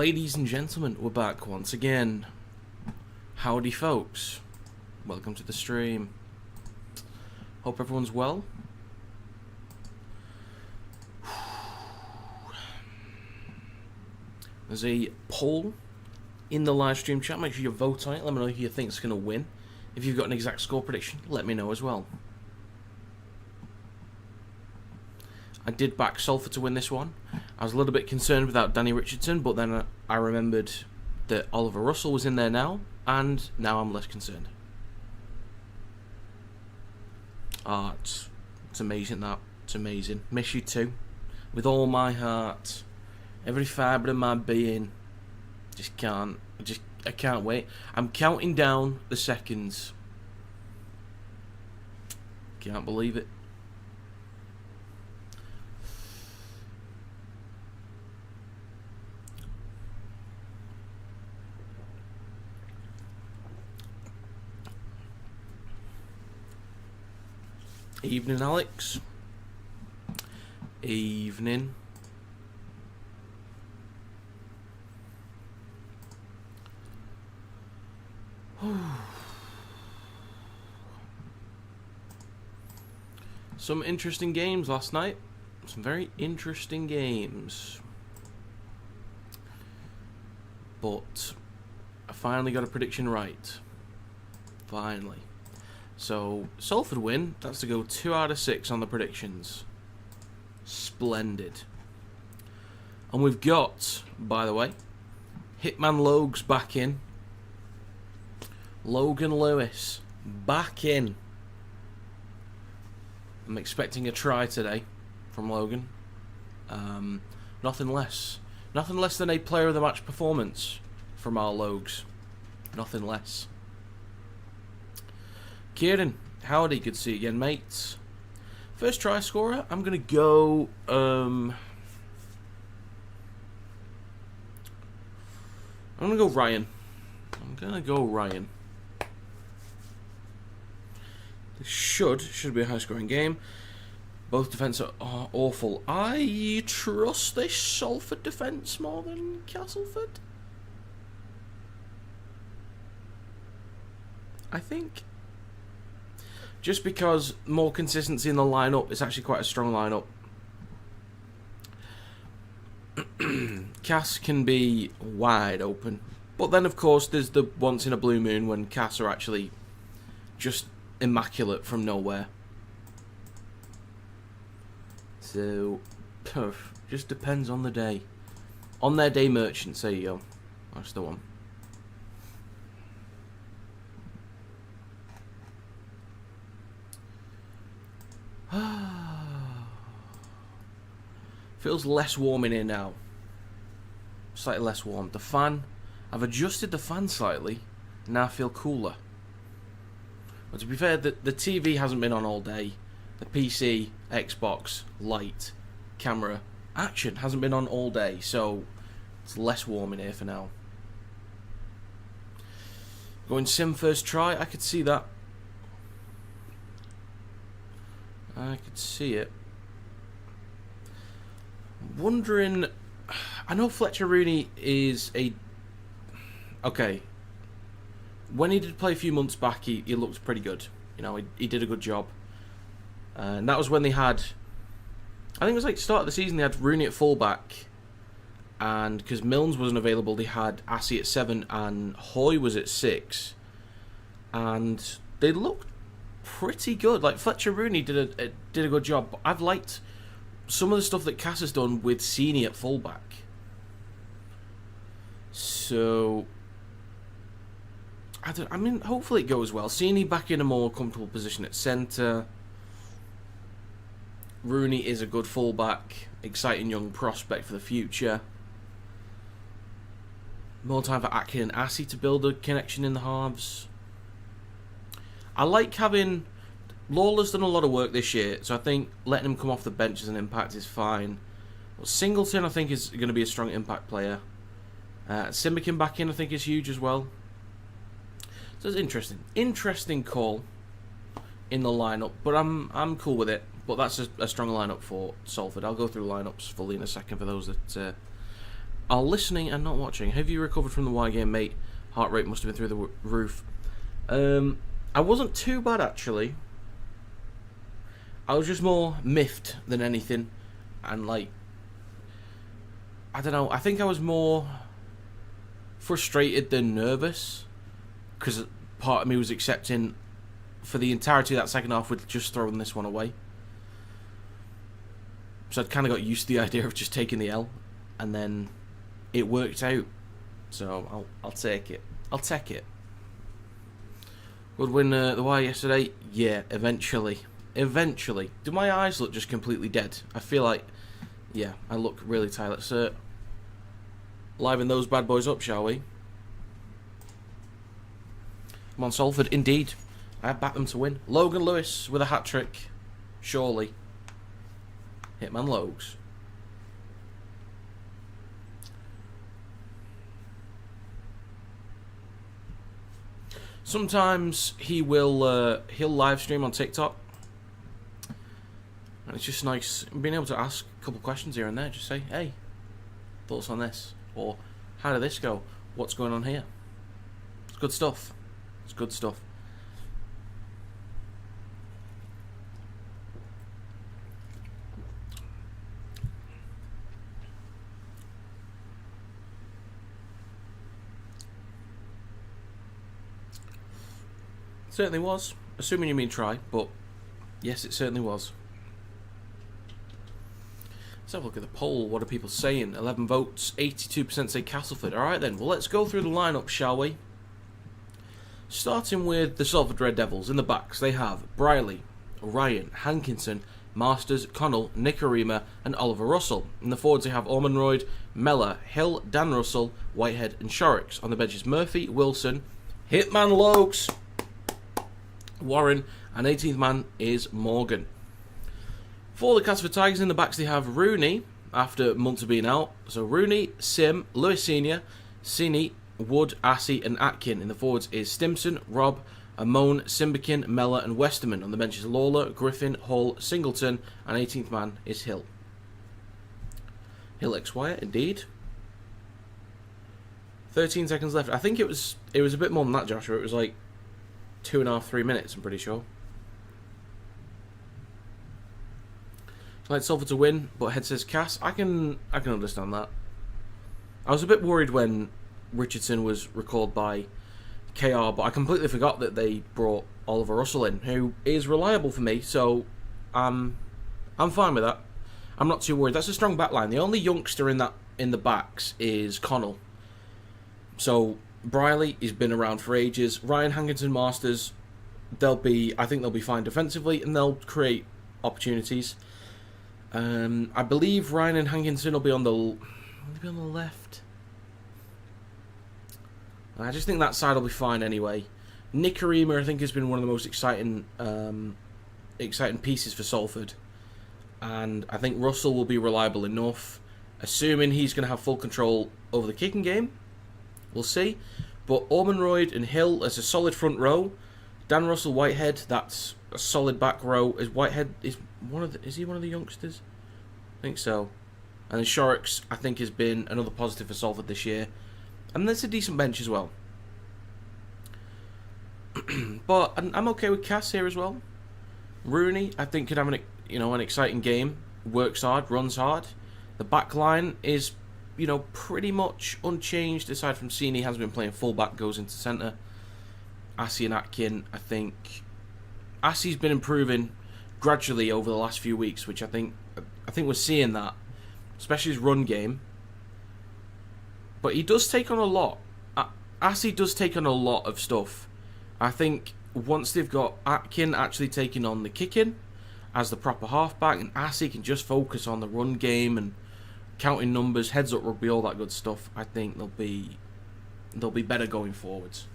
Ladies and gentlemen, we're back once again. Howdy folks, welcome to the stream. Hope everyone's well. There's a poll in the live stream chat, make sure you vote on it, let me know who you think is going to win. If you've got an exact score prediction, let me know as well. I did back Salford to win this one. I was a little bit concerned without Danny Richardson, but then I remembered that Oliver Russell was in there now, and now I'm less concerned. It's amazing that. It's amazing. Miss you too. With all my heart. Every fibre of my being. Just can't. I can't wait. I'm counting down the seconds. Can't believe it. Evening, Alex. Evening. Some interesting games last night. Some very interesting games. But I finally got a prediction right. Finally. So, Salford win. That's to go 2 out of 6 on the predictions. Splendid. And we've got, by the way, Hitman Logue's back in. Logan Lewis, back in. I'm expecting a try today from Logan. Nothing less. Nothing less than a player of the match performance from our Logues. Nothing less. Kieran, howdy, good to see you again, mates. First try scorer, I'm going to go... I'm going to go Ryan. This should be a high-scoring game. Both defence are awful. I trust this Salford defence more than Castleford. I think... Just because more consistency in the lineup, it's actually quite a strong lineup. Cass can be wide open. But then, of course, there's the once in a blue moon when Cass are actually just immaculate from nowhere. So, just depends on the day. On their day merchants, there you go. That's the one. Feels less warm in here now. Slightly less warm. The fan, I've adjusted the fan slightly. Now I feel cooler. But to be fair, the TV hasn't been on all day. The PC, Xbox, light, camera, action hasn't been on all day. So it's less warm in here for now. Going sim first try, I could see that. I could see it. Wondering, I know Fletcher Rooney is a... Okay. When he did play a few months back, he looked pretty good. You know, he did a good job. And that was when they had... I think it was like the start of the season, they had Rooney at fullback. And because Milnes wasn't available, they had Assey at 7 and Hoy was at 6. And they looked pretty good. Like, Fletcher Rooney did a good job. But I've liked some of the stuff that Cass has done with Sini at fullback. So, I mean, hopefully it goes well. Sini back in a more comfortable position at centre. Rooney is a good fullback, exciting young prospect for the future. More time for Atkin and Assey to build a connection in the halves. I like having... Lawler's done a lot of work this year, so I think letting him come off the bench as an impact is fine. But Singleton, I think, is going to be a strong impact player. Simbikin back in, I think, is huge as well. So it's interesting. Interesting call in the lineup, but I'm cool with it. But that's a strong lineup for Salford. I'll go through lineups fully in a second for those that are listening and not watching. Have you recovered from the Y game, mate? Heart rate must have been through the roof. I wasn't too bad, actually. I was just more miffed than anything. And, like, I don't know. I think I was more frustrated than nervous. Because part of me was accepting for the entirety of that second half with just throwing this one away. So I'd kind of got used to the idea of just taking the L. And then it worked out. So I'll take it. I'll take it. Would win the Y yesterday? Yeah, eventually. Eventually. Do my eyes look just completely dead? I feel like, yeah, I look really tired. Let's liven those bad boys up, shall we? Come on, Salford. Indeed. I backed them to win. Logan Lewis with a hat-trick. Surely. Hitman Logs. Sometimes he'll live stream on TikTok. And it's just nice being able to ask a couple questions here and there. Just say, hey, thoughts on this? Or, how did this go? What's going on here? It's good stuff. It's good stuff. Certainly was. Assuming you mean try, but yes, it certainly was. Let's have a look at the poll. What are people saying? 11 votes, 82% say Castleford. Alright then, well let's go through the lineup, shall we? Starting with the Salford Red Devils. In the backs, they have Briley, Ryan, Hankinson, Masters, Connell, Nicarima, and Oliver Russell. In the forwards, they have Ormonroyd, Mellor, Hill, Dan Russell, Whitehead, and Shorrocks. On the benches, Murphy, Wilson, Hitman Lokes, Warren, and 18th man is Morgan. For the Castleford Tigers, in the backs they have Rooney, after months of being out. So Rooney, Sim, Lewis Senior, Cini, Wood, Assey, and Atkin. In the forwards is Stimson, Robb, Amon, Simbikin, Mellor, and Westerman. On the benches, Lawler, Griffin, Hall, Singleton, and 18th man is Hill. Hill X-Wire, indeed. 13 seconds left. I think it was a bit more than that, Joshua. It was like 2.5, 3 minutes, I'm pretty sure. I'd like Salford to win, but head says Cass. I can understand that. I was a bit worried when Richardson was recalled by KR, but I completely forgot that they brought Oliver Russell in, who is reliable for me, so I'm fine with that. I'm not too worried. That's a strong back line. The only youngster in the backs is Connell. So Briley has been around for ages. Ryan, Hankinson, Masters, I think they'll be fine defensively, and they'll create opportunities. I believe Ryan and Hankinson will be on the left. I just think that side will be fine anyway. Nicarima, I think, has been one of the most exciting pieces for Salford, and I think Russell will be reliable enough, assuming he's going to have full control over the kicking game. We'll see. But Ormonroyd and Hill as a solid front row. Dan Russell, Whitehead, that's a solid back row. Whitehead is he one of the youngsters? I think so. And then Shorrocks, I think, has been another positive for Salford this year. And there's a decent bench as well. But I'm okay with Cass here as well. Rooney, I think, could have an exciting game. Works hard, runs hard. The back line is, pretty much unchanged, aside from Cini has been playing full-back, goes into centre. Assey and Atkin, I think Assey's been improving gradually over the last few weeks, which I think we're seeing that, especially his run game. But he does take on a lot. Assey does take on a lot of stuff. I think once they've got Atkin actually taking on the kicking as the proper halfback, and Assey can just focus on the run game and counting numbers, heads up rugby, all that good stuff, I think they'll be better going forwards.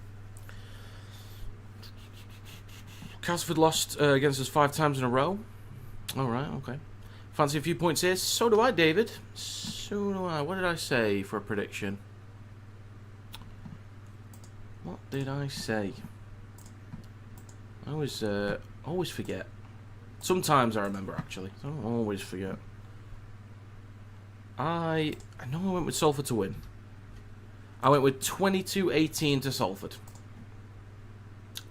Castleford lost against us 5 times in a row. Alright, okay. Fancy a few points here. So do I, David. So do I. What did I say for a prediction? What did I say? I always forget. Sometimes I remember, actually. I don't always forget. I know I went with Salford to win. I went with 22-18 to Salford.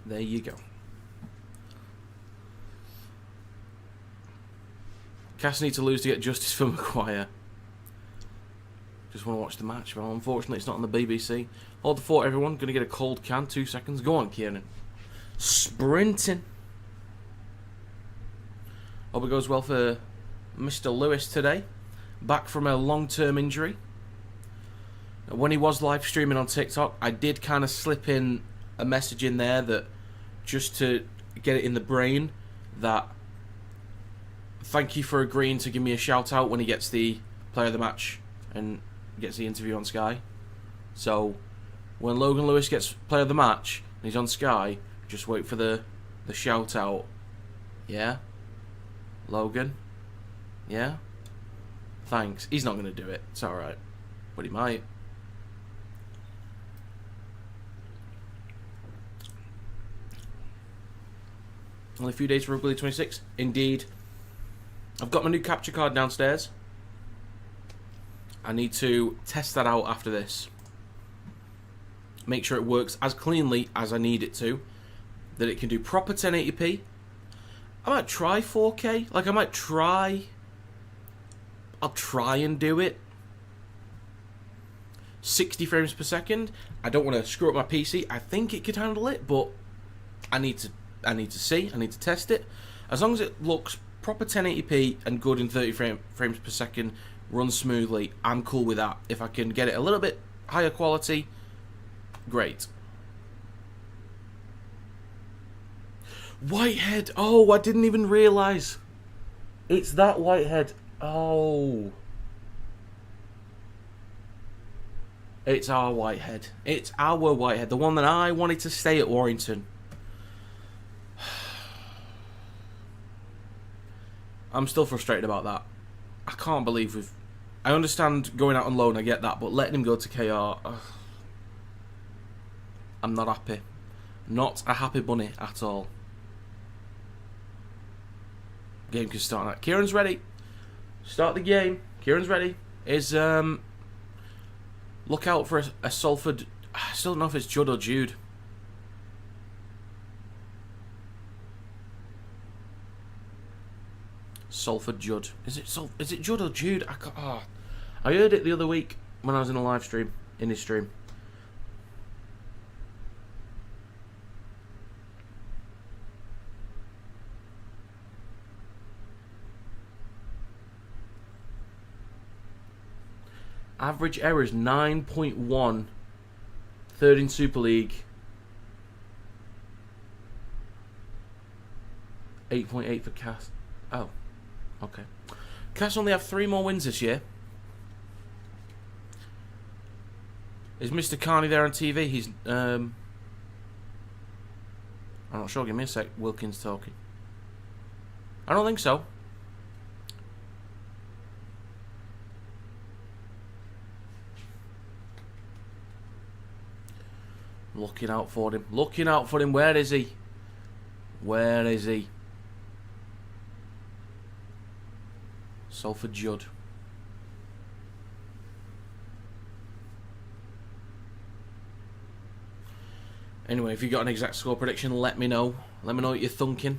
There you go. Cass need to lose to get justice for Maguire. Just want to watch the match. Well, unfortunately, it's not on the BBC. Hold the fort, everyone. Going to get a cold can. 2 seconds. Go on, Kieran. Sprinting. Hope it goes well for Mr. Lewis today. Back from a long-term injury. When he was live streaming on TikTok, I did kind of slip in a message in there that just to get it in the brain that thank you for agreeing to give me a shout out when he gets the player of the match and gets the interview on Sky. So when Logan Lewis gets player of the match and he's on Sky, just wait for the shout out. Yeah? Logan? Yeah? Thanks. He's not going to do it. It's alright. But he might. Only a few days for Rugby League 26. Indeed. I've got my new capture card downstairs. I need to test that out after this. Make sure it works as cleanly as I need it to. That it can do proper 1080p. I might try 4K. Like, I might try... I'll try and do it. 60 frames per second. I don't want to screw up my PC. I think it could handle it, but I need to see. I need to test it. As long as it looks proper 1080p and good in 30 frames per second, runs smoothly, I'm cool with that. If I can get it a little bit higher quality, great. Whitehead. Oh, I didn't even realise. It's that Whitehead. Oh. It's our Whitehead. It's our Whitehead. The one that I wanted to stay at Warrington. I'm still frustrated about that. I can't believe we've... I understand going out on loan, I get that, but letting him go to KR... I'm not happy. Not a happy bunny at all. Game can start now. Kieran's ready. Start the game. Kieran's ready. Look out for a Salford... I still don't know if it's Judd or Jude. Salford Judd. Is it Judd or Jude? I heard it the other week when I was in a live stream, in his stream. Average error is 9.1. Third in Super League. 8.8 for Cass. Oh. Okay. Cass only have 3 more wins this year. Is Mr. Carney there on TV? He's I'm not sure. Give me a sec. Wilkins talking. I don't think so. Looking out for him. Looking out for him. Where is he? Where is he? Salford Judd. Anyway, if you got an exact score prediction, let me know. Let me know what you're thinking.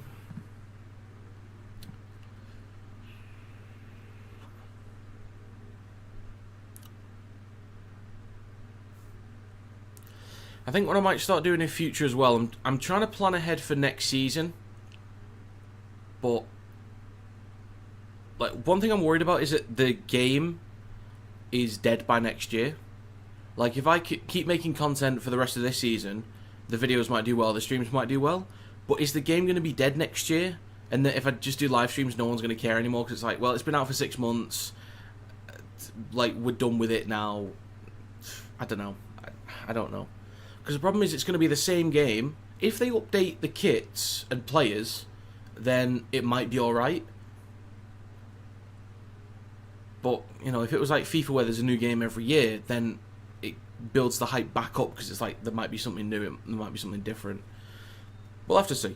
I think what I might start doing in future as well, I'm trying to plan ahead for next season. But like, one thing I'm worried about is that the game is dead by next year. Like, if I keep making content for the rest of this season, the videos might do well, the streams might do well, but is the game going to be dead next year? And that if I just do live streams, no one's going to care anymore, because it's like, well, it's been out for 6 months, like, we're done with it now. I don't know. I don't know. Because the problem is it's going to be the same game. If they update the kits and players, then it might be alright. But, you know, if it was like FIFA where there's a new game every year, then it builds the hype back up, because it's like there might be something new, there might be something different. We'll have to see.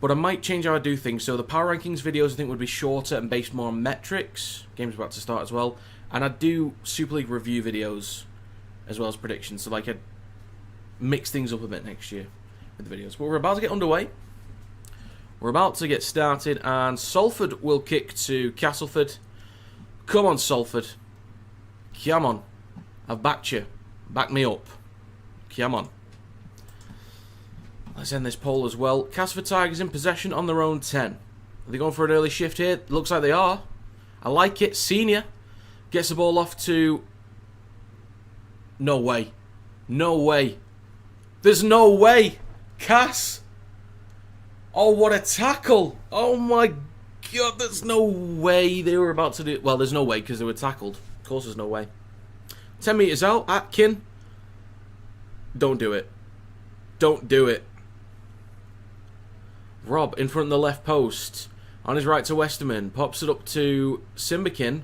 But I might change how I do things. So the power rankings videos I think would be shorter and based more on metrics. Game's about to start as well. And I'd do Super League review videos as well as predictions. So like I'd mix things up a bit next year with the videos. But we're about to get underway. We're about to get started. And Salford will kick to Castleford. Come on, Salford. Come on. I've backed you. Back me up. Come on. Let's end this poll as well. Castleford Tigers in possession on their own 10. Are they going for an early shift here? Looks like they are. I like it. Senior gets the ball off to... No way. No way. There's no way. Cass. Oh, what a tackle. Oh, my God. There's no way they were about to do... Well, there's no way because they were tackled. Of course there's no way. 10 metres out. Atkin. Don't do it. Don't do it. Rob in front of the left post. On his right to Westerman. Pops it up to Simbakin.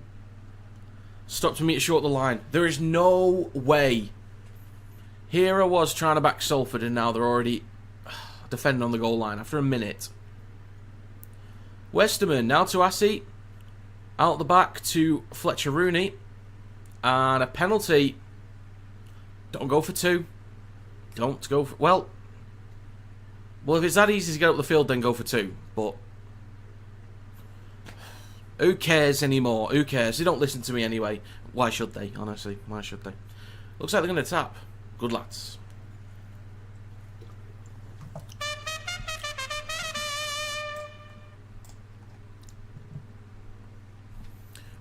Stopped a metre short of the line. There is no way. Here I was trying to back Salford and now they're already defending on the goal line after a minute. Westerman now to Assey. Out the back to Fletcher Rooney. And a penalty. Don't go for two. Don't go for... Well, if it's that easy to get up the field, then go for two. But who cares anymore? Who cares? They don't listen to me anyway. Why should they? Honestly, why should they? Looks like they're going to tap. Good lads.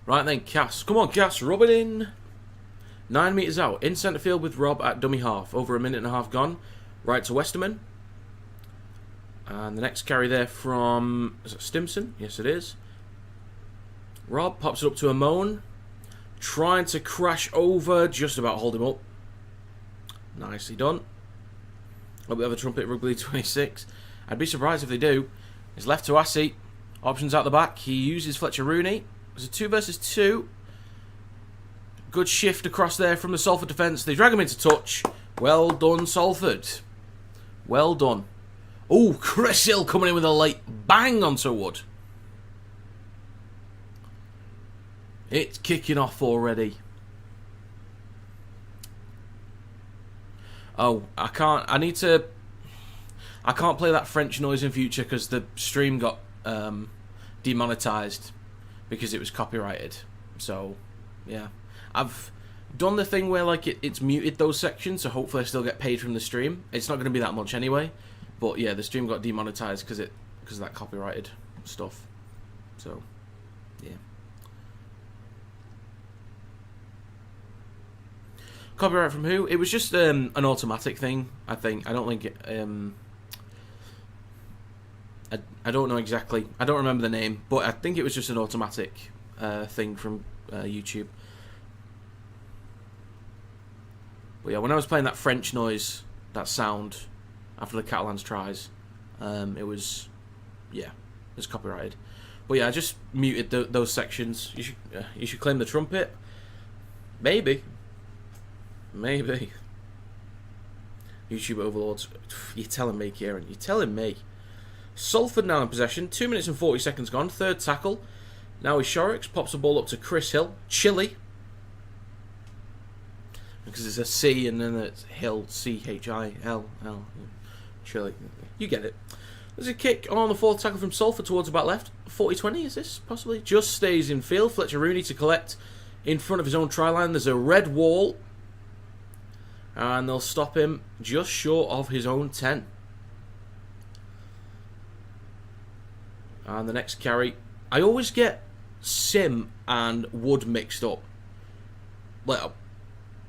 Right then, Cass. Come on, Cass. Rub it in. 9 metres out. In centre field with Rob at dummy half. Over a minute and a half gone. Right to Westerman. And the next carry there from... Is it Stimson? Yes, it is. Rob pops it up to Amon. Trying to crash over. Just about hold him up. Nicely done. Hope we have a trumpet at Rugby League 26. I'd be surprised if they do. It's left to Assey. Options out the back. He uses Fletcher Rooney. It's a 2 versus 2. Good shift across there from the Salford defence. They drag him into touch. Well done, Salford. Well done. Oh, Chris Hill coming in with a late bang onto Wood. It's kicking off already. Oh, I can't play that French noise in future because the stream got demonetized because it was copyrighted. So, yeah. I've done the thing where like it's muted those sections, so hopefully I still get paid from the stream. It's not going to be that much anyway. But yeah, the stream got demonetized because of that copyrighted stuff. So, yeah. Copyright from who? It was just an automatic thing, I think. I don't think it... I don't know exactly. I don't remember the name, but I think it was just an automatic thing from YouTube. But yeah, when I was playing that French noise, that sound, after the Catalans tries, it was copyrighted. But yeah, I just muted those sections. You should claim the trumpet. Maybe. YouTube overlords. You're telling me, Kieran. You're telling me. Salford now in possession. 2 minutes and 40 seconds gone. Third tackle. Now is Shorrocks. Pops the ball up to Chris Hill. Chile. Because it's a C and then it's Hill. C-H-I-L-L. Chile. You get it. There's a kick on the fourth tackle from Salford towards the back left. 40-20 is this, possibly? Just stays in field. Fletcher Rooney to collect in front of his own try line. There's a red wall. And they'll stop him just short of his own 10. And the next carry. I always get Sim and Wood mixed up. Like,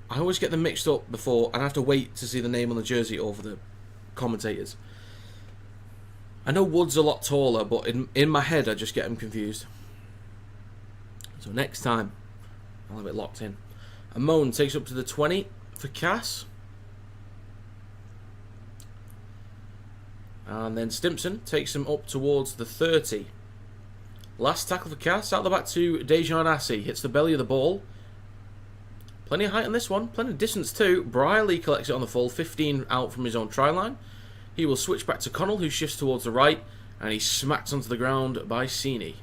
I always get them mixed up before, and I have to wait to see the name on the jersey over the commentators. I know Wood's a lot taller, but in my head I just get them confused. So next time, I'll have it locked in. Amon takes up to the 20 for Cass. And then Stimson takes him up towards the 30. Last tackle for Cass. Out the back to Dejan Assey. Hits the belly of the ball. Plenty of height on this one. Plenty of distance too. Brierley collects it on the full. 15 out from his own try line. He will switch back to Connell, who shifts towards the right. And he's smacked onto the ground by Sini.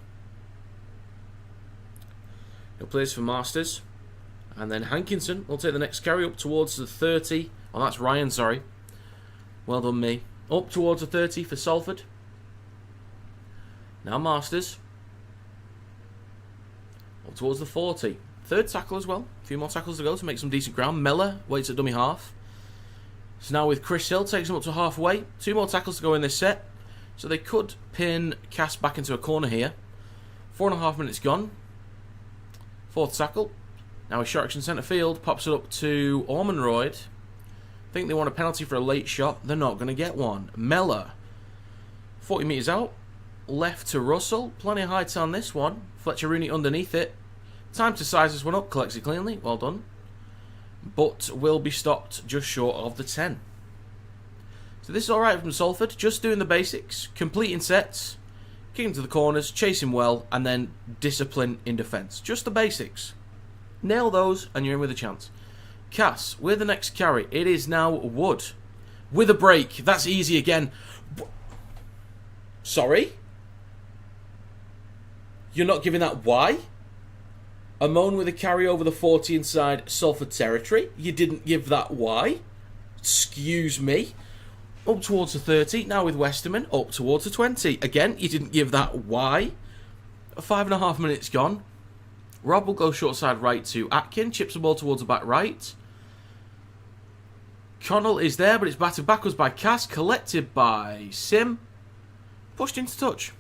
He'll play this for Masters. And then Hankinson will take the next carry up towards the 30. Oh, that's Ryan, sorry. Well done, me. Up towards the 30 for Salford. Now Masters. Up towards the 40. Third tackle as well. A few more tackles to go to make some decent ground. Mellor waits at dummy half. So now with Chris Hill, takes him up to halfway. 2 more tackles to go in this set. So they could pin Cass back into a corner here. 4.5 minutes gone. Fourth tackle. Now with Sharks in centre field, pops it up to Ormonroyd. Think they want a penalty for a late shot. They're not going to get one. Mellor. 40 metres out. Left to Russell. Plenty of height on this one. Fletcher Rooney underneath it. Time to size this one up. Collects it cleanly. Well done. But will be stopped just short of the 10. So this is alright from Salford. Just doing the basics. Completing sets. Kicking to the corners. Chasing well. And then discipline in defence. Just the basics. Nail those and you're in with a chance. Cass with the next carry. It is now Wood. With a break. That's easy again. Sorry? You're not giving that why? Amon with a carry over the 40 inside Salford territory. You didn't give that why? Excuse me. Up towards the 30. Now with Westerman. Up towards the 20. Again, you didn't give that why? 5.5 minutes gone. Rob will go short side right to Atkin. Chips the ball towards the back right. Connell is there, but it's battered backwards by Cass. Collected by Sim. Pushed into touch.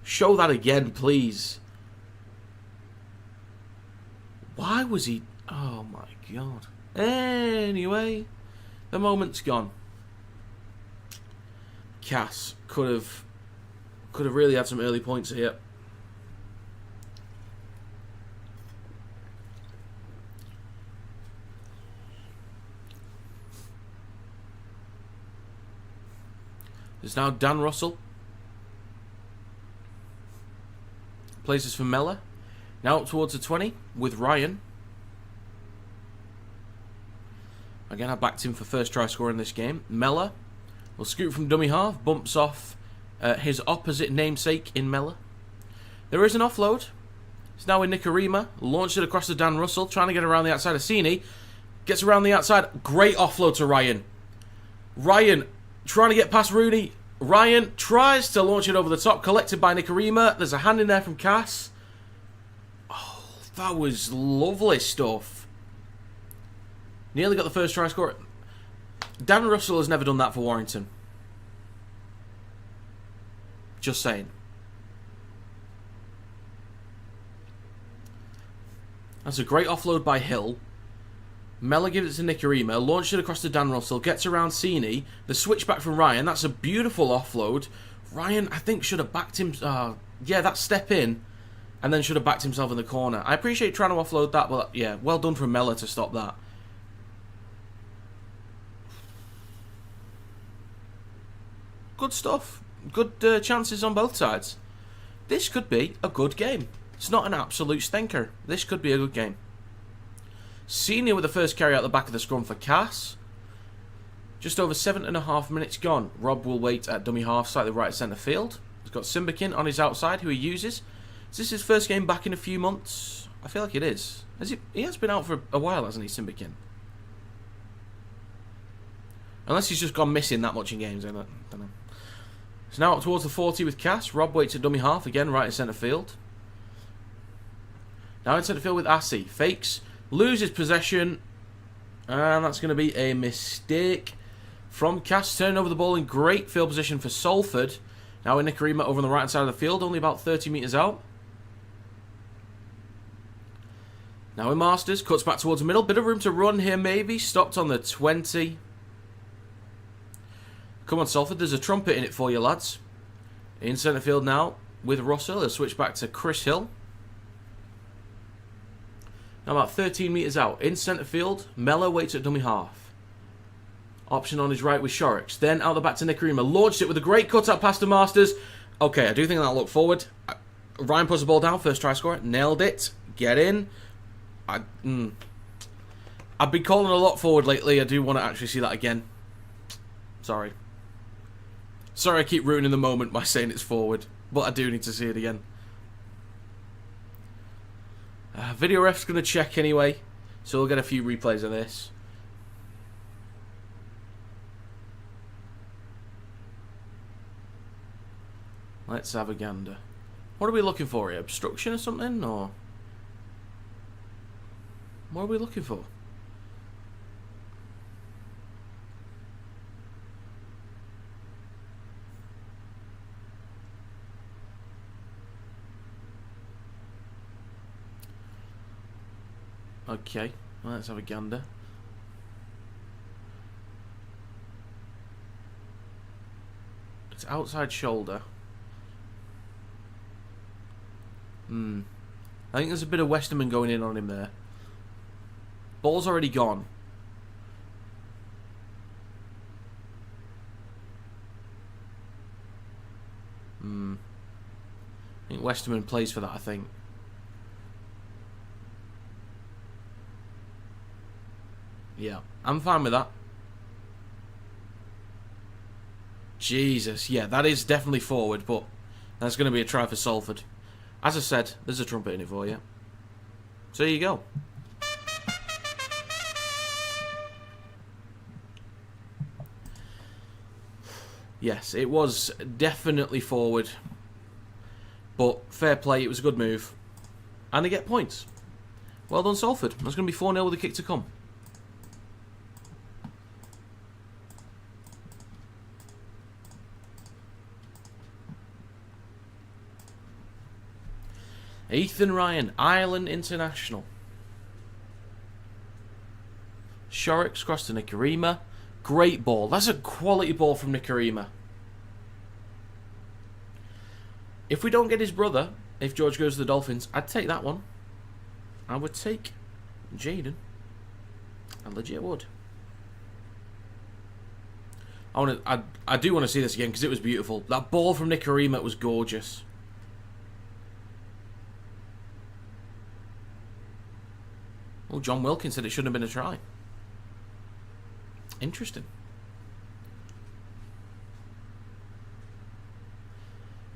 Show that again, please. Why was he... Oh my god. Anyway, the moment's gone. Cass could have really had some early points here. There's now Dan Russell. Plays this for Mellor. Now up towards the 20 with Ryan. Again, I backed him for first try scorer in this game. Mellor will scoot from dummy half. Bumps off his opposite namesake in Mellor. There is an offload. It's now with Nicarima. Launched it across to Dan Russell. Trying to get around the outside of Sini. Gets around the outside. Great offload to Ryan. Ryan trying to get past Rooney. Ryan tries to launch it over the top. Collected by Nicarima. There's a hand in there from Cass. Oh, that was lovely stuff. Nearly got the first try score. Dan Russell has never done that for Warrington. Just saying. That's a great offload by Hill. Mellor gives it to Nicarima, launched it across to Dan Russell, gets around Sini, the switch back from Ryan, that's a beautiful offload. Ryan, I think, should have backed him, yeah, that step in, and then should have backed himself in the corner. I appreciate trying to offload that, but yeah, well done from Mellor to stop that. Good stuff. Good chances on both sides. This could be a good game. It's not an absolute stinker. This could be a good game. Senior with the first carry out the back of the scrum for Cass. Just over 7.5 minutes gone. Rob will wait at dummy half, slightly right centre field. He's got Simbakin on his outside, who he uses. Is this his first game back in a few months? I feel like it is. He has been out for a while, hasn't he, Simbakin? Unless he's just gone missing that much in games, I don't know. So now up towards the 40 with Cass. Rob waits at dummy half, again right in centre field. Now in centre field with Assy. Fakes. Loses possession, and that's going to be a mistake from Cass. Turning over the ball in great field position for Salford. Now in Nicarima over on the right side of the field, only about 30 metres out. Now in Masters, cuts back towards the middle. Bit of room to run here maybe. Stopped on the 20. Come on Salford, there's a trumpet in it for you lads. In centre field now with Russell. He'll switch back to Chris Hill. Now about 13 metres out. In centre field, Mellor waits at dummy half. Option on his right with Shorrocks. Then out the back to Nicarima. Launched it with a great cut-out pass to Masters. Okay, I do think that'll look forward. Ryan puts the ball down. First try scorer. Nailed it. Get in. I've been calling a lot forward lately. I do want to actually see that again. Sorry. Sorry I keep ruining the moment by saying it's forward, but I do need to see it again. Video ref's going to check anyway, so we'll get a few replays of this. Let's have a gander. What are we looking for here? Obstruction or something? Or what are we looking for? Okay, well, let's have a gander. It's outside shoulder. I think there's a bit of Westerman going in on him there. Ball's already gone. I think Westerman plays for that, I think. Yeah, I'm fine with that. Jesus, yeah, that is definitely forward, but that's going to be a try for Salford. As I said, there's a trumpet in it for you. So there you go. Yes, it was definitely forward. But fair play, it was a good move. And they get points. Well done, Salford. That's going to be 4-0 with a kick to come. Ethan Ryan, Ireland International. Shorrocks cross to Nicarima. Great ball. That's a quality ball from Nicarima. If we don't get his brother, if George goes to the Dolphins, I'd take that one. I would take Jaden. I legit would. I do want to see this again because it was beautiful. That ball from Nicarima was gorgeous. Oh, John Wilkins said it shouldn't have been a try. Interesting.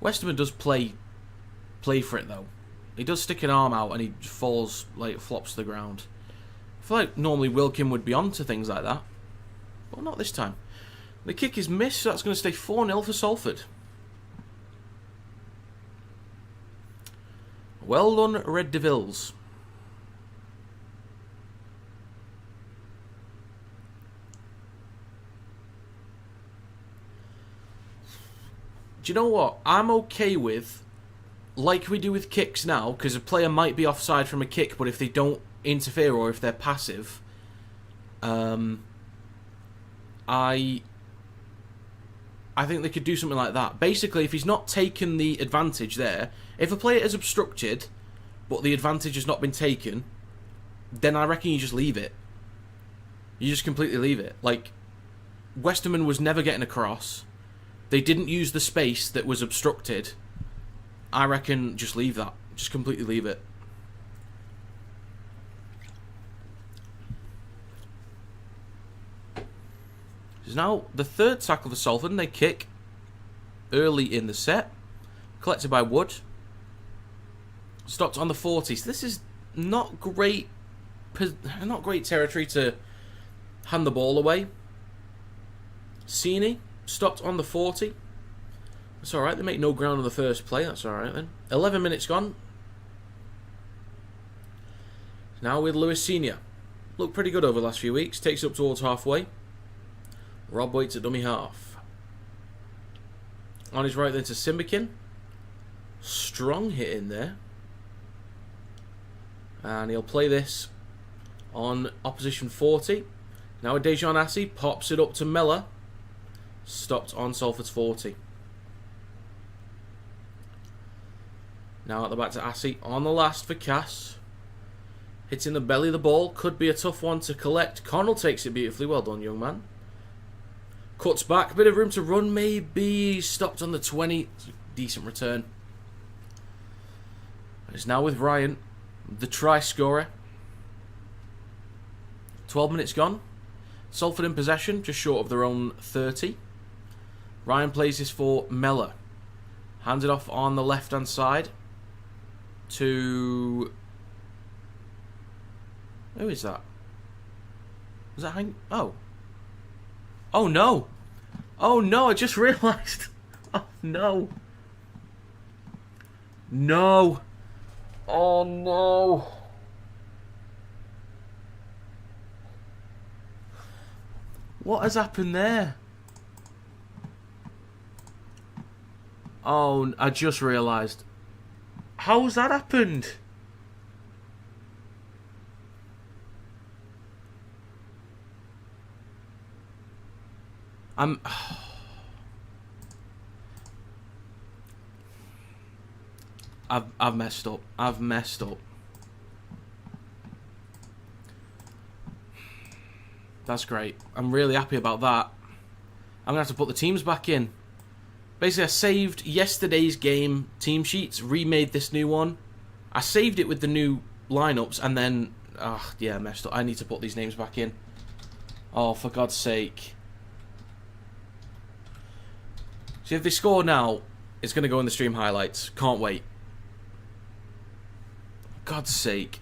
Westerman does play for it though. He does stick an arm out and he falls, like, flops to the ground. I feel like normally Wilkin would be on to things like that. But not this time. The kick is missed, so that's going to stay 4-0 for Salford. Well done, Red Devils. Do you know what? I'm okay with, like we do with kicks now, because a player might be offside from a kick, but if they don't interfere or if they're passive, I think they could do something like that. Basically, if he's not taken the advantage there, if a player is obstructed, but the advantage has not been taken, then I reckon you just leave it. You just completely leave it. Like, Westerman was never getting across. They didn't use the space that was obstructed. I reckon just leave that. Just completely leave it. This is now the third tackle for Salford, and they kick early in the set. Collected by Wood. Stopped on the 40s. This is not great territory to hand the ball away. Sini stopped on the 40. That's alright, they make no ground on the first play. That's alright then. 11 minutes gone. Now with Lewis Senior. Looked pretty good over the last few weeks. Takes it up towards halfway. Rob waits at dummy half. On his right then to Simbikin. Strong hit in there. And he'll play this on opposition 40. Now with Dejan Assi. Pops it up to Mella. Stopped on Salford's 40. Now at the back to Assi. On the last for Cass. Hitting the belly of the ball. Could be a tough one to collect. Connell takes it beautifully. Well done, young man. Cuts back. Bit of room to run maybe. Stopped on the 20. Decent return. It's now with Ryan. The try scorer. 12 minutes gone. Salford in possession. Just short of their own 30. Ryan plays this for Mella. Hands it off on the left-hand side to... Who is that? Was that Hank? Oh. Oh, no. Oh, no, I just realised. Oh, no. No. Oh, no. What has happened there? Oh, I just realised. How has that happened? I've messed up. I've messed up. That's great. I'm really happy about that. I'm going to have to put the teams back in. Basically, I saved yesterday's game team sheets, remade this new one. I saved it with the new lineups, and then... yeah, I messed up. I need to put these names back in. Oh, for God's sake. See, if they score now, it's going to go in the stream highlights. Can't wait. God's sake.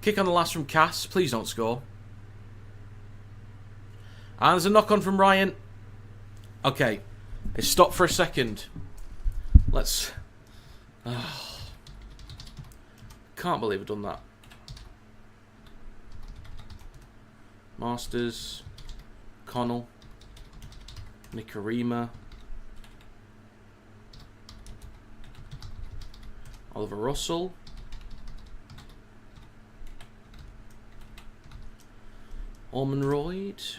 Kick on the last from Cass. Please don't score. And there's a knock-on from Ryan. Okay. It stopped for a second. Let's... Can't believe I've done that. Masters. Connell. Nicarima. Oliver Russell. Ormonroyd.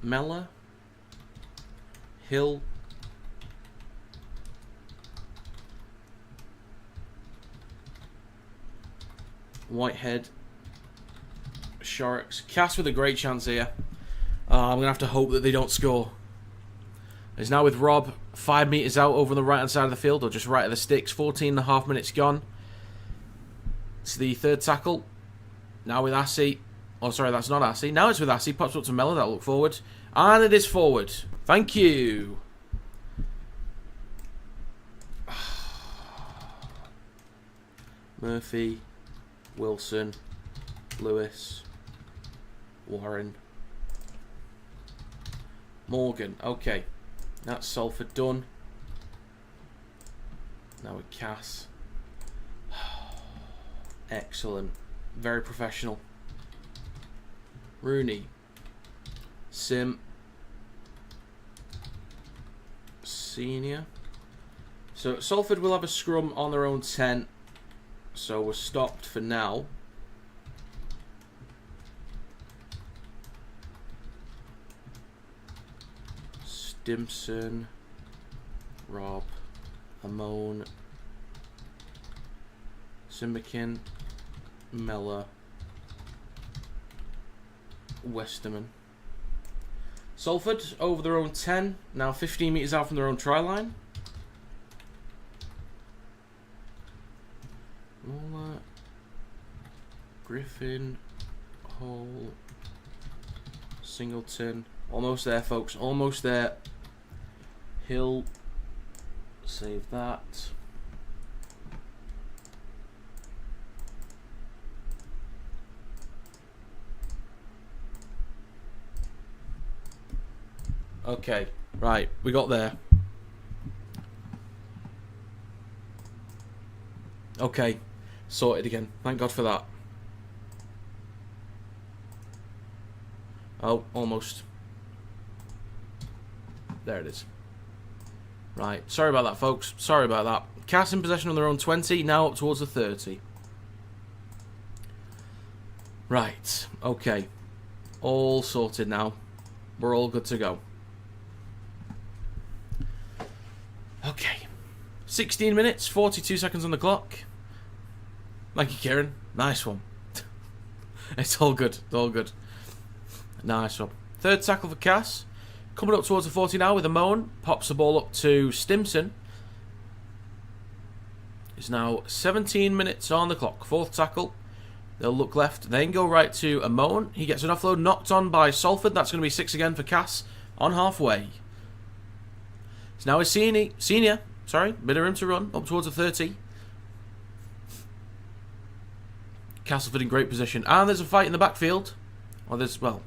Mella. Hill. Whitehead. Sharks. Cass with a great chance here. I'm going to have to hope that they don't score. It's now with Rob, 5 metres out over on the right-hand side of the field, or just right at the sticks. 14.5 minutes gone. It's the third tackle. Now with Assey. Oh, sorry, that's not Assey. Now it's with Assey. Pops up to Mella. That'll look forward. And it is forward. Thank you. Murphy. Wilson. Lewis. Warren. Morgan. Okay. That's Salford done. Now with Cass. Excellent. Very professional. Rooney. Sim. Senior. So Salford will have a scrum on their own 10. So we're stopped for now. Stimson. Rob. Amon. Simbikin. Mella. Westerman. Salford over their own 10, now 15 metres out from their own try line. Muller, Griffin, Hall, Singleton. Almost there, folks. Almost there. Hill. Save that. Okay, right, we got there. Okay, sorted again. Thank God for that. Oh, almost. There it is. Right, sorry about that, folks. Sorry about that. Cass in possession on their own 20, now up towards the 30. Right, okay. All sorted now. We're all good to go. Okay. 16 minutes, 42 seconds on the clock. Thank you, Kieran. Nice one. It's all good. It's all good. Nice one. Third tackle for Cass. Coming up towards the 40 now with a moan. Pops the ball up to Stimson. It's now 17 minutes on the clock. Fourth tackle. They'll look left, then go right to Amon. He gets an offload, knocked on by Salford. That's going to be 6 again for Cass on halfway. So now it's senior. Sorry, bit of room to run, up towards the 30. Castleford in great position. And there's a fight in the backfield. Well, there's, well,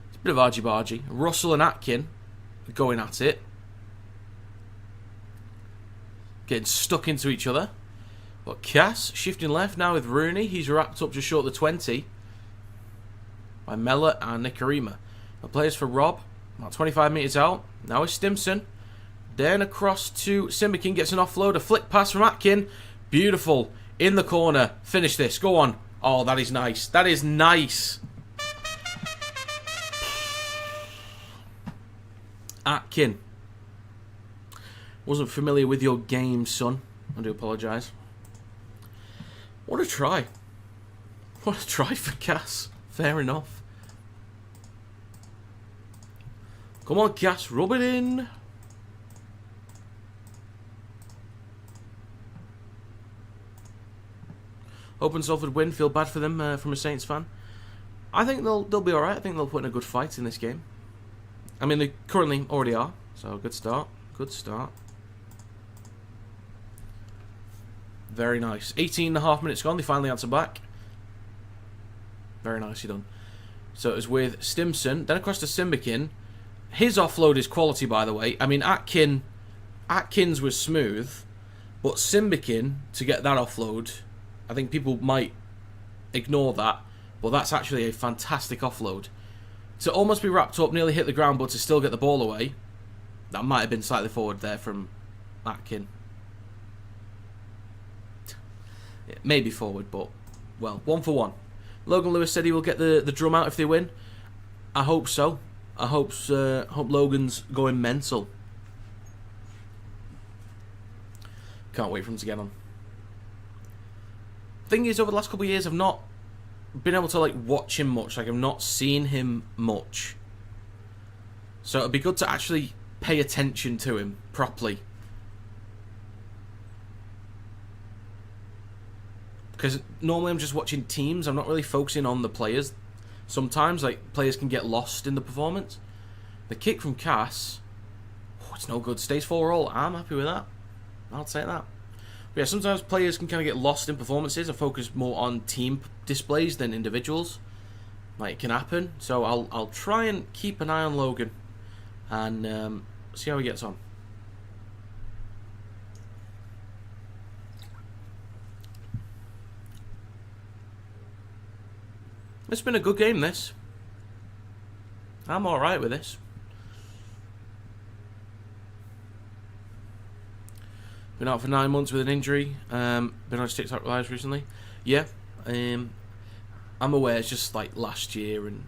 it's a bit of argy-bargy. Russell and Atkin going at it. Getting stuck into each other. But Cass shifting left now with Rooney. He's wrapped up just short of the 20 by Mellor and Nikarima. The players for Rob, about 25 metres out. Now it's Stimson. Then across to Simbikin, gets an offload. A flick pass from Atkin. Beautiful. In the corner. Finish this. Go on. Oh, that is nice. That is nice. Atkin. Wasn't familiar with your game, son. I do apologise. What a try. What a try for Cass. Fair enough. Come on, Cass. Rub it in. Hoping Salford win. Feel bad for them from a Saints fan. I think they'll be alright. I think they'll put in a good fight in this game. I mean, they currently already are. So, good start. Good start. Very nice. 18.5 minutes gone. They finally answer back. Very nicely done. So it was with Stimson. Then across to Simbikin. His offload is quality, by the way. I mean, Atkins was smooth. But Simbikin, to get that offload, I think people might ignore that. But that's actually a fantastic offload. To almost be wrapped up, nearly hit the ground, but to still get the ball away. That might have been slightly forward there from Atkin. Maybe forward, but, well, 1 for 1. Logan Lewis said he will get the drum out if they win. I hope so. I hope Logan's going mental. Can't wait for him to get on. Thing is, over the last couple of years, I've not been able to, like, watch him much. Like, I've not seen him much. So it'd be good to actually pay attention to him properly. Because normally I'm just watching teams. I'm not really focusing on the players. Sometimes, like, players can get lost in the performance. The kick from Cass, oh, it's no good. Stays 4 all. I'm happy with that. I'll take that. But yeah, sometimes players can kind of get lost in performances and focus more on team displays than individuals. Like, it can happen. So I'll try and keep an eye on Logan and see how he gets on. It's been a good game, this. I'm alright with this. Been out for 9 months with an injury. Been on his TikTok lives recently. Yeah. I'm aware it's just like last year and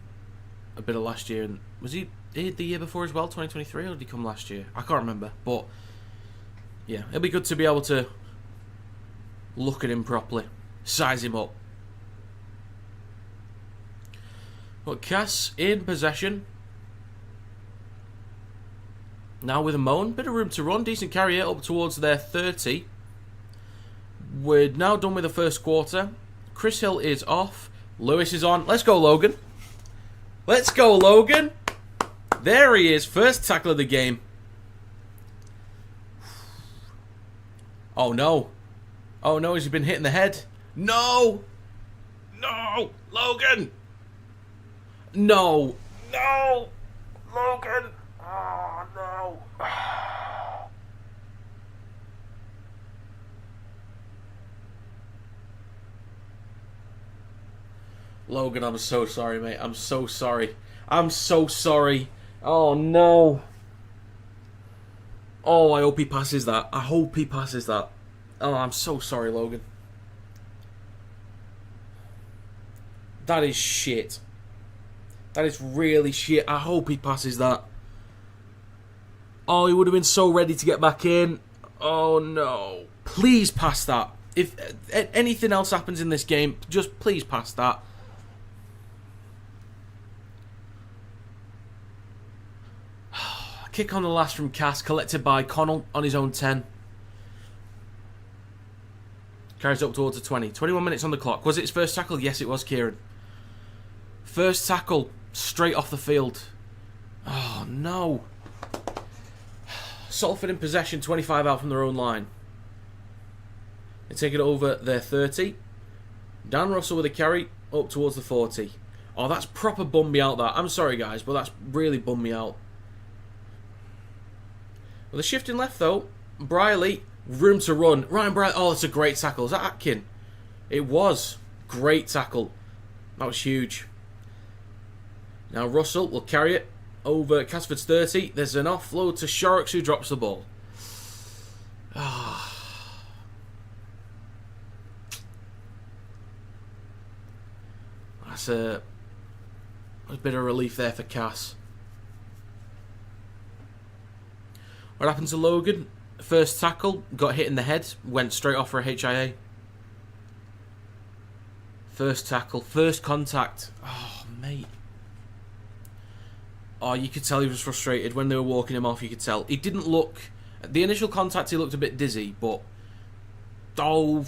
a bit of last year. And was he the year before as well, 2023, or did he come last year? I can't remember. But yeah, it'll be good to be able to look at him properly. Size him up. But Cass in possession. Now with a moan. Bit of room to run. Decent carry up towards their 30. We're now done with the first quarter. Chris Hill is off. Lewis is on. Let's go, Logan. Let's go, Logan. There he is. First tackle of the game. Oh, no. Oh, no. Has he been hit in the head? No. No. Logan. No. No. Logan. Oh, no. Logan, I'm so sorry, mate. I'm so sorry. I'm so sorry. Oh, no. Oh, I hope he passes that. I hope he passes that. Oh, I'm so sorry, Logan. That is shit. That is really shit. I hope he passes that. Oh, he would have been so ready to get back in. Oh, no. Please pass that. If anything else happens in this game, just please pass that. Kick on the last from Cass, collected by Connell on his own 10. Carries up towards the 20. 21 minutes on the clock. Was it his first tackle? Yes, it was, Kieran. First tackle, straight off the field. Oh, no. Salford in possession, 25 out from their own line. They take it over their 30. Dan Russell with a carry, up towards the 40. Oh, that's proper bummed me out, that. I'm sorry, guys, but that's really bummed me out. With a shift in left, though, Briley, room to run. Ryan Briley, oh, that's a great tackle. Is that Atkin? It was. Great tackle. That was huge. Now Russell will carry it over Castleford's 30. There's an offload to Sharks, who drops the ball. That's a bit of relief there for Cass. What happened to Logan? First tackle, got hit in the head, went straight off for a HIA. First tackle, first contact. Oh, mate. Oh, you could tell he was frustrated when they were walking him off. You could tell. He didn't look... The initial contact, he looked a bit dizzy, but... Oh...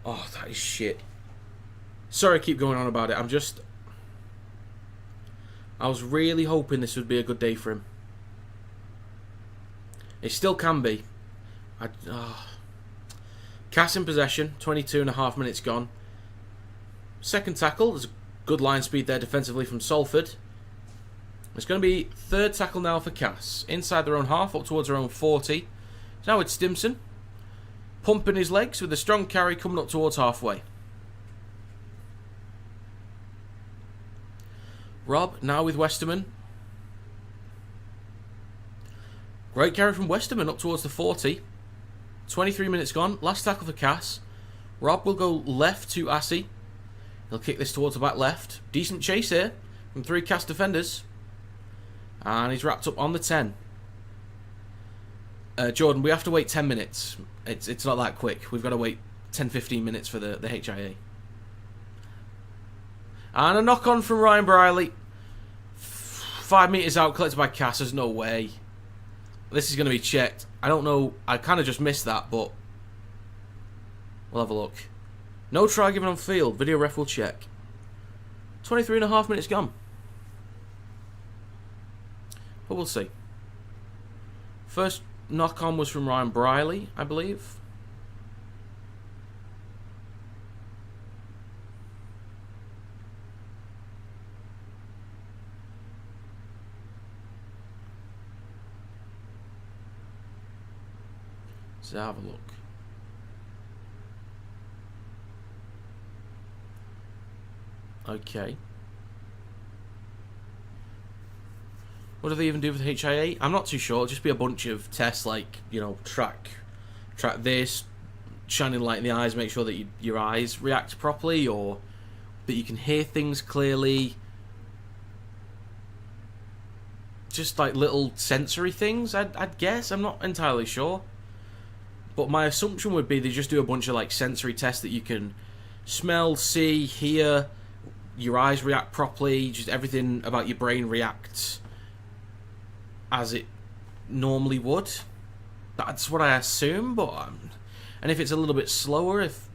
Oh, that is shit. Sorry I keep going on about it. I was really hoping this would be a good day for him. It still can be. Cass in possession, 22.5 minutes gone. Second tackle, there's a good line speed there defensively from Salford. It's going to be third tackle now for Cass. Inside their own half, up towards their own 40. Now it's Stimson. Pumping his legs with a strong carry coming up towards halfway. Rob, now with Westerman. Great carry from Westerman up towards the 40. 23 minutes gone. Last tackle for Cass. Rob will go left to Assey. He'll kick this towards the back left. Decent chase here from 3 Cass defenders. And he's wrapped up on the 10. Jordan, we have to wait 10 minutes. It's not that quick. We've got to wait 10-15 minutes for the HIA. And a knock-on from Ryan Briley. 5 metres out, collected by Cass. There's no way. This is going to be checked. I don't know. I kind of just missed that, but we'll have a look. No try given on field. Video ref will check. 23.5 minutes gone. But we'll see. First knock-on was from Ryan Briley, I believe. Let's have a look. Okay. What do they even do with HIA? I'm not too sure. It'll just be a bunch of tests like, you know, track this, shining light in the eyes, make sure that your eyes react properly, or that you can hear things clearly. Just like little sensory things, I'd guess. I'm not entirely sure. But my assumption would be they just do a bunch of like sensory tests that you can smell, see, hear, your eyes react properly, just everything about your brain reacts as it normally would. That's what I assume, but and if it's a little bit slower, if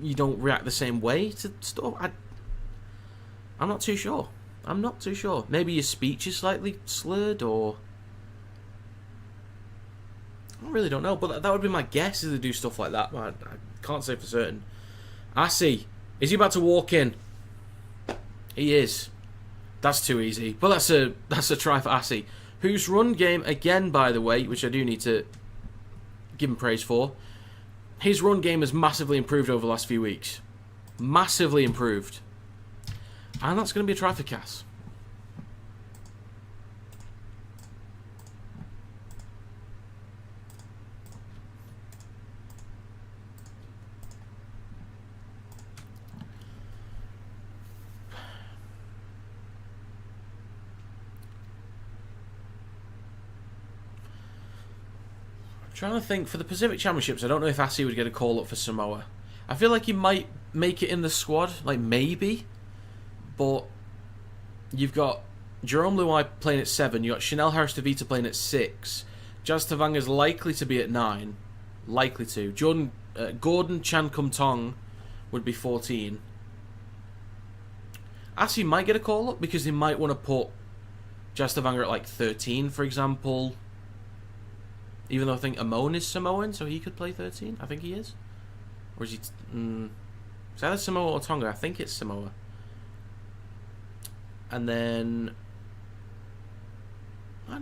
you don't react the same way to stuff, I'm not too sure. I'm not too sure. Maybe your speech is slightly slurred, or I really don't know. But that would be my guess, is they do stuff like that. But I can't say for certain. Assey, is he about to walk in? He is. That's too easy. But that's a try for Assey, whose run game, again, by the way, which I do need to give him praise for, his run game has massively improved over the last few weeks. Massively improved. And that's going to be a try for Cass. Trying to think, for the Pacific Championships, I don't know if Assey would get a call up for Samoa. I feel like he might make it in the squad, like maybe, but you've got Jerome Luai playing at 7. You got Chanel Harris-Tavita playing at 6. Jazz Tavanga's likely to be at 9. Likely to. Gordon Chan Kum Tong would be 14. Asi might get a call up because they might want to put Jazz Tavanga at like 13, for example. Even though I think Amon is Samoan, so he could play 13. I think he is. Or is he... is either Samoa or Tonga? I think it's Samoa. And then...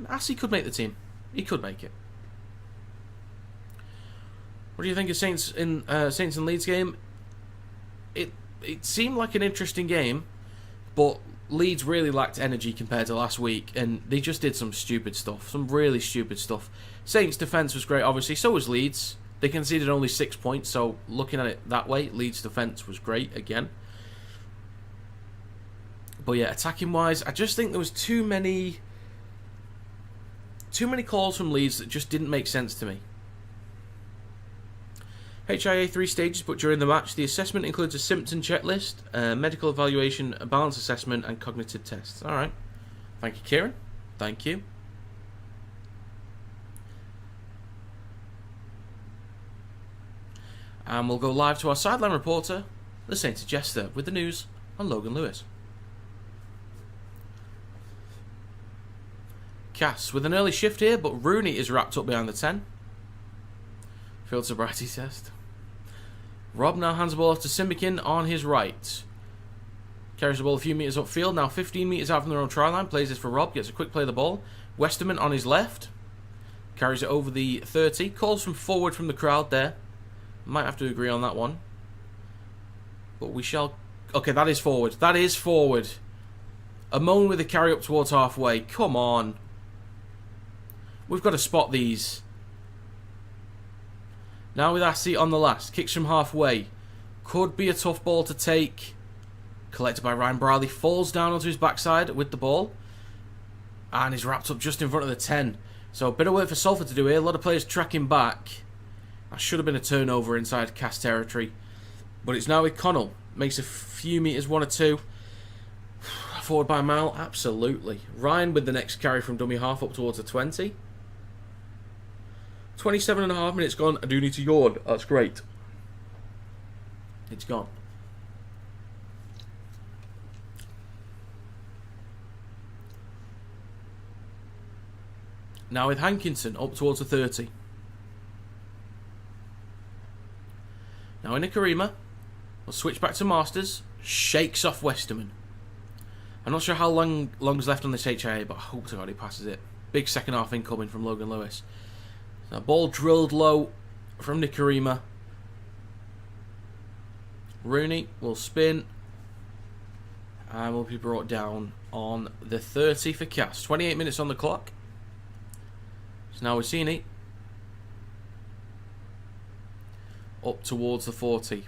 Asi could make the team. He could make it. What do you think of Saints and Leeds game? It seemed like an interesting game, but Leeds really lacked energy compared to last week, and they just did some stupid stuff. Some really stupid stuff. Saints' defence was great, obviously. So was Leeds. They conceded only 6 points, so looking at it that way, Leeds' defence was great again. But yeah, attacking-wise, I just think there was too many calls from Leeds that just didn't make sense to me. HIA 3 stages, but during the match, the assessment includes a symptom checklist, medical evaluation, a balance assessment, and cognitive tests. All right. Thank you, Kieran. Thank you. And we'll go live to our sideline reporter, the Saints Jester, with the news on Logan Lewis. Cass with an early shift here, but Rooney is wrapped up behind the 10. Field sobriety test. Rob now hands the ball off to Simbikin on his right. Carries the ball a few metres upfield, now 15 metres out from their own try line. Plays this for Rob, gets a quick play of the ball. Westerman on his left. Carries it over the 30. Calls from forward from the crowd there. Might have to agree on that one. But we shall... Okay, that is forward. That is forward. Amon with a carry up towards halfway. Come on. We've got to spot these. Now with Asi on the last. Kicks from halfway. Could be a tough ball to take. Collected by Ryan Brierley. Falls down onto his backside with the ball. And is wrapped up just in front of the 10. So a bit of work for Salford to do here. A lot of players tracking back. That should have been a turnover inside Cass territory. But it's now with Connell. Makes a few metres, 1 or 2. Forward by a mile. Absolutely. Ryan with the next carry from dummy half up towards the 20. 27.5 minutes gone. I do need to yawn. That's great. It's gone. Now with Hankinson up towards the 30. Now in Ikarima. We'll switch back to Masters. Shakes off Westerman. I'm not sure how long's left on this HIA, but I hope to God he passes it. Big second half incoming from Logan Lewis. Now ball drilled low from Nikarima. Rooney will spin. And will be brought down on the 30 for Cass. 28 minutes on the clock. So now we're seeing it. Up towards the 40.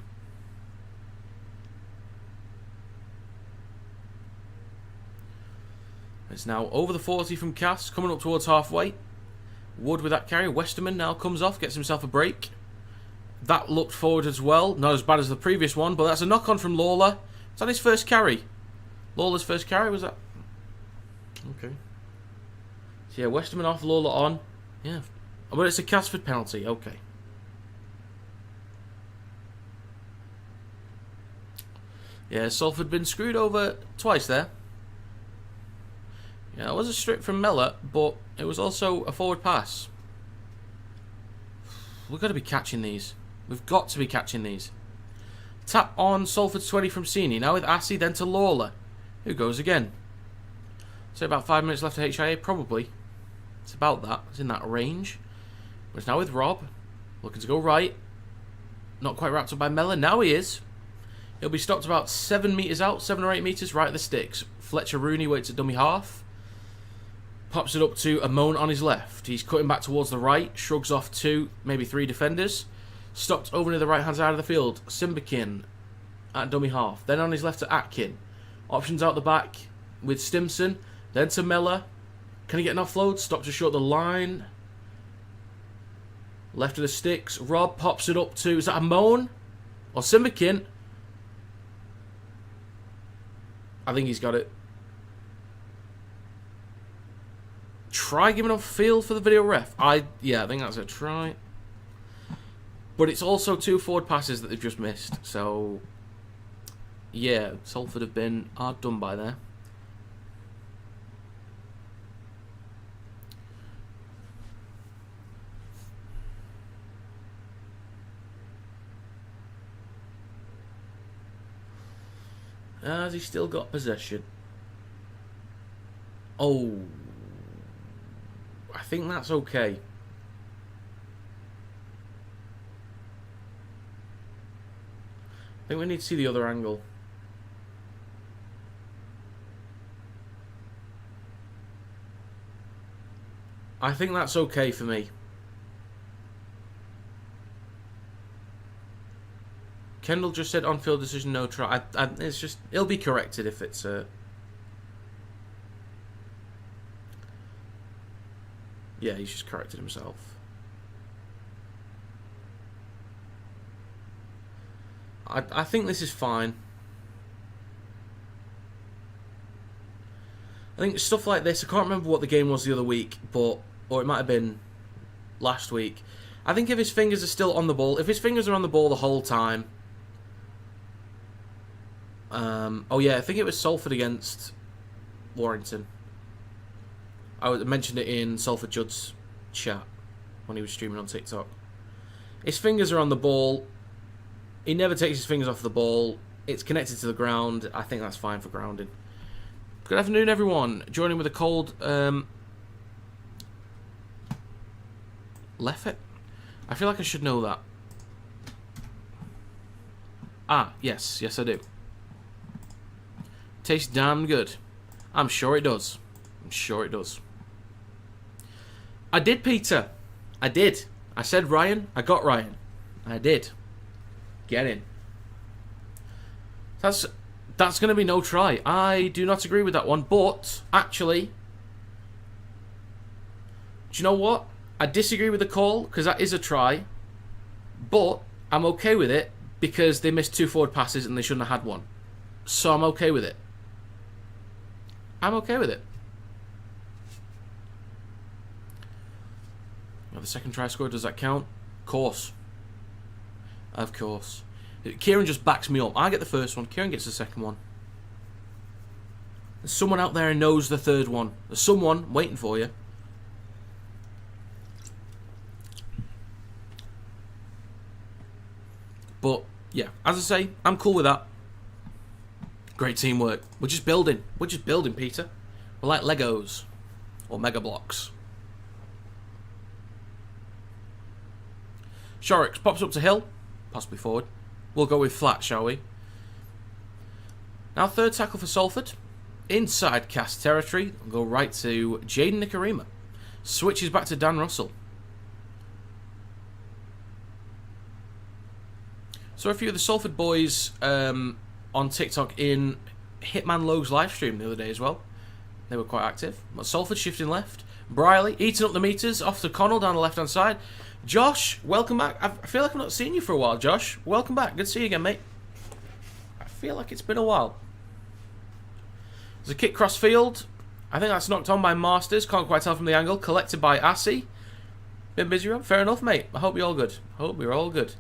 It's now over the 40 from Cass, coming up towards halfway. Wood with that carry. Westerman now comes off, gets himself a break. That looked forward as well. Not as bad as the previous one, but that's a knock-on from Lawler. Is that his first carry? Lawler's first carry, was that? Okay. So yeah, Westerman off, Lawler on. Yeah. Oh, but it's a Castleford penalty. Okay. Yeah, Salford been screwed over twice there. Yeah, it was a strip from Mellor, but it was also a forward pass. We've got to be catching these. We've got to be catching these. Tap on Salford's 20 from Sini. Now with Asi, then to Lawler. Who goes again? So about 5 minutes left to HIA, probably. It's about that. It's in that range. But it's now with Rob. Looking to go right. Not quite wrapped up by Mellor. Now he is. He'll be stopped about 7 metres out. 7 or 8 metres right at the sticks. Fletcher Rooney waits at dummy half. Pops it up to Amon on his left. He's cutting back towards the right. Shrugs off 2, maybe 3 defenders. Stopped over near the right-hand side of the field. Simbikin at dummy half. Then on his left to Atkin. Options out the back with Stimson. Then to Mellor. Can he get an offload? Stopped just short of the line. Left of the sticks. Rob pops it up to... Is that Amon? Or Simbikin? I think he's got it. try giving off field for the video ref. Yeah, I think that's a try. But it's also 2 forward passes that they've just missed. So, yeah, Salford have been hard done by there. Has he still got possession? Oh, I think that's okay. I think we need to see the other angle. I think that's okay for me. Kendall just said on-field decision, no try. It's just, it'll be corrected if it's yeah, he's just corrected himself. I think this is fine. I think stuff like this, I can't remember what the game was the other week, or it might have been last week. I think if his fingers are still on the ball, if his fingers are on the ball the whole time, oh yeah, I think it was Salford against Warrington. I mentioned it in Salford Judd's chat when he was streaming on TikTok. His fingers are on the ball. He never takes his fingers off the ball. It's connected to the ground. I think that's fine for grounding. Good afternoon, everyone. Joining with a cold Leffett. I feel like I should know that. Ah, yes, I do. Tastes damn good. I'm sure it does. I'm sure it does. I did, Peter. I did. I said Ryan. I got Ryan. I did. Get in. That's going to be no try. I do not agree with that one. But, actually, do you know what? I disagree with the call, because that is a try. But, I'm okay with it, because they missed 2 forward passes and they shouldn't have had one. So, I'm okay with it. I'm okay with it. Now, the second try score, does that count? Of course. Of course. Kieran just backs me up. I get the first one. Kieran gets the second one. There's someone out there who knows the third one. There's someone waiting for you. But, yeah. As I say, I'm cool with that. Great teamwork. We're just building. We're just building, Peter. We're like Legos. Or Mega Blocks. Shorix pops up to Hill. Possibly forward. We'll go with flat, shall we? Now, third tackle for Salford. Inside cast territory. We'll go right to Jaden Nikarima. Switches back to Dan Russell. So a few of the Salford boys on TikTok in Hitman Logue's livestream the other day as well. They were quite active. But Salford shifting left. Briley eating up the meters. Off to Connell down the left-hand side. Josh, welcome back. I feel like I've not seen you for a while, Josh. Welcome back. Good to see you again, mate. I feel like it's been a while. There's a kick cross field. I think that's knocked on by Masters. Can't quite tell from the angle. Collected by Assy. Been busy, Rob? Fair enough, mate. I hope you're all good. Hope you're all good.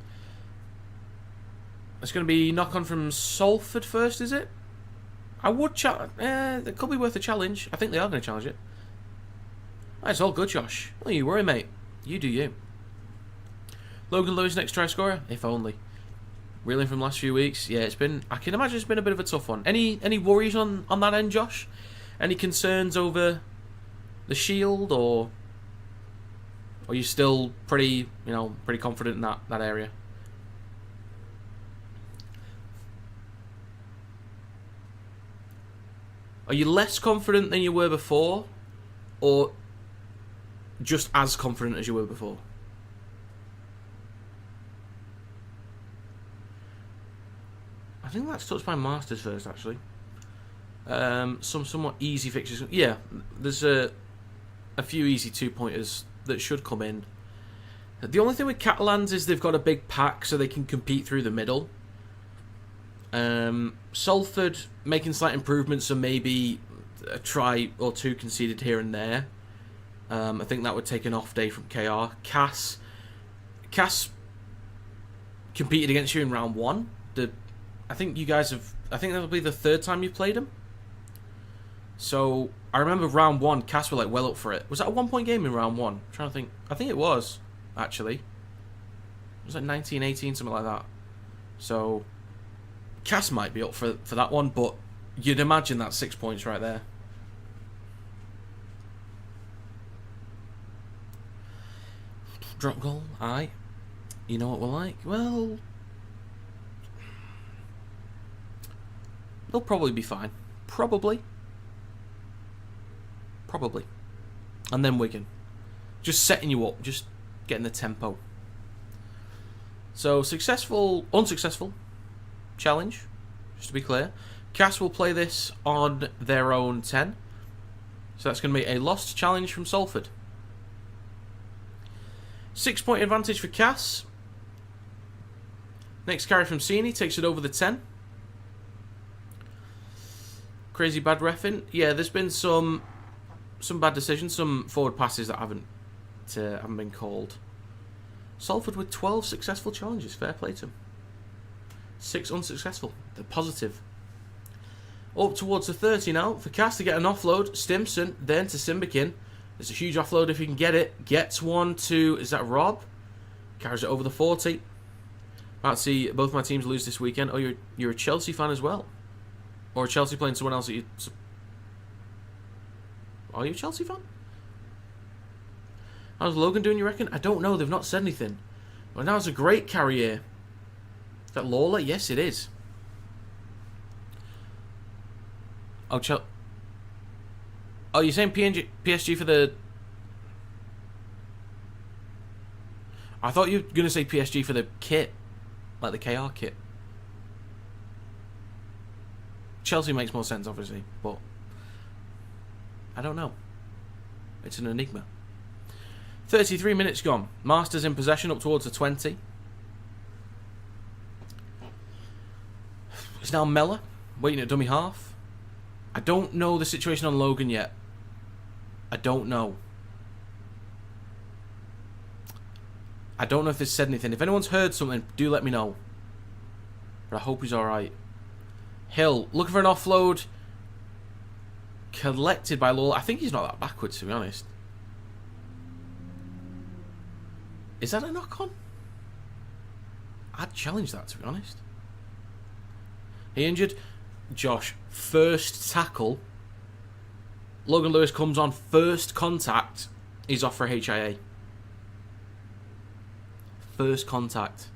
It's going to be knock on from Salford first, is it? I would it could be worth a challenge. I think they are going to challenge it. It's all good, Josh. Don't you worry, mate. You do you. Logan Lewis next try scorer, if only. Reeling from last few weeks, yeah, it's been. I can imagine it's been a bit of a tough one. Any worries on that end, Josh? Any concerns over the Shield, or are you still pretty confident in that area? Are you less confident than you were before, or just as confident as you were before? I think that's touched by Masters first, actually. Some somewhat easy fixtures. Yeah, there's a few easy 2-pointers that should come in. The only thing with Catalans is they've got a big pack, so they can compete through the middle. Salford making slight improvements, so maybe a try or two conceded here and there. I think that would take an off day from KR. Cass competed against you in round 1. I think you guys have. I think that'll be the 3rd time you've played him. So I remember round 1, Cass were like well up for it. Was that a 1-point game in round 1? I'm trying to think. I think it was actually. It was like 19-18, something like that. So Cass might be up for that one, but you'd imagine that's 6 points right there. Drop goal, aye. You know what we're like? Well, they'll probably be fine. Probably. And then Wigan. Just setting you up, just getting the tempo. So, successful, unsuccessful challenge, just to be clear. Cass will play this on their own 10. So that's going to be a lost challenge from Salford. 6-point advantage for Cass. Next carry from Sini takes it over the 10. Crazy bad reffing. Yeah, there's been some bad decisions, some forward passes that haven't been called. Salford with 12 successful challenges. Fair play to them. 6 unsuccessful. They're positive. Up towards the 30 now. For Cass to get an offload. Stimson, then to Simbikin. There's a huge offload if he can get it. Gets one to... Is that Rob? Carries it over the 40. About to see both my teams lose this weekend. Oh, you're a Chelsea fan as well? Or Chelsea playing someone else that you... Are you a Chelsea fan? How's Logan doing, you reckon? I don't know. They've not said anything. Well, now it's a great carry here. Is that Lawler? Yes, it is. Oh, you're saying PSG for the... I thought you were going to say PSG for the kit. Like the KR kit. Chelsea makes more sense, obviously. But... I don't know. It's an enigma. 33 minutes gone. Masters in possession up towards the 20. It's now Mellor waiting at dummy half. I don't know the situation on Logan yet. I don't know. I don't know if they've said anything. If anyone's heard something, do let me know. But I hope he's alright. Hill, looking for an offload. Collected by Lawler. I think he's not that backwards, to be honest. Is that a knock-on? I'd challenge that, to be honest. He injured. Josh, first tackle. Logan Lewis comes on, first contact. He's off for HIA. First contact.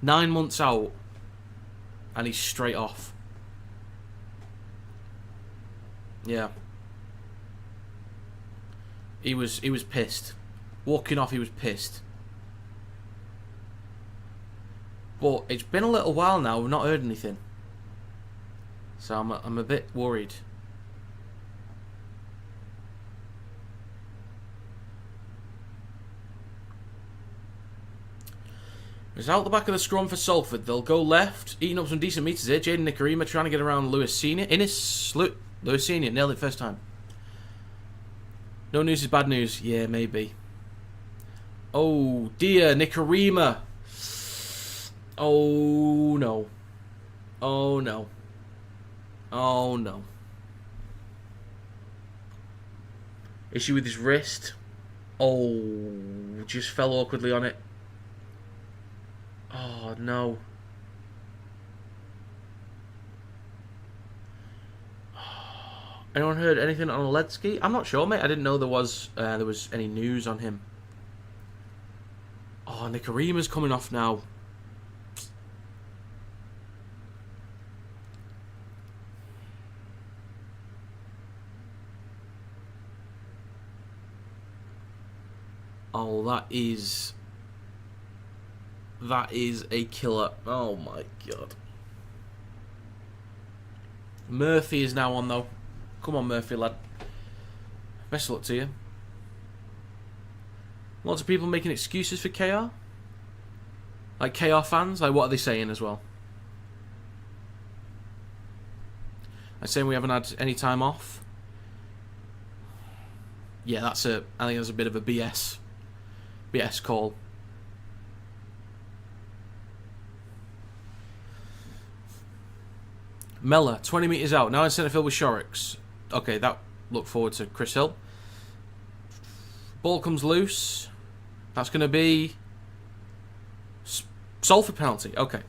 9 months out. And he's straight off. Yeah. He was pissed. Walking off, he was pissed. But it's been a little while now, we've not heard anything. So I'm a bit worried. It's out the back of the scrum for Salford. They'll go left, eating up some decent meters here. Jaden Nikarima trying to get around Lewis Senior. Lewis Senior nailed it first time. No news is bad news. Yeah, maybe. Oh dear, Nikarima. Oh no. Oh no. Oh no. Issue with his wrist. Oh, just fell awkwardly on it. Oh no. Anyone heard anything on Oledzki? I'm not sure, mate. I didn't know there was any news on him. Oh, Nikarima's coming off now. Oh, that is a killer. Oh my god. Murphy is now on though. Come on, Murphy, lad. Best of luck to you. Lots of people making excuses for KR. Like KR fans, like what are they saying as well? They're saying we haven't had any time off. yeah, I think that's a bit of a BS call. Mella, 20 metres out, now in centre field with Shorrocks. Okay, that look forward to Chris Hill. Ball comes loose. That's going to be Salford penalty. Okay.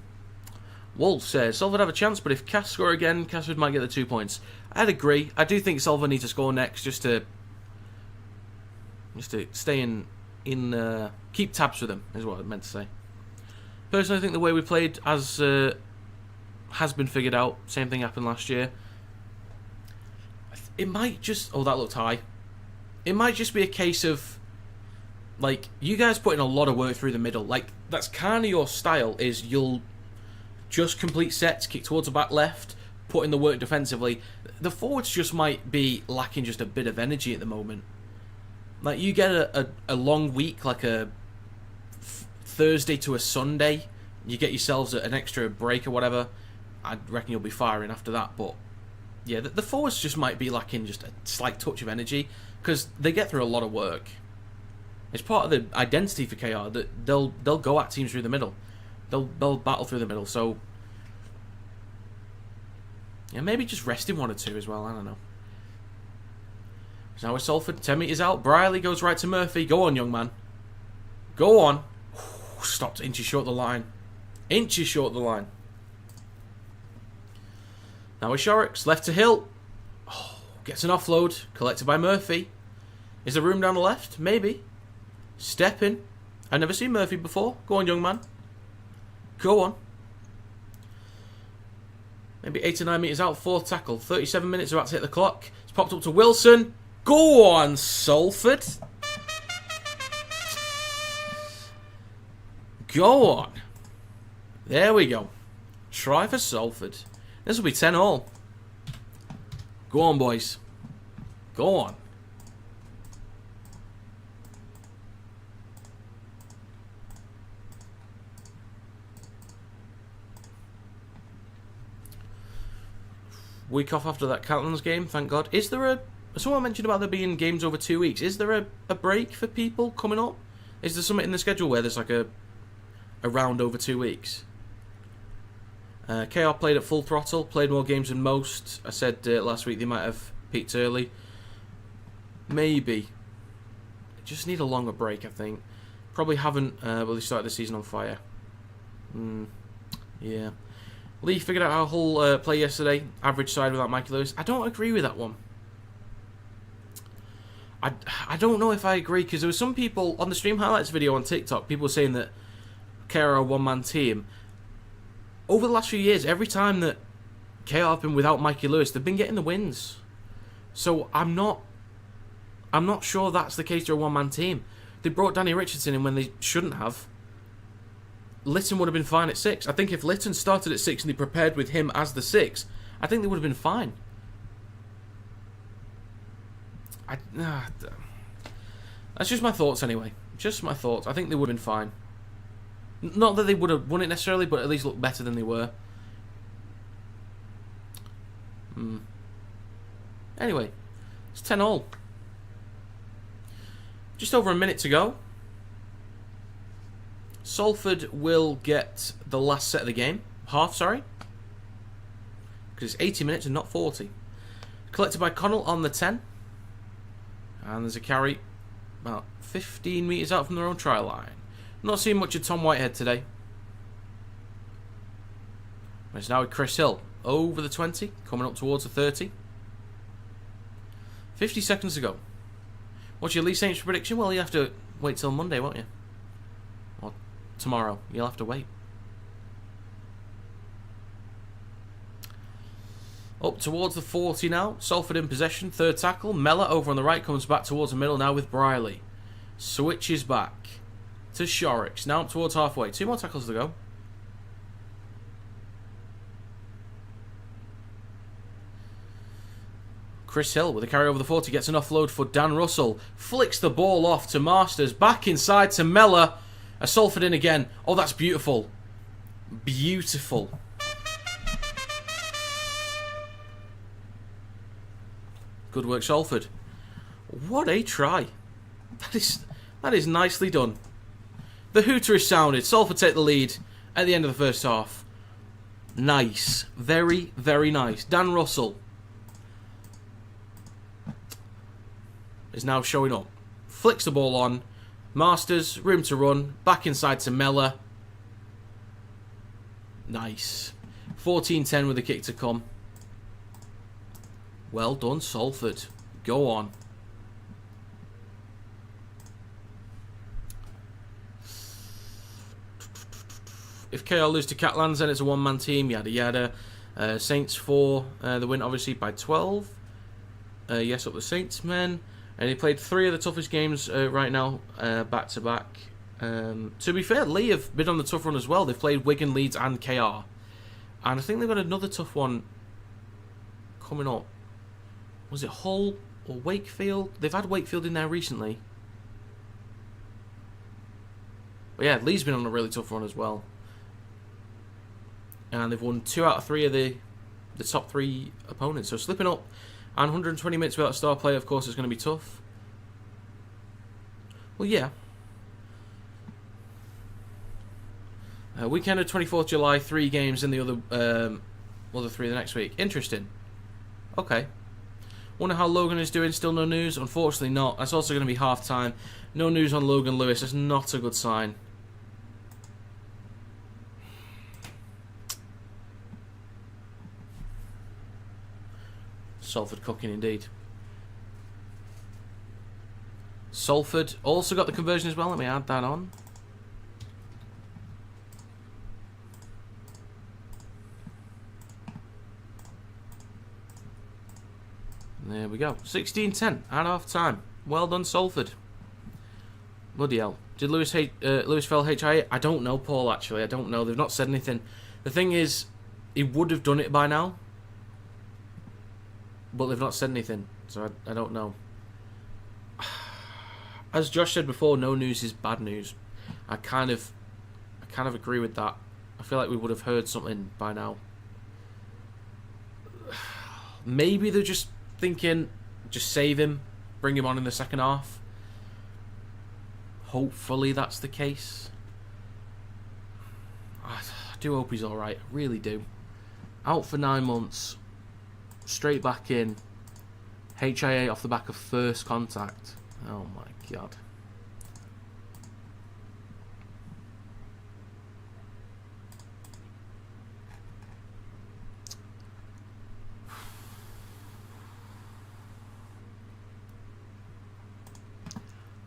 Wolf says Salford have a chance, but if Cass score again, Castleford might get the 2 points. I'd agree. I do think Salford need to score next just to stay in keep tabs with them, is what I meant to say. Personally, I think the way we played has been figured out. Same thing happened last year. It might just... Oh, that looked high. It might just be a case of, like, you guys put in a lot of work through the middle. Like, that's kind of your style, is you'll just complete sets, kick towards the back left, put in the work defensively. The forwards just might be lacking just a bit of energy at the moment. Like, you get a long week, like a Thursday to a Sunday, you get yourselves an extra break or whatever, I reckon you'll be firing after that. But yeah, the forwards just might be lacking just a slight touch of energy, because they get through a lot of work. It's part of the identity for KR that they'll go at teams through the middle. They'll battle through the middle. So yeah, maybe just resting one or two as well. I don't know. So now with Salford, 10 metres out. Briley goes right to Murphy. Go on, young man. Go on. Stopped inches short of the line. Inches short of the line. Now with Shorrocks, left to Hill. Oh, gets an offload. Collected by Murphy. Is there room down the left? Maybe. Step in. I've never seen Murphy before. Go on, young man. Go on. Maybe 8 to 9 metres out. Fourth tackle. 37 minutes about to hit the clock. It's popped up to Wilson. Go on, Salford. Go on. There we go. Try for Salford. This will be 10 all. Go on, boys. Go on. Week off after that Catalans game, thank God. Is there a... Someone mentioned about there being games over 2 weeks. Is there a break for people coming up? Is there something in the schedule where there's like a round over 2 weeks? KR played at full throttle, played more games than most. I said last week they might have peaked early. Maybe. Just need a longer break, I think. Probably haven't, well, they started the season on fire. Yeah. Lee figured out how Hull play yesterday. Average side without Mikey Lewis. I don't agree with that one. I don't know if I agree, because there were some people on the stream highlights video on TikTok, people were saying that KR are a one-man team. Over the last few years, every time that KR have been without Mikey Lewis, they've been getting the wins. So I'm not sure that's the case. They're a one-man team. They brought Danny Richardson in when they shouldn't have. Lytton would have been fine at 6. I think if Lytton started at 6 and they prepared with him as the 6, I think they would have been fine. That's just my thoughts anyway. Just my thoughts. I think they would have been fine. Not that they would have won it necessarily, but at least look better than they were. Anyway, it's 10 all. Just over a minute to go. Salford will get the last set of the game. Half, sorry. Because it's 80 minutes and not 40. Collected by Connell on the 10. And there's a carry about 15 metres out from their own try line. Not seeing much of Tom Whitehead today. It's now with Chris Hill. Over the 20. Coming up towards the 30. 50 seconds to go. What's your Lee Saints prediction? Well, you have to wait till Monday, won't you? Or tomorrow. You'll have to wait. Up towards the 40 now. Salford in possession. Third tackle. Mella over on the right. Comes back towards the middle now with Briley. Switches back to Shorrocks. Now up towards halfway. 2 more tackles to go. Chris Hill with a carry over the 40. Gets an offload for Dan Russell. Flicks the ball off to Masters. Back inside to Mella. A Salford in again. Oh, that's beautiful. Beautiful. Good work, Salford. What a try. That is nicely done. The hooter is sounded. Salford take the lead at the end of the first half. Nice. Very, very nice. Dan Russell is now showing up. Flicks the ball on. Masters, room to run. Back inside to Mella. Nice. 14-10 with the kick to come. Well done, Salford. Go on. If KR lose to Catalans, then it's a one-man team, yada yada. Saints 4, the win obviously by 12. Yes, up the Saints men. And he played 3 of the toughest games right now, back to back. To be fair, Lee have been on the tough run as well. They've played Wigan, Leeds and KR. And I think they've got another tough one coming up. Was it Hull or Wakefield? They've had Wakefield in there recently. But yeah, Lee's been on a really tough run as well. And they've won 2 out of 3 of the top 3 opponents. So slipping up and 120 minutes without a star player, of course, is going to be tough. Well, yeah. Weekend of 24th July, 3 games in the other 3 the next week. Interesting. Okay. Wonder how Logan is doing. Still no news? Unfortunately not. That's also going to be half time. No news on Logan Lewis. That's not a good sign. Salford cooking indeed. Salford also got the conversion as well. Let me add that on. There we go. 16-10 at half time. Well done, Salford. Bloody hell. Did Lewis fell HIA? I don't know, Paul, actually. I don't know. They've not said anything. The thing is, he would have done it by now. But they've not said anything. So I don't know. As Josh said before, no news is bad news. I kind of agree with that. I feel like we would have heard something by now. Maybe they're just thinking, just save him, bring him on in the second half. Hopefully that's the case. I do hope he's alright. I really do. Out for 9 months. Straight back in. HIA off the back of first contact. Oh my god.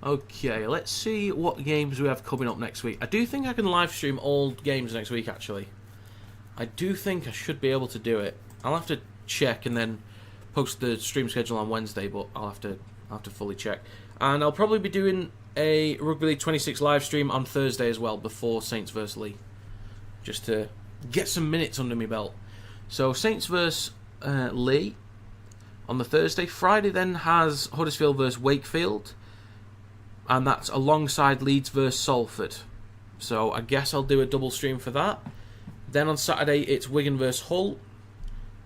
Okay, let's see what games we have coming up next week. I do think I can live stream all games next week, actually. I do think I should be able to do it. I'll have to check and then post the stream schedule on Wednesday, but I'll have to fully check. And I'll probably be doing a Rugby League 26 live stream on Thursday as well, before Saints vs Lee, just to get some minutes under my belt. So Saints vs Lee on the Thursday. Friday then has Huddersfield vs Wakefield, and that's alongside Leeds vs Salford. So I guess I'll do a double stream for that. Then on Saturday it's Wigan vs Hull,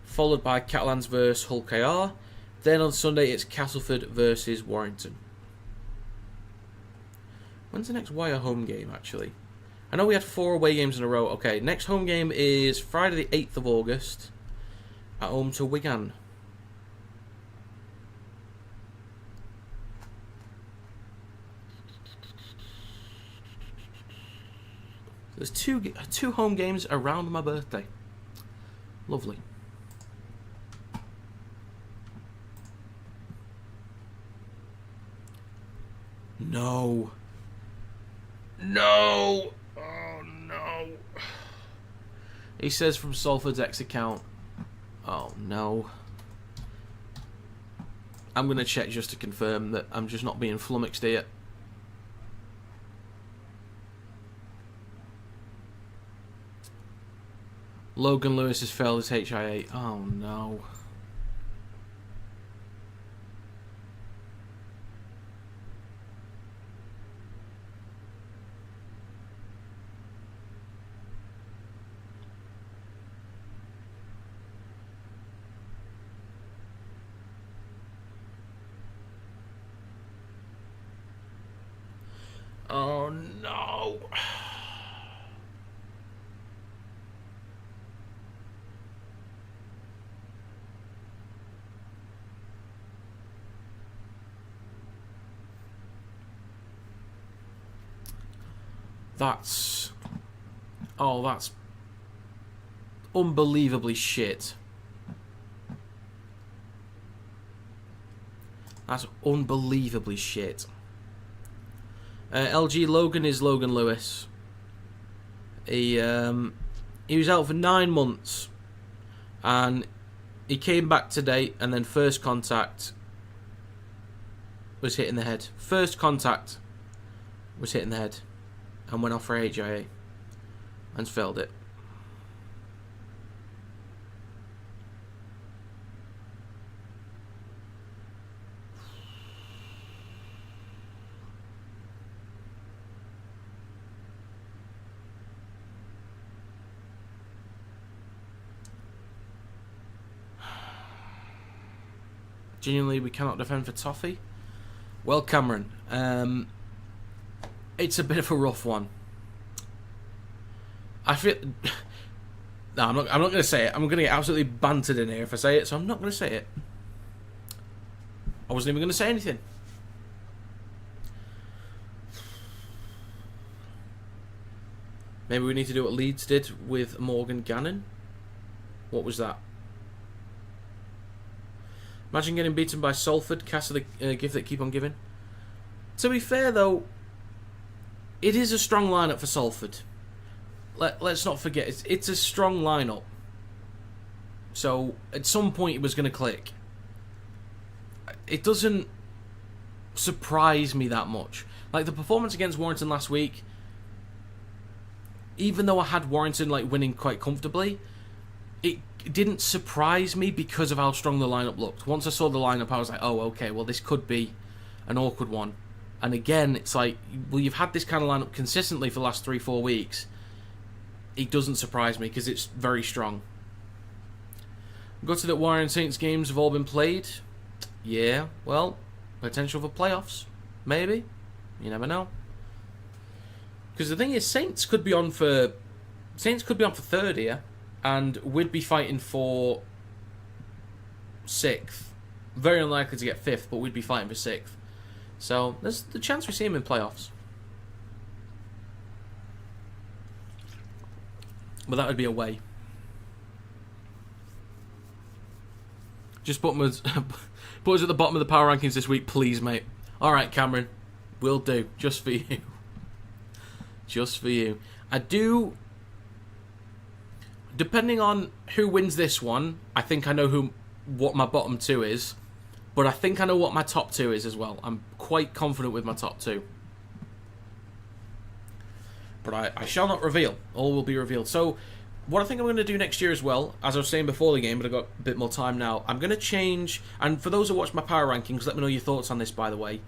followed by Catalans vs Hull KR. Then on Sunday it's Castleford versus Warrington. When's the next Wire home game, actually? I know we had 4 away games in a row. Okay, next home game is Friday the 8th of August at home to Wigan. There's two home games around my birthday. Lovely. No. No. Oh, no. He says from Salford's X account. Oh, no. I'm going to check just to confirm that I'm just not being flummoxed here. Logan Lewis has failed his HIA. Oh, no. Oh no. That's unbelievably shit. That's unbelievably shit. LG Logan is Logan Lewis. He was out for 9 months, and he came back today, and then first contact was hit in the head. First contact was hit in the head, and went off for HIA, and failed it. Genuinely, we cannot defend for Toffee. Well, Cameron, it's a bit of a rough one. I feel. No, I'm not going to say it. I'm going to get absolutely bantered in here if I say it, so I'm not going to say it. I wasn't even going to say anything. Maybe we need to do what Leeds did with Morgan Gannon. What was that? Imagine getting beaten by Salford, cast of the gift that keep on giving. To be fair, though, it is a strong lineup for Salford. Let's not forget, it's a strong lineup. So, at some point it was going to click. It doesn't surprise me that much. Like, the performance against Warrington last week, even though I had Warrington winning quite comfortably, it didn't surprise me because of how strong the lineup looked. Once I saw the lineup, I was like, oh, okay, well, this could be an awkward one. And again, it's like, well, you've had this kind of lineup consistently for the last 3-4 weeks. It doesn't surprise me because it's very strong. Gutted that Warren Saints games have all been played. Yeah, well, potential for playoffs. Maybe. You never know. Because the thing is, Saints could be on for third here. And we'd be fighting for 6th. Very unlikely to get 5th, but we'd be fighting for 6th. So, there's the chance we see him in playoffs. But that would be away. Just put us at the bottom of the power rankings this week, please, mate. Alright, Cameron. Will do. Just for you. Just for you. I do... Depending on who wins this one, I think I know what my bottom 2 is. But I think I know what my top 2 is as well. I'm quite confident with my top 2. But I shall not reveal. All will be revealed. So, what I think I'm going to do next year as well, as I was saying before the game, but I've got a bit more time now, I'm going to change, and for those who watch my power rankings, let me know your thoughts on this, by the way.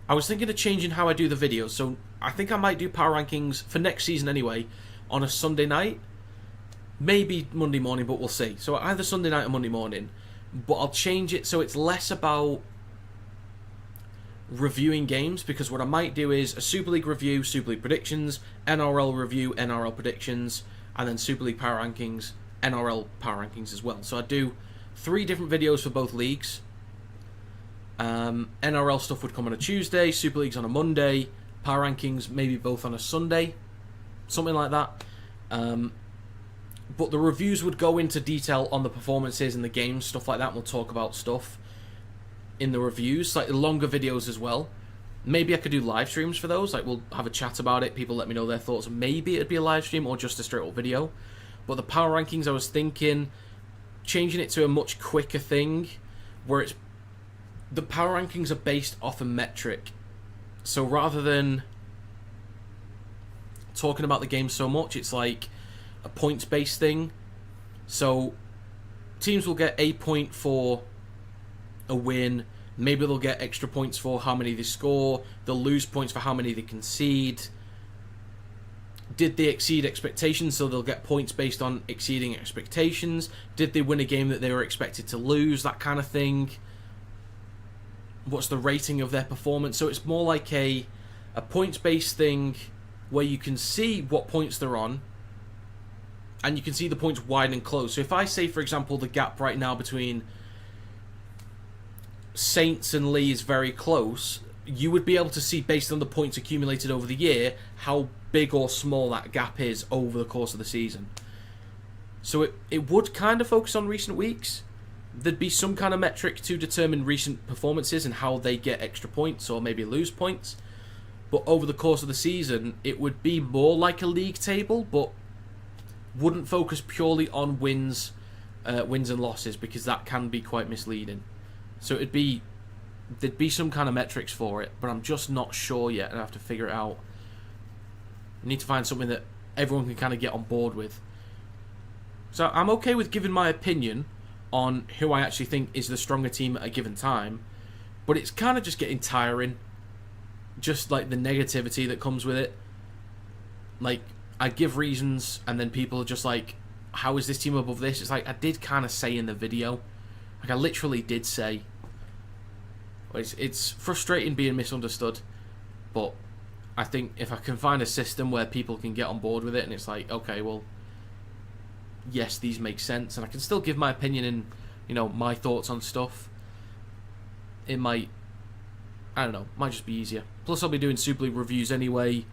I was thinking of changing how I do the videos, so I think I might do power rankings, for next season anyway, on a Sunday night. Maybe Monday morning, but we'll see. So either Sunday night or Monday morning. But I'll change it so it's less about reviewing games, because what I might do is a Super League review, Super League predictions, NRL review, NRL predictions, and then Super League power rankings, NRL power rankings as well. So I do 3 different videos for both leagues. NRL stuff would come on a Tuesday, Super League's on a Monday, power rankings maybe both on a Sunday, something like that. But the reviews would go into detail on the performances and the games, stuff like that. We'll talk about stuff in the reviews, like the longer videos as well. Maybe I could do live streams for those. Like, we'll have a chat about it. People let me know their thoughts. Maybe it'd be a live stream or just a straight up video. But the power rankings, I was thinking changing it to a much quicker thing, where it's the power rankings are based off a metric. So rather than talking about the game so much, it's like a points-based thing. So teams will get a point for a win. Maybe they'll get extra points for how many they score. They'll lose points for how many they concede. Did they exceed expectations? So they'll get points based on exceeding expectations. Did they win a game that they were expected to lose? That kind of thing. What's the rating of their performance? So it's more like a a points-based thing where you can see what points they're on, and you can see the points wide and close. So if I say, for example, the gap right now between Saints and Lee is very close, you would be able to see, based on the points accumulated over the year, how big or small that gap is over the course of the season. So it would kind of focus on recent weeks. There'd be some kind of metric to determine recent performances and how they get extra points or maybe lose points. But over the course of the season, it would be more like a league table, but wouldn't focus purely on wins and losses, because that can be quite misleading. So there'd be some kind of metrics for it, but I'm just not sure yet, and I have to figure it out. I need to find something that everyone can kind of get on board with. So I'm okay with giving my opinion on who I actually think is the stronger team at a given time, but it's kind of just getting tiring. Just like the negativity that comes with it. Like, I give reasons, and then people are just like, how is this team above this? It's like, I did kind of say in the video. Like, I literally did say. It's frustrating being misunderstood, but I think if I can find a system where people can get on board with it, and it's like, okay, well, yes, these make sense, and I can still give my opinion and, you know, my thoughts on stuff, it might, I don't know, might just be easier. Plus, I'll be doing Super League reviews anyway.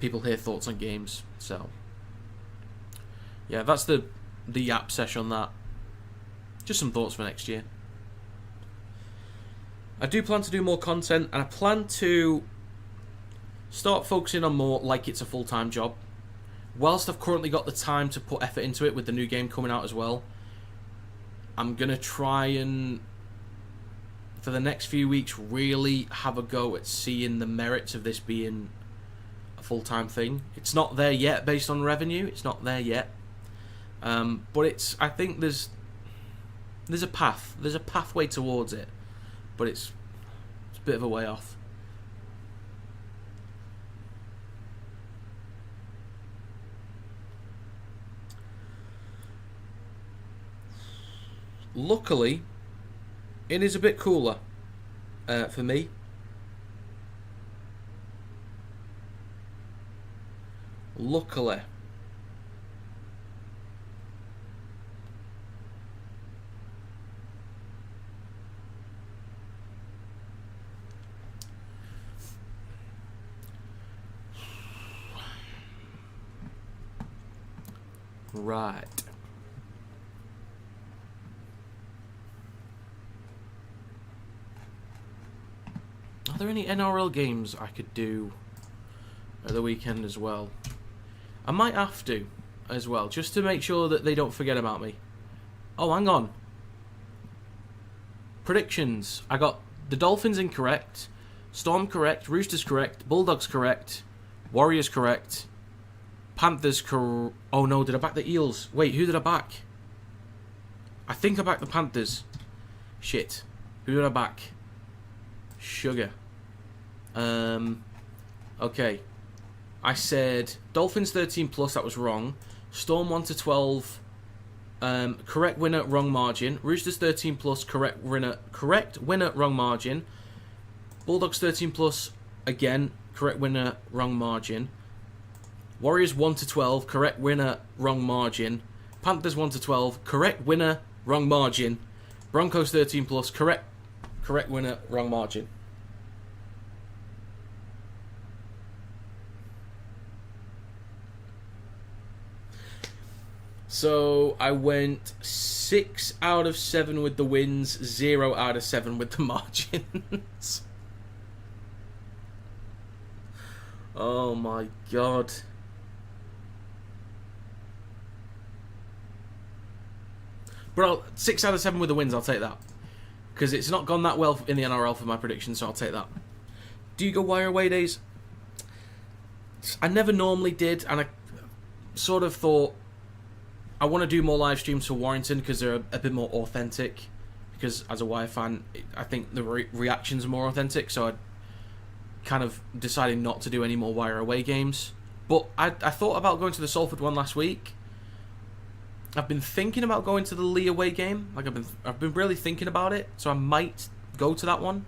People hear thoughts on games, so yeah, that's the app session on that. Just some thoughts for next year. I do plan to do more content, and I plan to start focusing on more like it's a full-time job. Whilst I've currently got the time to put effort into it with the new game coming out as well, I'm going to try and, for the next few weeks, really have a go at seeing the merits of this being a full-time thing. It's not there yet based on revenue. It's not there yet. But I think there's a path. There's a pathway towards it. But it's a bit of a way off. Luckily, it is a bit cooler for me. Luckily. Right. Are there any NRL games I could do at the weekend as well? I might have to as well, just to make sure that they don't forget about me. Oh, hang on. Predictions. I got the Dolphins incorrect, Storm correct, Roosters correct, Bulldogs correct, Warriors correct, Panthers correct. Oh no, did I back the Eels? Wait, who did I back? I think I backed the Panthers. Shit. Who did I back? Sugar. Okay. I said Dolphins 13 plus, that was wrong. Storm 1 to 12. Correct winner, wrong margin. Roosters 13 plus, correct winner, wrong margin. Bulldogs 13 plus, again, correct winner, wrong margin. Warriors 1 to 12, correct winner, wrong margin. Panthers 1 to 12, correct winner, wrong margin. Broncos 13 plus, correct winner, wrong margin. So I went 6 out of 7 with the wins, 0 out of 7 with the margins. Oh my god. Bro, 6 out of 7 with the wins, I'll take that. Because it's not gone that well in the NRL for my predictions, so I'll take that. Do you go wire away days? I never normally did, and I sort of thought I want to do more live streams for Warrington because they're a bit more authentic. Because as a Wire fan, I think the reactions are more authentic, so I kind of decided not to do any more wire away games. But I thought about going to the Salford one last week. I've been thinking about going to the Lee away game. Like I've been really thinking about it, so I might go to that one.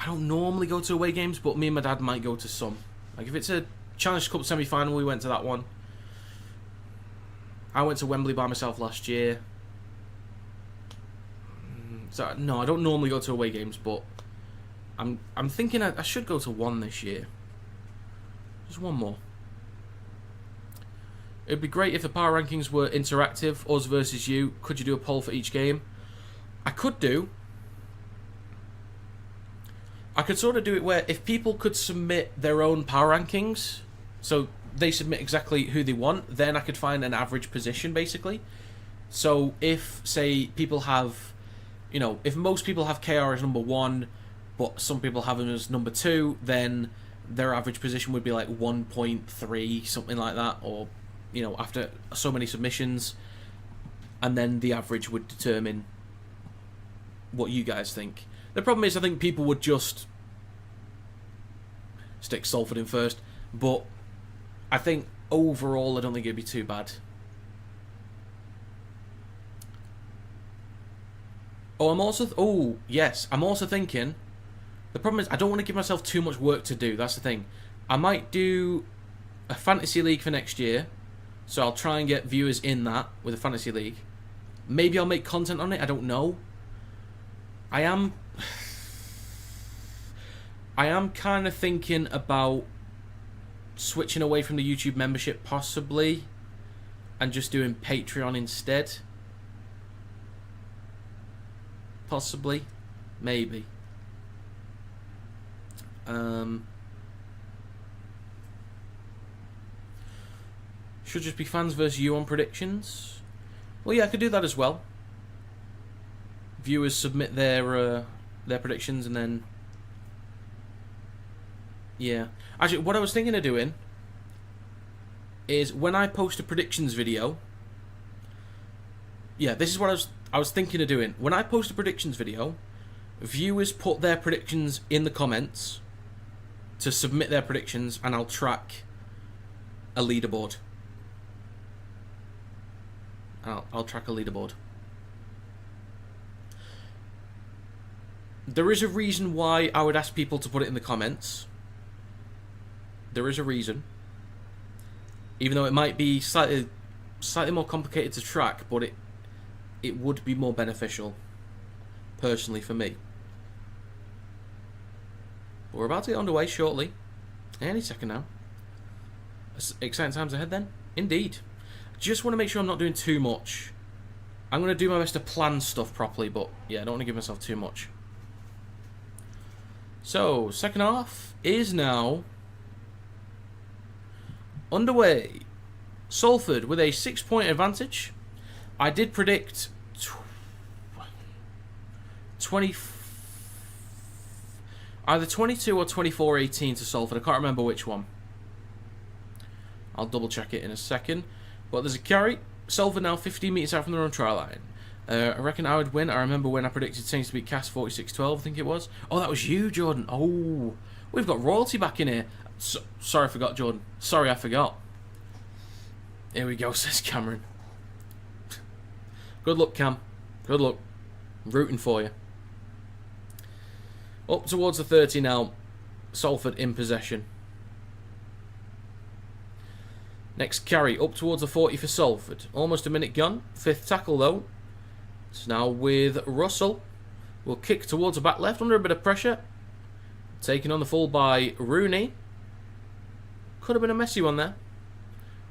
I don't normally go to away games, but me and my dad might go to some. Like if it's a Challenge Cup semi-final, we went to that one. I went to Wembley by myself last year. So no, I don't normally go to away games, but I'm thinking I should go to one this year. Just one more. It'd be great if the power rankings were interactive, us versus you. Could you do a poll for each game? I could do. I could sort of do it where if people could submit their own power rankings, so they submit exactly who they want, then I could find an average position, basically. So if, say, people have, you know, if most people have KR as number 1, but some people have him as number 2, then their average position would be like 1.3, something like that, or, you know, after so many submissions, and then the average would determine what you guys think. The problem is, I think people would just stick Salford in first, but I think overall, I don't think it'd be too bad. Oh, I'm also thinking, the problem is, I don't want to give myself too much work to do, that's the thing. I might do a fantasy league for next year, so I'll try and get viewers in that with a fantasy league. Maybe I'll make content on it, I don't know. I am kind of thinking about switching away from the YouTube membership, possibly, and just doing Patreon instead. Possibly. Maybe. Should just be fans versus you on predictions. Well, yeah, I could do that as well. Viewers submit their predictions, and then yeah. Actually, what I was thinking of doing is when I post a predictions video. Yeah, this is what I was thinking of doing. When I post a predictions video, viewers put their predictions in the comments to submit their predictions, and I'll track a leaderboard. I'll track a leaderboard. There is a reason why I would ask people to put it in the comments. There is a reason. Even though it might be slightly more complicated to track, but it would be more beneficial, personally, for me. But we're about to get underway shortly. Any second now. Exciting times ahead then? Indeed. Just want to make sure I'm not doing too much. I'm going to do my best to plan stuff properly, but yeah, I don't want to give myself too much. So, second half is now underway. Salford with a 6-point advantage. I did predict either 22 or 24-18 to Salford. I can't remember which one. I'll double check it in a second. But there's a carry. Salford now 15 metres out from their own try line. I reckon I would win. I remember when I predicted Saints to beat Cass 46-12, I think it was. Oh, that was you, Jordan. Oh, we've got royalty back in here. Sorry, I forgot, Jordan. Sorry, I forgot. Here we go, says Cameron. Good luck, Cam. Good luck. I'm rooting for you. Up towards the 30 now. Salford in possession. Next carry, up towards the 40 for Salford. Almost a minute gone. Fifth tackle, though. It's now with Russell. Will kick towards the back left under a bit of pressure. Taken on the full by Rooney. Could have been a messy one there.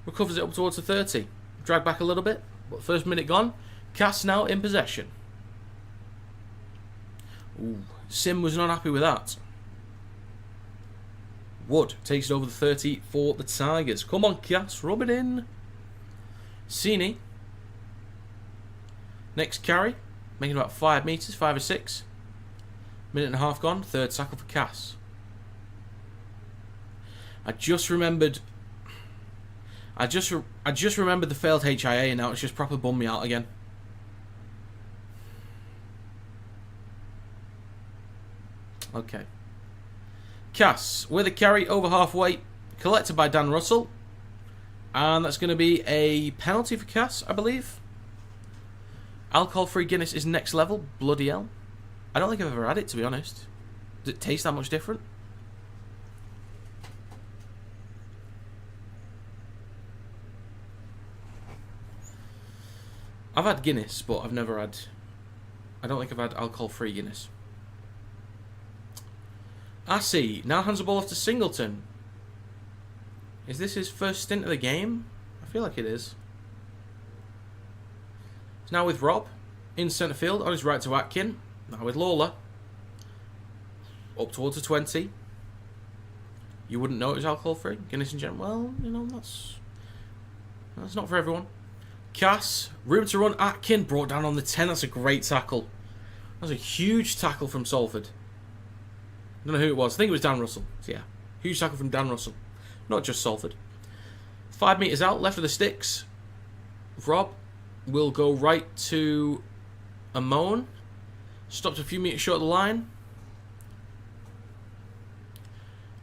Recovers it up towards the 30. Drag back a little bit. But first minute gone. Cass now in possession. Ooh, Sim was not happy with that. Wood takes it over the 30 for the Tigers. Come on, Cass, rub it in. Sini. Next carry. Making about 5 metres, 5 or 6. Minute and a half gone. Third tackle for Cass. I just remembered the failed HIA, and now it's just proper bummed me out again. Okay. Cass with a carry over halfway, collected by Dan Russell, and that's going to be a penalty for Cass, I believe. Alcohol-free Guinness is next level. Bloody hell. I don't think I've ever had it, to be honest. Does it taste that much different? I've had Guinness, but I've never had... I don't think I've had alcohol-free Guinness. Assey now hands the ball off to Singleton. Is this his first stint of the game? I feel like it is. He's now with Rob in centre field on his right to Atkin. Now with Lawler. Up towards the 20. You wouldn't know it was alcohol-free. Guinness in general. Well, you know, that's not for everyone. Cass, room to run. Atkin brought down on the 10. That's a great tackle. That was a huge tackle from Salford. I don't know who it was. I think it was Dan Russell. So yeah, huge tackle from Dan Russell. Not just Salford. 5 metres out, left of the sticks. Rob will go right to Amon. Stopped a few metres short of the line.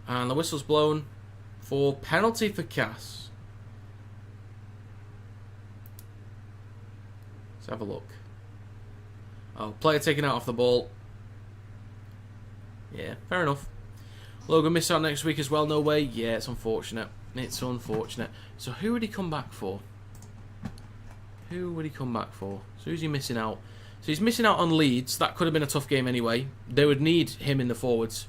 And the whistle's blown for penalty for Cass. Let's have a look. Oh, player taken out off the ball. Yeah, fair enough. Logan missed out next week as well, no way. Yeah, it's unfortunate. It's unfortunate. So who would he come back for? Who would he come back for? So who's he missing out? So he's missing out on Leeds. That could have been a tough game anyway. They would need him in the forwards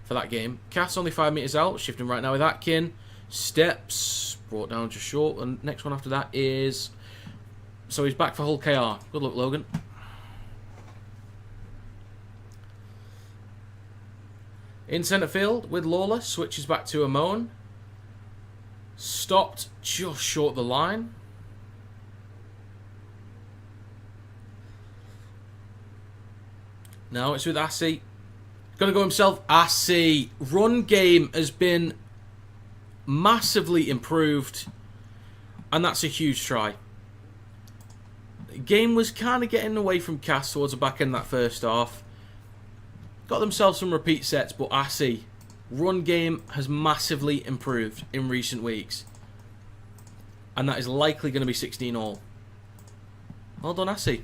for that game. Cass only 5 metres out. Shifting right now with Atkin. Steps. Brought down just short. And next one after that is... So he's back for Hull KR. Good luck, Logan. In centre field with Lawler. Switches back to Amon. Stopped just short of the line. Now it's with Assey. Got to go himself. Assey. Run game has been massively improved. And that's a huge try. The game was kind of getting away from Cass towards the back end of that first half. Got themselves some repeat sets, but Assey, run game has massively improved in recent weeks. And that is likely going to be 16 all. Well done, Assey.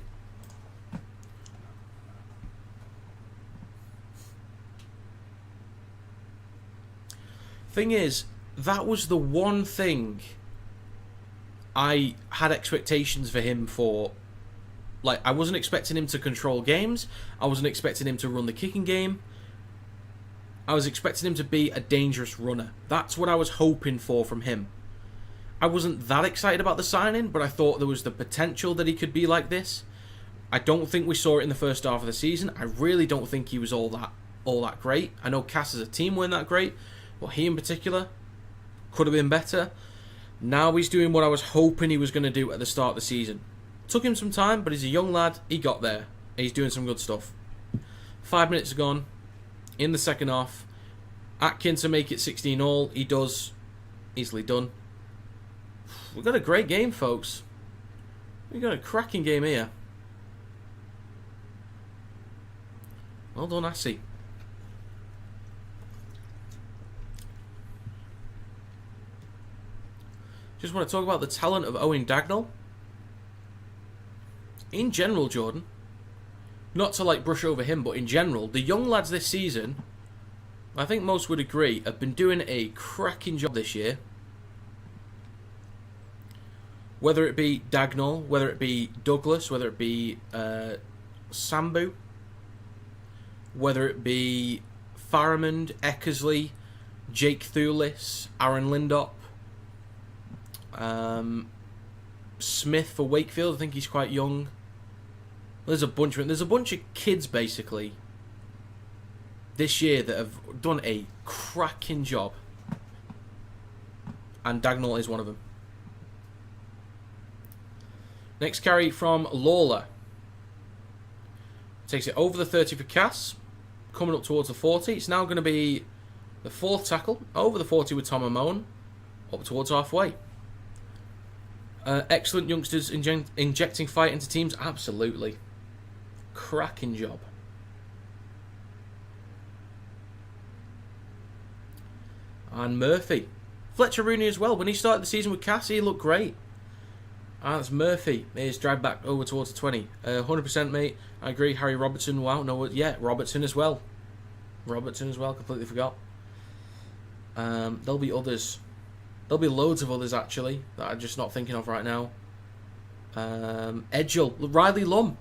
Thing is, that was the one thing I had expectations for him for. Like, I wasn't expecting him to control games. I wasn't expecting him to run the kicking game. I was expecting him to be a dangerous runner. That's what I was hoping for from him. I wasn't that excited about the signing, but I thought there was the potential that he could be like this. I don't think we saw it in the first half of the season. I really don't think he was all that great. I know Cass as a team weren't that great, but he in particular could have been better. Now he's doing what I was hoping he was going to do at the start of the season. Took him some time, but he's a young lad. He got there. He's doing some good stuff. 5 minutes gone in the second half. Atkin to make it 16 all. He does. Easily done. We've got a great game, folks. We've got a cracking game here. Well done, Assey. Just want to talk about the talent of Owen Dagnall. In general, Jordan, not to like brush over him, but in general, the young lads this season, I think most would agree, have been doing a cracking job this year. Whether it be Dagnall, whether it be Douglas, whether it be Sambu, whether it be Faramond, Eckersley, Jake Thulis, Aaron Lindop, Smith for Wakefield. I think he's quite young. There's a bunch of kids basically this year that have done a cracking job, and Dagnall is one of them. Next carry from Lawler. Takes it over the 30 for Cass, coming up towards the 40. It's now going to be the fourth tackle over the 40 with Tom Amon, up towards halfway. Excellent youngsters injecting fight into teams. Absolutely. Cracking job. And Murphy. Fletcher Rooney as well. When he started the season with Cass, he looked great. And that's Murphy. He's dragged back over towards the 20. 100% mate. I agree. Harry Robertson. Wow. No. Yeah. Robertson as well. Robertson as well, completely forgot. There'll be others. There'll be loads of others, actually, that I'm just not thinking of right now. Edgell. Riley Lum.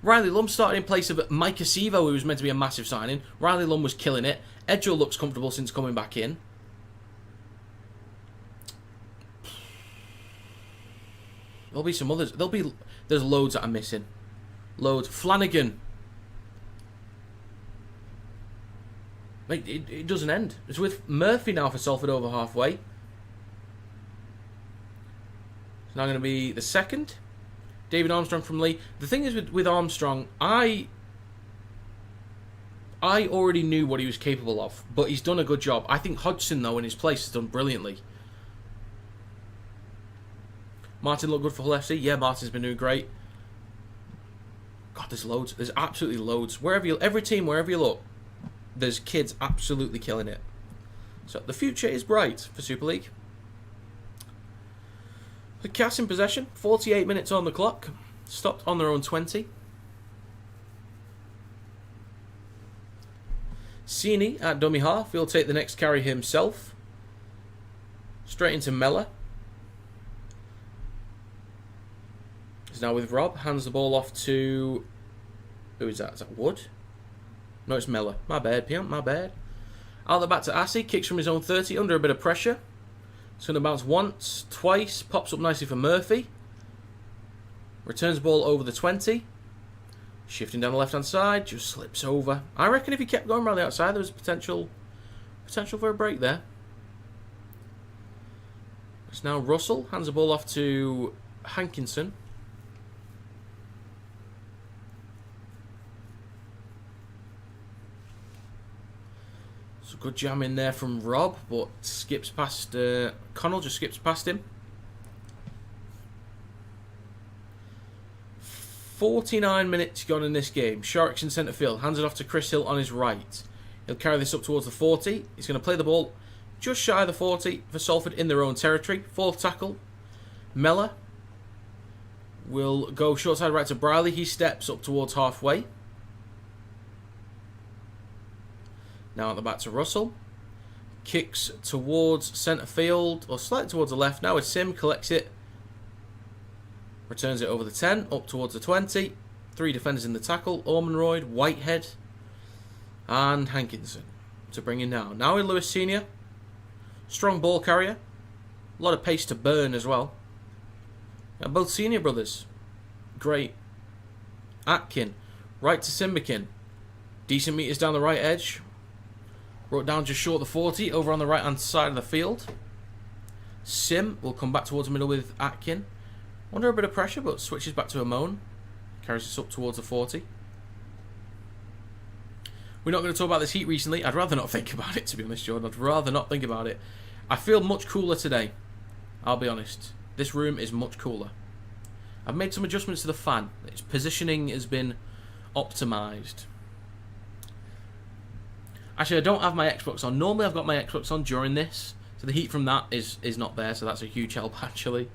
Riley Lum started in place of Mike Acevo, who was meant to be a massive signing. Riley Lum was killing it. Edgell looks comfortable since coming back in. There'll be some others. There's loads that I'm missing. Loads. Flanagan. Mate, it doesn't end. It's with Murphy now for Salford over halfway. It's now going to be the second. David Armstrong from Lee. The thing is with Armstrong, I already knew what he was capable of, but he's done a good job. I think Hodgson, though, in his place, has done brilliantly. Martin looked good for Hull FC. Yeah, Martin's been doing great. God, there's loads. There's absolutely loads. Every team, wherever you look, there's kids absolutely killing it. So the future is bright for Super League. The Cass in possession. 48 minutes on the clock. Stopped on their own 20. Sini at dummy half. He'll take the next carry himself. Straight into Mellor. He's now with Rob. Hands the ball off to... Who is that? Is that Wood? No, it's Mellor. My bad, Pion. My bad. Out the back to Assey. Kicks from his own 30 under a bit of pressure. It's going to bounce once, twice. Pops up nicely for Murphy. Returns the ball over the 20. Shifting down the left-hand side. Just slips over. I reckon if he kept going around the outside, there was potential for a break there. It's now Russell. Hands the ball off to Hankinson. So good jam in there from Rob, but skips past Connell, just skips past him. 49 minutes gone in this game. Sharks in centre field, hands it off to Chris Hill on his right. He'll carry this up towards the 40. He's going to play the ball just shy of the 40 for Salford in their own territory. Fourth tackle. Mellor will go short side right to Briley. He steps up towards halfway. Now at the back to Russell. Kicks towards centre field, or slightly towards the left. Now it's Sim, collects it. Returns it over the 10, up towards the 20. Three defenders in the tackle. Ormonroyd, Whitehead, and Hankinson to bring in now. Now in Lewis Senior. Strong ball carrier. A lot of pace to burn as well. And both senior brothers. Great. Atkin. Right to Simbikin. Decent meters down the right edge. Brought down just short of the 40. Over on the right hand side of the field. Sim will come back towards the middle with Atkin. Under a bit of pressure, but switches back to Amon. Carries this up towards the 40. We're not going to talk about this heat recently. I'd rather not think about it, to be honest, Jordan. I'd rather not think about it. I feel much cooler today. I'll be honest. This room is much cooler. I've made some adjustments to the fan. Its positioning has been optimised. Actually, I don't have my Xbox on. Normally, I've got my Xbox on during this. So the heat from that is not there. So that's a huge help, actually.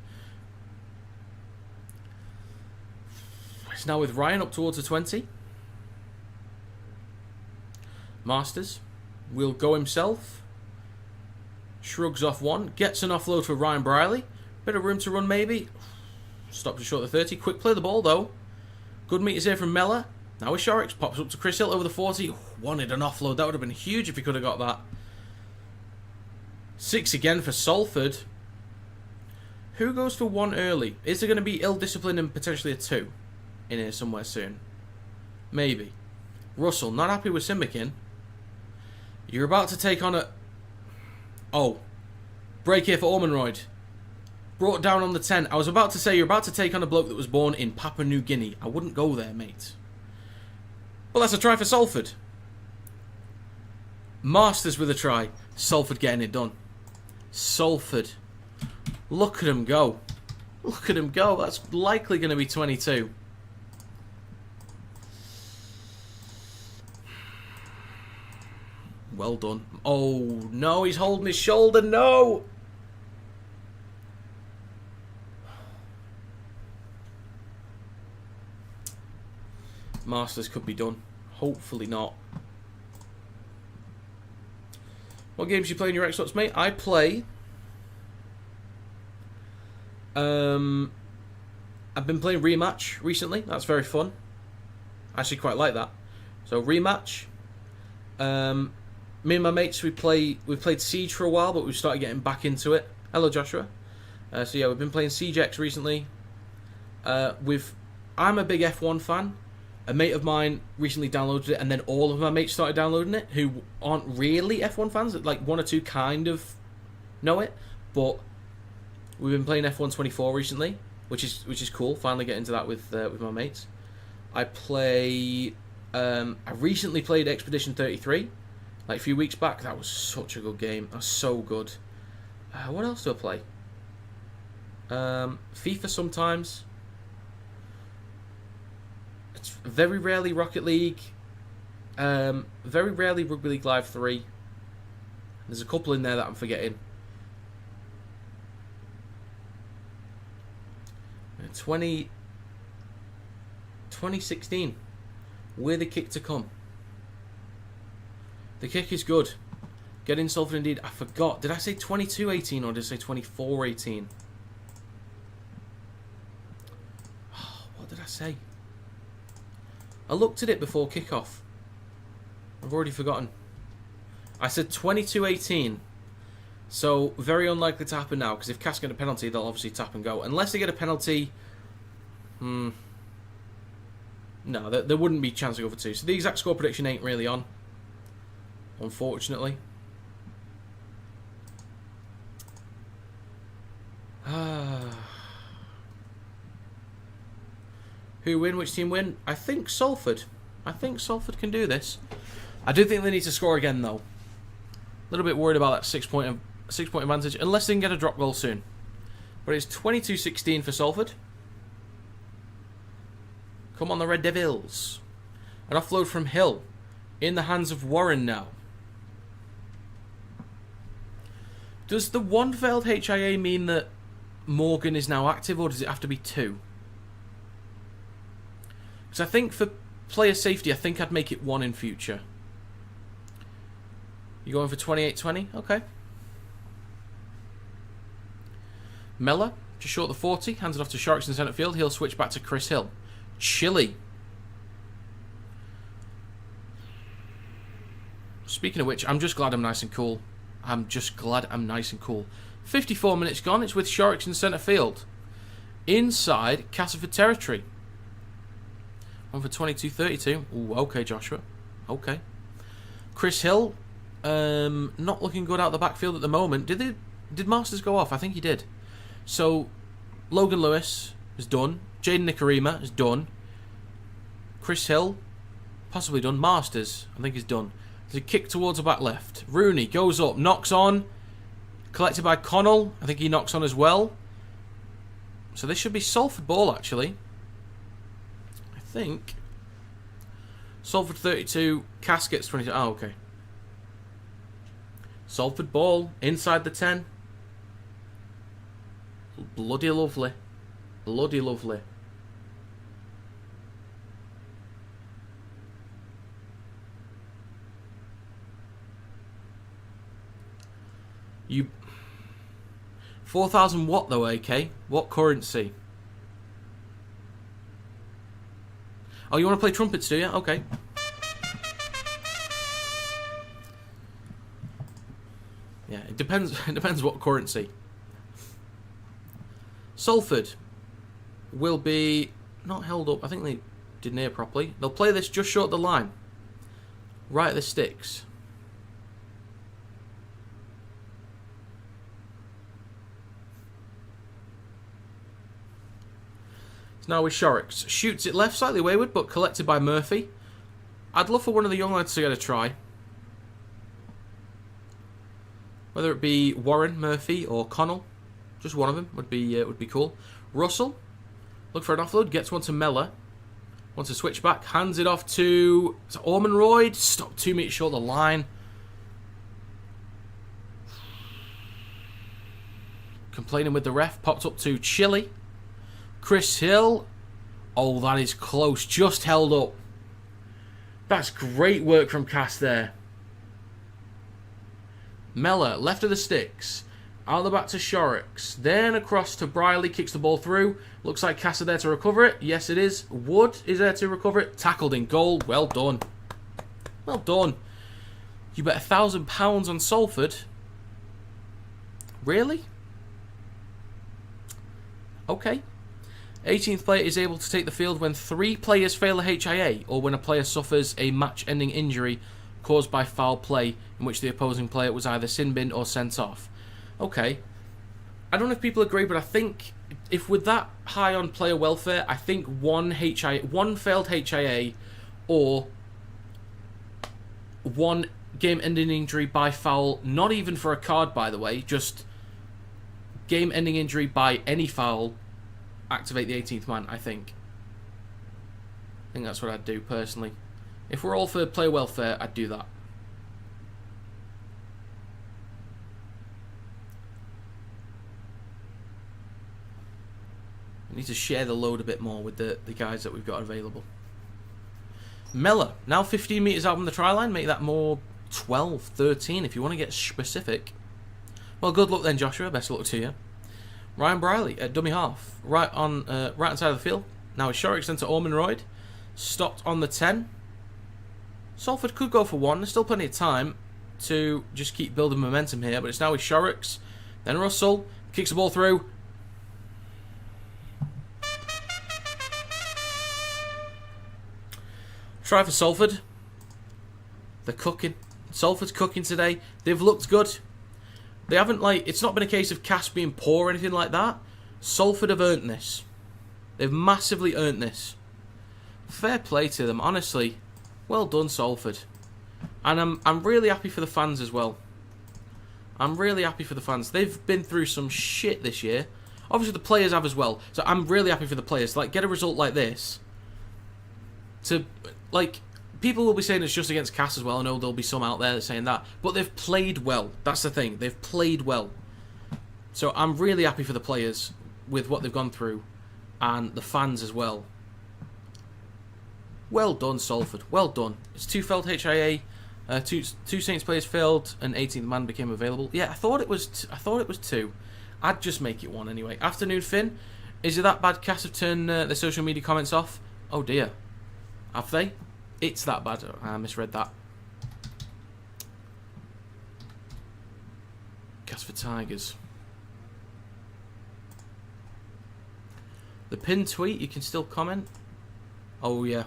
It's now with Ryan up towards the 20. Masters will go himself. Shrugs off one. Gets an offload for Ryan Briley. Bit of room to run maybe. Stops just short of the 30. Quick play the ball though. Good meters here from Mellor. Now with Shorrocks. Pops up to Chris Hill over the 40. Wanted an offload. That would have been huge if he could have got that. 6 again for Salford. Who goes for 1 early? Is there going to be ill discipline and potentially a 2 in here somewhere soon? Maybe. Russell, not happy with Simbikin. You're about to take on a... Oh. Break here for Ormonroyd. Brought down on the 10. I was about to say, you're about to take on a bloke that was born in Papua New Guinea. I wouldn't go there, mate. Well, that's a try for Salford. Masters with a try. Salford getting it done. Salford. Look at him go. Look at him go. That's likely going to be 22. Well done. Oh, no, he's holding his shoulder. No! Masters could be done. Hopefully not. What games do you play on your Xbox, mate? I play... I've been playing Rematch recently. That's very fun. I actually quite like that. So Rematch. Me and my mates, we've played Siege for a while, but we've started getting back into it. Hello, Joshua. So yeah, we've been playing Siege X recently. I'm a big F1 fan. A mate of mine recently downloaded it, and then all of my mates started downloading it, who aren't really F1 fans. Like, one or two kind of know it, but we've been playing F1 24 recently, which is cool. Finally getting into that with my mates. I recently played Expedition 33, like a few weeks back. That was such a good game. That was so good. What else do I play? FIFA sometimes. It's very rarely Rocket League. Very rarely Rugby League Live 3. There's a couple in there that I'm forgetting. 2016. We're the kick to come. The kick is good. Get in Salford indeed. I forgot. Did I say 22-18 or did I say 24-18? Oh, what did I say? I looked at it before kickoff. I've already forgotten. I said 22-18. So, very unlikely to happen now, because if Cass get a penalty, they'll obviously tap and go. Unless they get a penalty... No, there wouldn't be a chance to go for 2. So the exact score prediction ain't really on, unfortunately. Who win? Which team win? I think Salford. I think Salford can do this. I do think they need to score again, though. A little bit worried about that 6 point advantage, unless they can get a drop goal soon. But it's 22-16 for Salford. Come on, the Red Devils. An offload from Hill. In the hands of Warren now. Does the one failed HIA mean that Morgan is now active, or does it have to be 2? Because I think for player safety, I think I'd make it 1 in future. You going for 28-20? Okay. Mella, just short of the 40. Hands it off to Sharks in centre field. He'll switch back to Chris Hill. Chilly. Speaking of which, I'm just glad I'm nice and cool. 54 minutes gone. It's with Sharks in centre field. Inside Castleford territory. One for 22-32. Ooh, okay, Joshua. Okay. Chris Hill, not looking good out the backfield at the moment. Did Masters go off? I think he did. So, Logan Lewis is done. Jaden Nikarima is done. Chris Hill, possibly done. Masters, I think, is done. There's a kick towards the back left. Rooney goes up, knocks on. Collected by Connell. I think he knocks on as well. So this should be Salford ball, actually. I think. Salford 32, Caskets 22. Oh, okay. Salford ball, inside the 10. Bloody lovely. Bloody lovely. You 4,000 what though, AK? What currency? Oh, you want to play trumpets, do you? Okay. Yeah, it depends. It depends what currency. Salford will be not held up. I think they did near properly. They'll play this just short of the line, right at the sticks. Now with Sharks. Shoots it left, slightly wayward, but collected by Murphy. I'd love for one of the young lads to get a try. Whether it be Warren, Murphy, or Connell. Just one of them would be cool. Russell. Look for an offload. Gets one to Mella. Wants to switch back. Hands it off to Ormonroyd. Stopped 2 meters short of the line. Complaining with the ref. Popped up to Chile. Chris Hill. Oh, that is close. Just held up. That's great work from Cass there. Mellor, left of the sticks. Out the back to Shorrocks. Then across to Briley, kicks the ball through. Looks like Casa there to recover it. Yes, it is. Wood is there to recover it. Tackled in goal. Well done. Well done. You bet £1,000 on Salford. Really? Okay. 18th player is able to take the field when 3 players fail a HIA or when a player suffers a match-ending injury caused by foul play in which the opposing player was either sin-binned or sent off. Okay. I don't know if people agree, but I think if we're that high on player welfare, I think one failed HIA or one game-ending injury by foul, not even for a card, by the way, just game-ending injury by any foul, activate the 18th man, I think. I think that's what I'd do, personally. If we're all for player welfare, I'd do that. We need to share the load a bit more with the guys that we've got available. Mellor, now 15 metres out from the try line. Make that more 12, 13 if you want to get specific. Well, good luck then, Joshua. Best of luck to you. Ryan Briley at dummy half. Right on right hand side of the field. Now it's Shorrocks then to Ormond Royd. Stopped on the 10. Salford could go for 1. There's still plenty of time to just keep building momentum here. But it's now with Shorrocks. Then Russell. Kicks the ball through. Try for Salford. They're cooking. Salford's cooking today. They've looked good. They haven't, like, it's not been a case of Cass being poor or anything like that. Salford have earned this. They've massively earned this. Fair play to them, honestly. Well done, Salford. And I'm really happy for the fans as well. I'm really happy for the fans. They've been through some shit this year. Obviously, the players have as well. So I'm really happy for the players. Like, get a result like this. To, like, people will be saying it's just against Cass as well. I know there'll be some out there that's saying that. But they've played well. That's the thing. They've played well. So I'm really happy for the players with what they've gone through. And the fans as well. Well done, Salford. Well done. It's 2 failed HIA. Two Saints players failed. An 18th man became available. Yeah, I thought it was 2. I'd just make it 1 anyway. Afternoon Finn. Is it that bad? Cass have turned their social media comments off? Oh dear. Have they? It's that bad. I misread that. Castleford Tigers. The pinned tweet, you can still comment. Oh, yeah.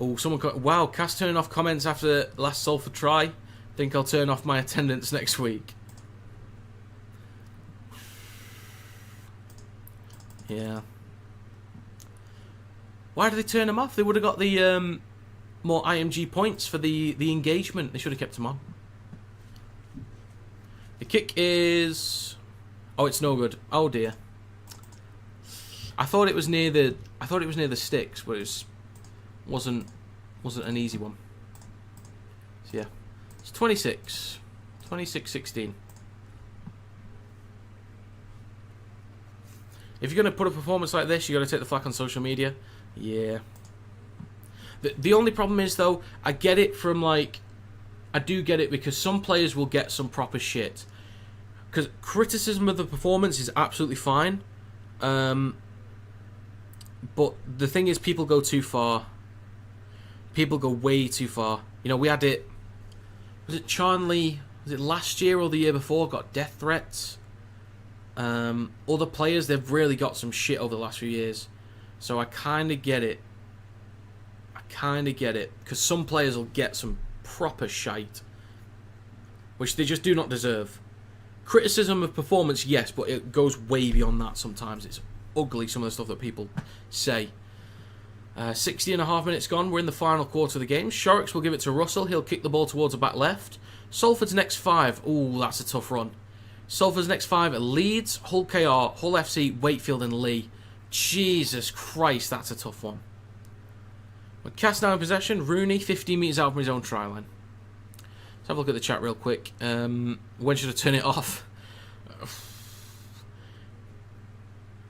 Oh, someone... Wow, Cass turning off comments after the last Salford try. Think I'll turn off my attendance next week. Yeah. Why did they turn them off? They would have got the more IMG points for the engagement. They should have kept them on. The kick is... Oh, it's no good. Oh dear. I thought it was near the sticks, but it wasn't an easy one. So yeah. It's 26. 26-16. If you're going to put a performance like this, you've got to take the flak on social media. Yeah. The only problem is, though, I get it from, like... I do get it because some players will get some proper shit. Because criticism of the performance is absolutely fine. But the thing is, people go too far. People go way too far. You know, we had it... Was it Charnley? Was it last year or the year before? Got death threats. Other players, they've really got some shit over the last few years. So I kind of get it. Because some players will get some proper shite. Which they just do not deserve. Criticism of performance, yes, but it goes way beyond that sometimes. It's ugly, some of the stuff that people say. 60.5 minutes gone. We're in the final quarter of the game. Shorrocks will give it to Russell. He'll kick the ball towards the back left. Salford's next 5. Ooh, that's a tough run. Salford's next 5 are Leeds, Hull KR, Hull FC, Wakefield and Lee. Jesus Christ, that's a tough one. With Cass now in possession, Rooney 15 metres out from his own try line. Let's have a look at the chat real quick. When should I turn it off?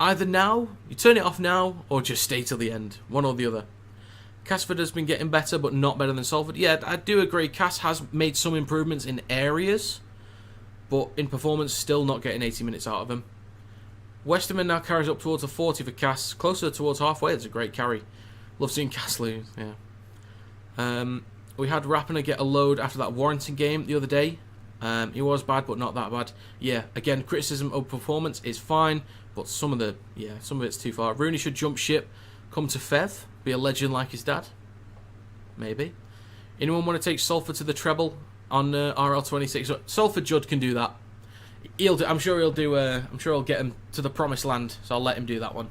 Either now, you turn it off now, or just stay till the end. One or the other. Castleford has been getting better, but not better than Salford. Yeah, I do agree. Cass has made some improvements in areas, but in performance, still not getting 80 minutes out of him. Westerman now carries up towards a 40 for Cass, closer towards halfway. It's a great carry. Love seeing Cass lose. Yeah. We had Rapiner get a load after that Warrington game the other day. He was bad, but not that bad. Yeah, again, criticism of performance is fine, but some of it's too far. Rooney should jump ship, come to Fev, be a legend like his dad. Maybe. Anyone want to take Salford to the treble on RL26? Salford Judd can do that. I'm sure he'll get him to the promised land. So I'll let him do that one.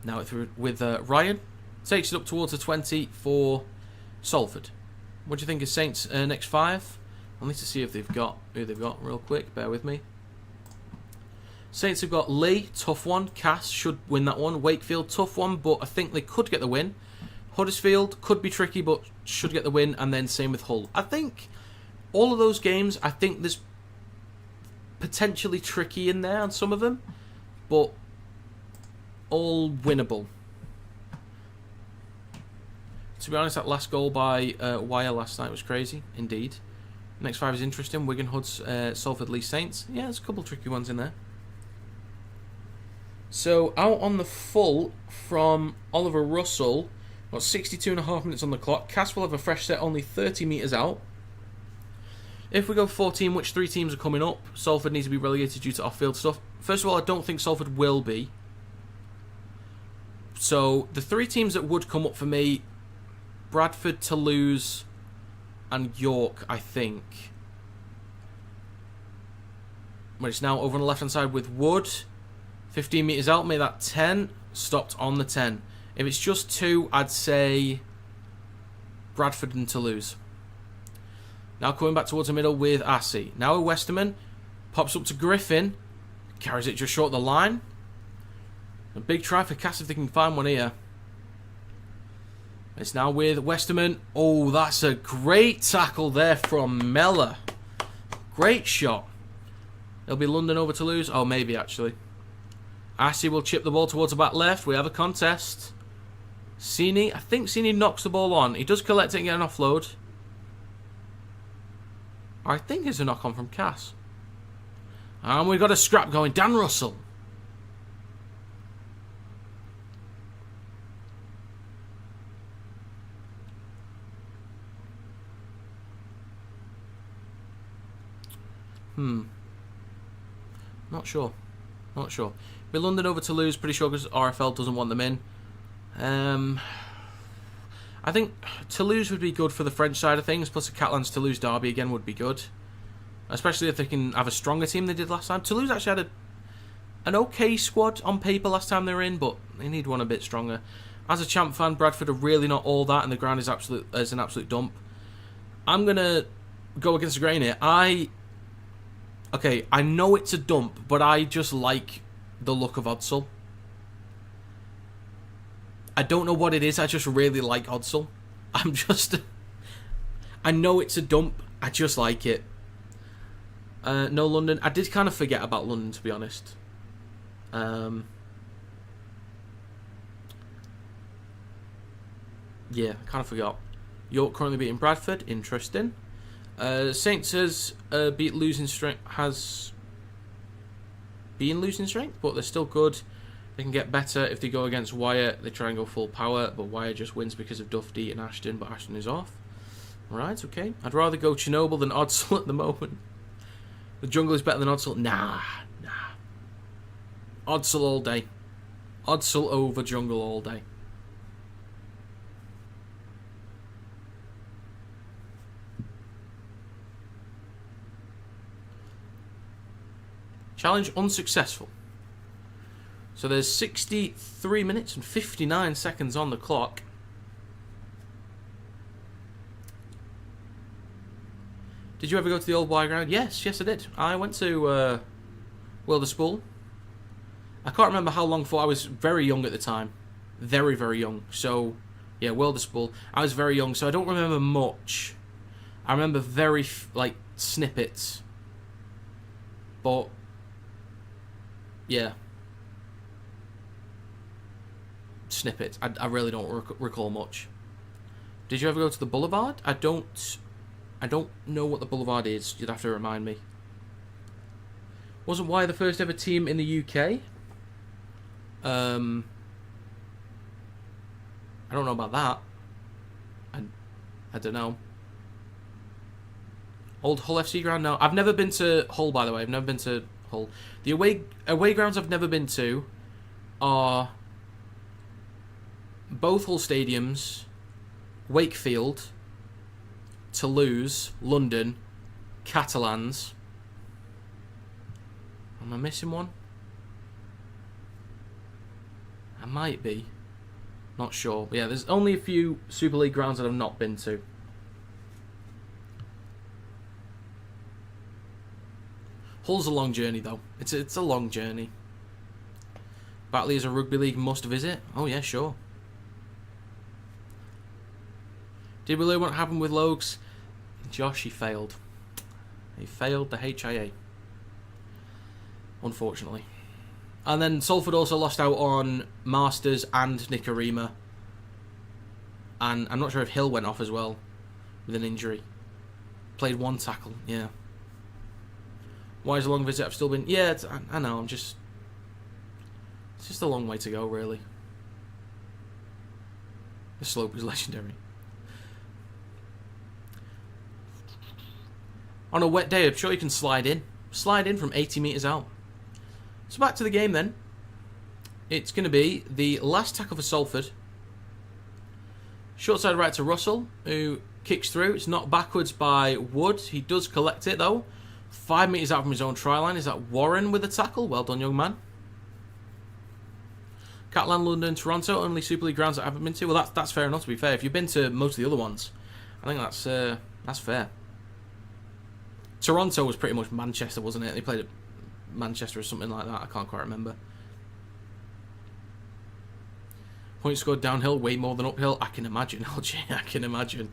Now with Ryan, takes it up towards the 20 for Salford. What do you think of Saints' next 5? I'll need to see if who they've got real quick. Bear with me. Saints have got Lee, tough one. Cass should win that one. Wakefield, tough one, but I think they could get the win. Huddersfield could be tricky, but should get the win. And then same with Hull. I think all of those games, I think there's potentially tricky in there on some of them, but all winnable. To be honest, that last goal by Wire last night was crazy, indeed. Next 5 is interesting. Wigan, Hoods, Salford, Leeds, Saints. Yeah, there's a couple tricky ones in there. So, out on the full from Oliver Russell. Got 62.5 minutes on the clock. Cass will have a fresh set only 30 metres out. If we go 14, which 3 teams are coming up? Salford needs to be relegated due to off-field stuff. First of all, I don't think Salford will be. So, the 3 teams that would come up for me, Bradford, Toulouse, and York, I think. But it's now over on the left-hand side with Wood. 15 metres out, made that 10. Stopped on the 10. If it's just 2, I'd say Bradford and Toulouse. Now coming back towards the middle with Assey. Now with Westerman. Pops up to Griffin. Carries it just short of the line. A big try for Cass if they can find one here. It's now with Westerman. Oh, that's a great tackle there from Mellor. Great shot. It'll be London over Toulouse. Oh, maybe actually. Assey will chip the ball towards the back left. We have a contest. Sini. I think Sini knocks the ball on. He does collect it and get an offload. I think it's a knock on from Cass. And we've got a scrap going. Dan Russell. Not sure. Be London over Toulouse, pretty sure, because RFL doesn't want them in. I think Toulouse would be good for the French side of things, plus a Catalans-Toulouse derby again would be good. Especially if they can have a stronger team than they did last time. Toulouse actually had an okay squad on paper last time they were in, but they need one a bit stronger. As a Champ fan, Bradford are really not all that, and the ground is an absolute dump. I'm going to go against the grain here. I know it's a dump, but I just like the look of Odsal. I don't know what it is, I just really like Odsal. I know it's a dump, I just like it. No London. I did kind of forget about London, to be honest. Yeah, I kind of forgot. York currently beating Bradford, interesting. Saints has been losing strength, but they're still good. They can get better if they go against Wyatt. They try and go full power, but Wyatt just wins because of Dufty and Ashton, but Ashton is off. Right, okay. I'd rather go Chernobyl than Odsal at the moment. The jungle is better than Odsal. Nah. Odsal all day. Odsal over jungle all day. Challenge unsuccessful. So there's 63 minutes and 59 seconds on the clock. Did you ever go to the old Y ground? Yes, I did. I went to Wilderspool. I can't remember how long for. I was very young at the time. Very, very young. So, yeah, Wilderspool. I was very young, so I don't remember much. I remember very, snippets. But, yeah. snippets. I really don't recall much. Did you ever go to the Boulevard? I don't know what the Boulevard is. You'd have to remind me. Wasn't Y the first ever team in the UK? I don't know about that. I don't know. Old Hull FC ground? No, I've never been to Hull, by the way. I've never been to Hull. The away grounds I've never been to are both Hull stadiums, Wakefield, Toulouse, London, Catalans. Am I missing one? I might be. Not sure. But yeah, there's only a few Super League grounds that I've not been to. Hull's a long journey, though. It's a long journey. Batley is a Rugby League must visit. Oh, yeah, sure. Did we learn what happened with Logs? Josh, he failed. He failed the HIA. Unfortunately. And then Salford also lost out on Masters and Nicarima. And I'm not sure if Hill went off as well with an injury. Played one tackle, yeah. Why is a long visit? I've still been... Yeah, I know, I'm just... It's just a long way to go, really. The slope is legendary. On a wet day, I'm sure you can slide in. Slide in from 80 metres out. So back to the game then. It's going to be the last tackle for Salford. Short side right to Russell, who kicks through. It's knocked backwards by Wood. He does collect it, though. 5 metres out from his own try line. Is that Warren with a tackle? Well done, young man. Catalan, London, Toronto, only Super League grounds that I haven't been to. Well, that's fair enough, to be fair. If you've been to most of the other ones, I think that's fair. Toronto was pretty much Manchester, wasn't it? They played at Manchester or something like that. I can't quite remember. Points scored downhill way more than uphill. I can imagine, LG. I can imagine.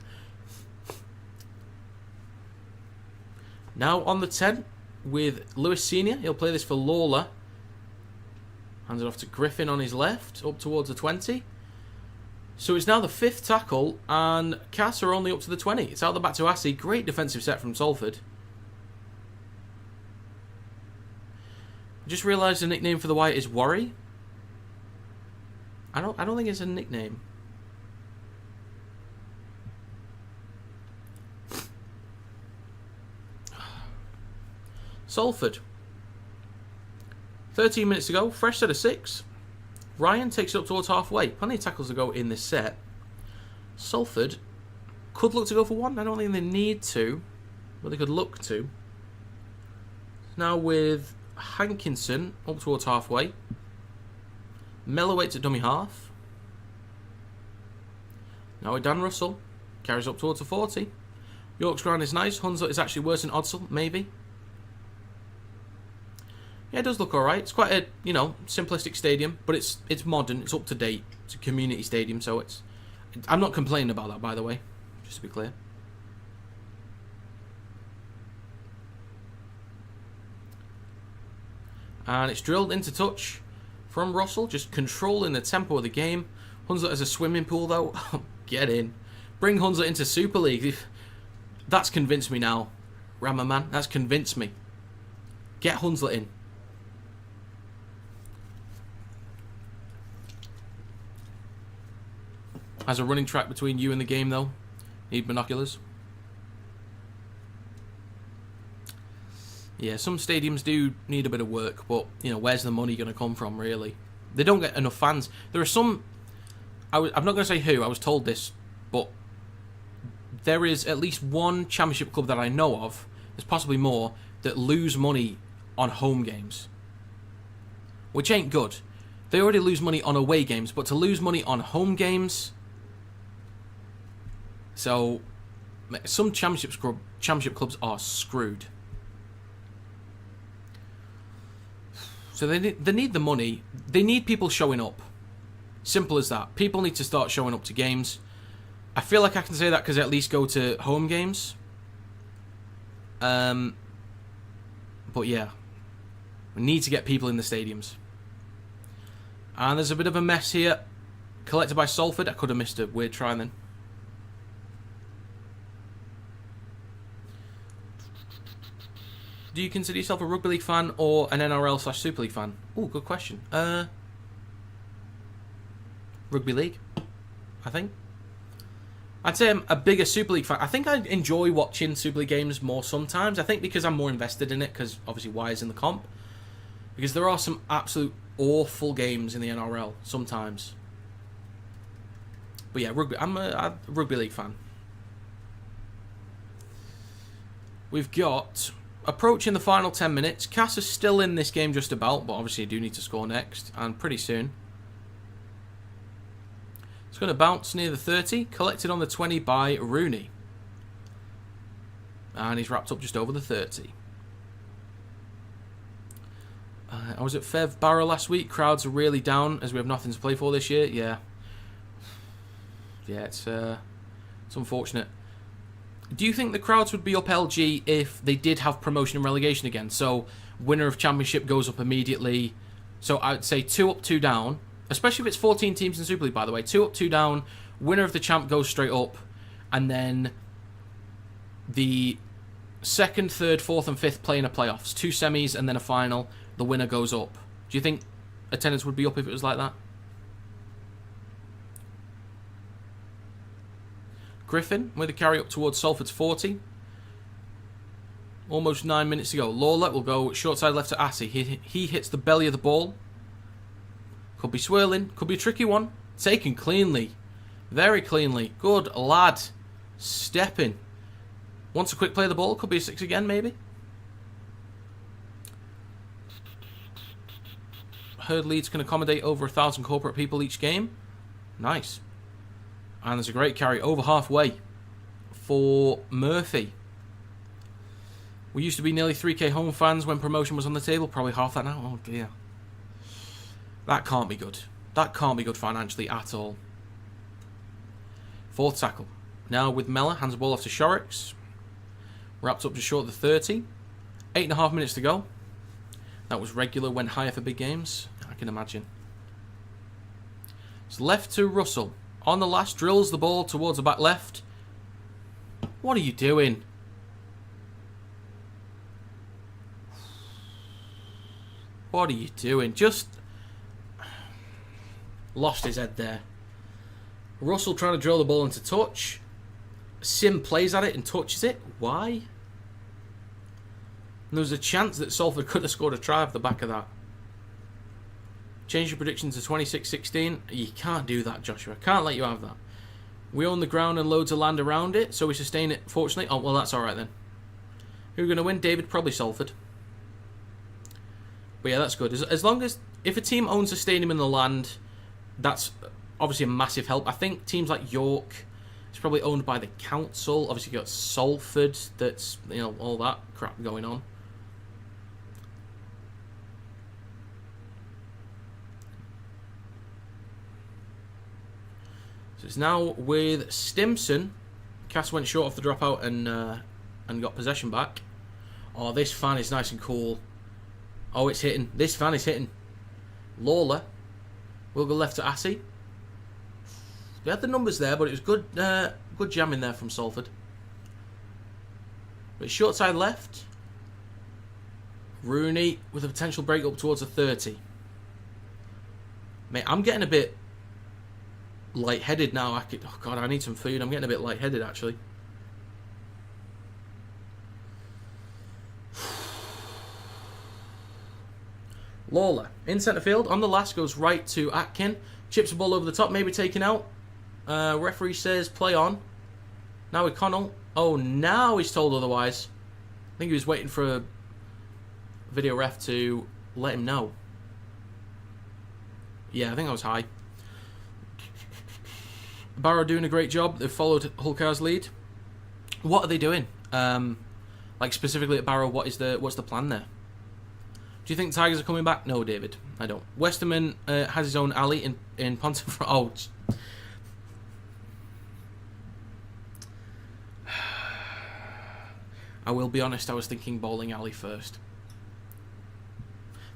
Now on the 10 with Lewis Senior. He'll play this for Lawler. Hands it off to Griffin on his left, up towards the 20. So it's now the 5th tackle, and Cass are only up to the 20. It's out the back to Assey. Great defensive set from Salford. I just realised the nickname for the White is Worry. I don't think it's a nickname. Salford. 13 minutes to go. Fresh set of 6. Ryan takes it up towards halfway. Plenty of tackles to go in this set. Salford could look to go for one. I don't think they need to, but they could look to. Now with Hankinson up towards halfway. Mellowwaits at dummy half. Now with Dan Russell. Carries up towards the 40. York's ground is nice. Hunslet is actually worse than Odsel, maybe. Yeah, it does look alright. It's quite a, simplistic stadium, but it's modern, it's up to date. It's a community stadium, so it's... I'm not complaining about that, by the way, just to be clear. And it's drilled into touch from Russell, just controlling the tempo of the game. Hunslet has a swimming pool, though. Get in. Bring Hunslet into Super League. That's convinced me now. Rammer man, that's convinced me. Get Hunslet in. Has a running track between you and the game, though. Need binoculars. Yeah, some stadiums do need a bit of work, but, where's the money going to come from, really? They don't get enough fans. There are some... I'm not going to say who, I was told this, but there is at least one championship club that I know of, there's possibly more, that lose money on home games. Which ain't good. They already lose money on away games, but to lose money on home games... So, some championship clubs are screwed. So they need the money. They need people showing up. Simple as that. People need to start showing up to games. I feel like I can say that because I at least go to home games. But yeah. We need to get people in the stadiums. And there's a bit of a mess here. Collected by Salford. I could have missed a weird try then. Do you consider yourself a Rugby League fan or an NRL/Super League fan? Oh, good question. Rugby League, I think. I'd say I'm a bigger Super League fan. I think I enjoy watching Super League games more sometimes. I think because I'm more invested in it, because obviously Wire's in the comp. Because there are some absolute awful games in the NRL sometimes. But yeah, I'm a Rugby League fan. We've got, approaching the final 10 minutes. Cass is still in this game just about, but obviously you do need to score next, and pretty soon. It's going to bounce near the 30, collected on the 20 by Rooney. And he's wrapped up just over the 30. I was at Fev Barrow last week. Crowds are really down as we have nothing to play for this year. Yeah. Yeah, it's unfortunate. Do you think the crowds would be up LG if they did have promotion and relegation again? So, winner of championship goes up immediately. So, I'd say 2 up, 2 down. Especially if it's 14 teams in Super League, by the way. 2 up, 2 down. Winner of the champ goes straight up. And then the 2nd, 3rd, 4th and 5th play in a playoffs. 2 semis and then a final. The winner goes up. Do you think attendance would be up if it was like that? Griffin with a carry up towards Salford's 40. Almost 9 minutes to go. Lawler will go short side left to Assey. He hits the belly of the ball. Could be swirling. Could be a tricky one. Taken cleanly. Very cleanly. Good lad. Stepping. Wants a quick play of the ball. Could be a 6 again, maybe. Heard Leeds can accommodate over 1,000 corporate people each game. Nice. And there's a great carry over halfway for Murphy. We used to be nearly 3k home fans when promotion was on the table. Probably half that now. Oh dear. That can't be good. That can't be good financially at all. 4th tackle. Now with Mellor. Hands the ball off to Shorrocks. Wrapped up just short of the 30. 8.5 minutes to go. That was regular, went higher for big games. I can imagine. It's left to Russell. On the last, drills the ball towards the back left. What are you doing? What are you doing? Just lost his head there. Russell trying to drill the ball into touch. Sim plays at it and touches it. Why? And there was a chance that Salford could have scored a try off the back of that. Change your prediction to 26-16. You can't do that, Joshua. Can't let you have that. We own the ground and loads of land around it, so we sustain it, fortunately. Oh, well, that's alright then. Who are going to win? David, probably Salford. But yeah, that's good. As long as, if a team owns a stadium in the land, that's obviously a massive help. I think teams like York, it's probably owned by the council. Obviously, you've got Salford, that's, you know, all that crap going on. So it's now with Stimson. Cass went short off the dropout and got possession back. Oh, this fan is nice and cool. Oh, it's hitting. This fan is hitting. Lawler will go left to Assey. They had the numbers there, but it was good good jamming there from Salford. But short side left. Rooney with a potential break up towards the 30. Mate, I'm getting a bit lightheaded now. Oh God, I need some food. I'm getting a bit lightheaded actually. Lawler in centre field on the last, goes right to Atkin, chips the ball over the top, maybe taken out. Referee says play on. Now with Connell. Oh, now he's told otherwise. I think he was waiting for a video ref to let him know. Yeah, I think that was high. Barrow doing a great job. They've followed Hulkar's lead. What are they doing? Like specifically at Barrow, what's the plan there? Do you think Tigers are coming back? No, David, I don't. Westerman has his own alley in Pontefract. Oh, I will be honest, I was thinking bowling alley first.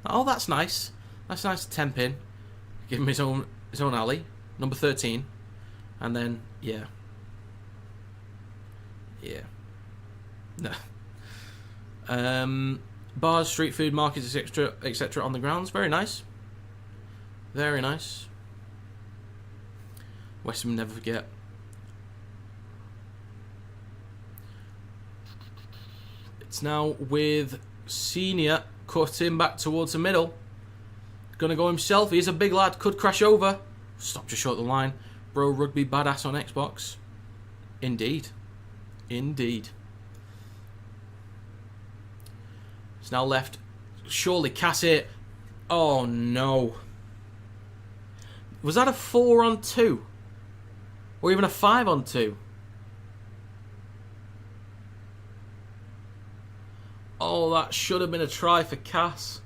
Oh, that's nice. That's nice to temp in. Give him his own alley. number 13. And then, yeah. No. Bars, street food, markets, etc. on the grounds. Very nice. Very nice. West Ham never forget. It's now with Senior cutting back towards the middle. Gonna go himself. He's a big lad. Could crash over. Stop just short of the line. Bro, rugby badass on Xbox. Indeed. Indeed. It's now left. Surely Cassie. Oh no. Was that a 4-on-2? Or even a 5-on-2? Oh, that should have been a try for Cass.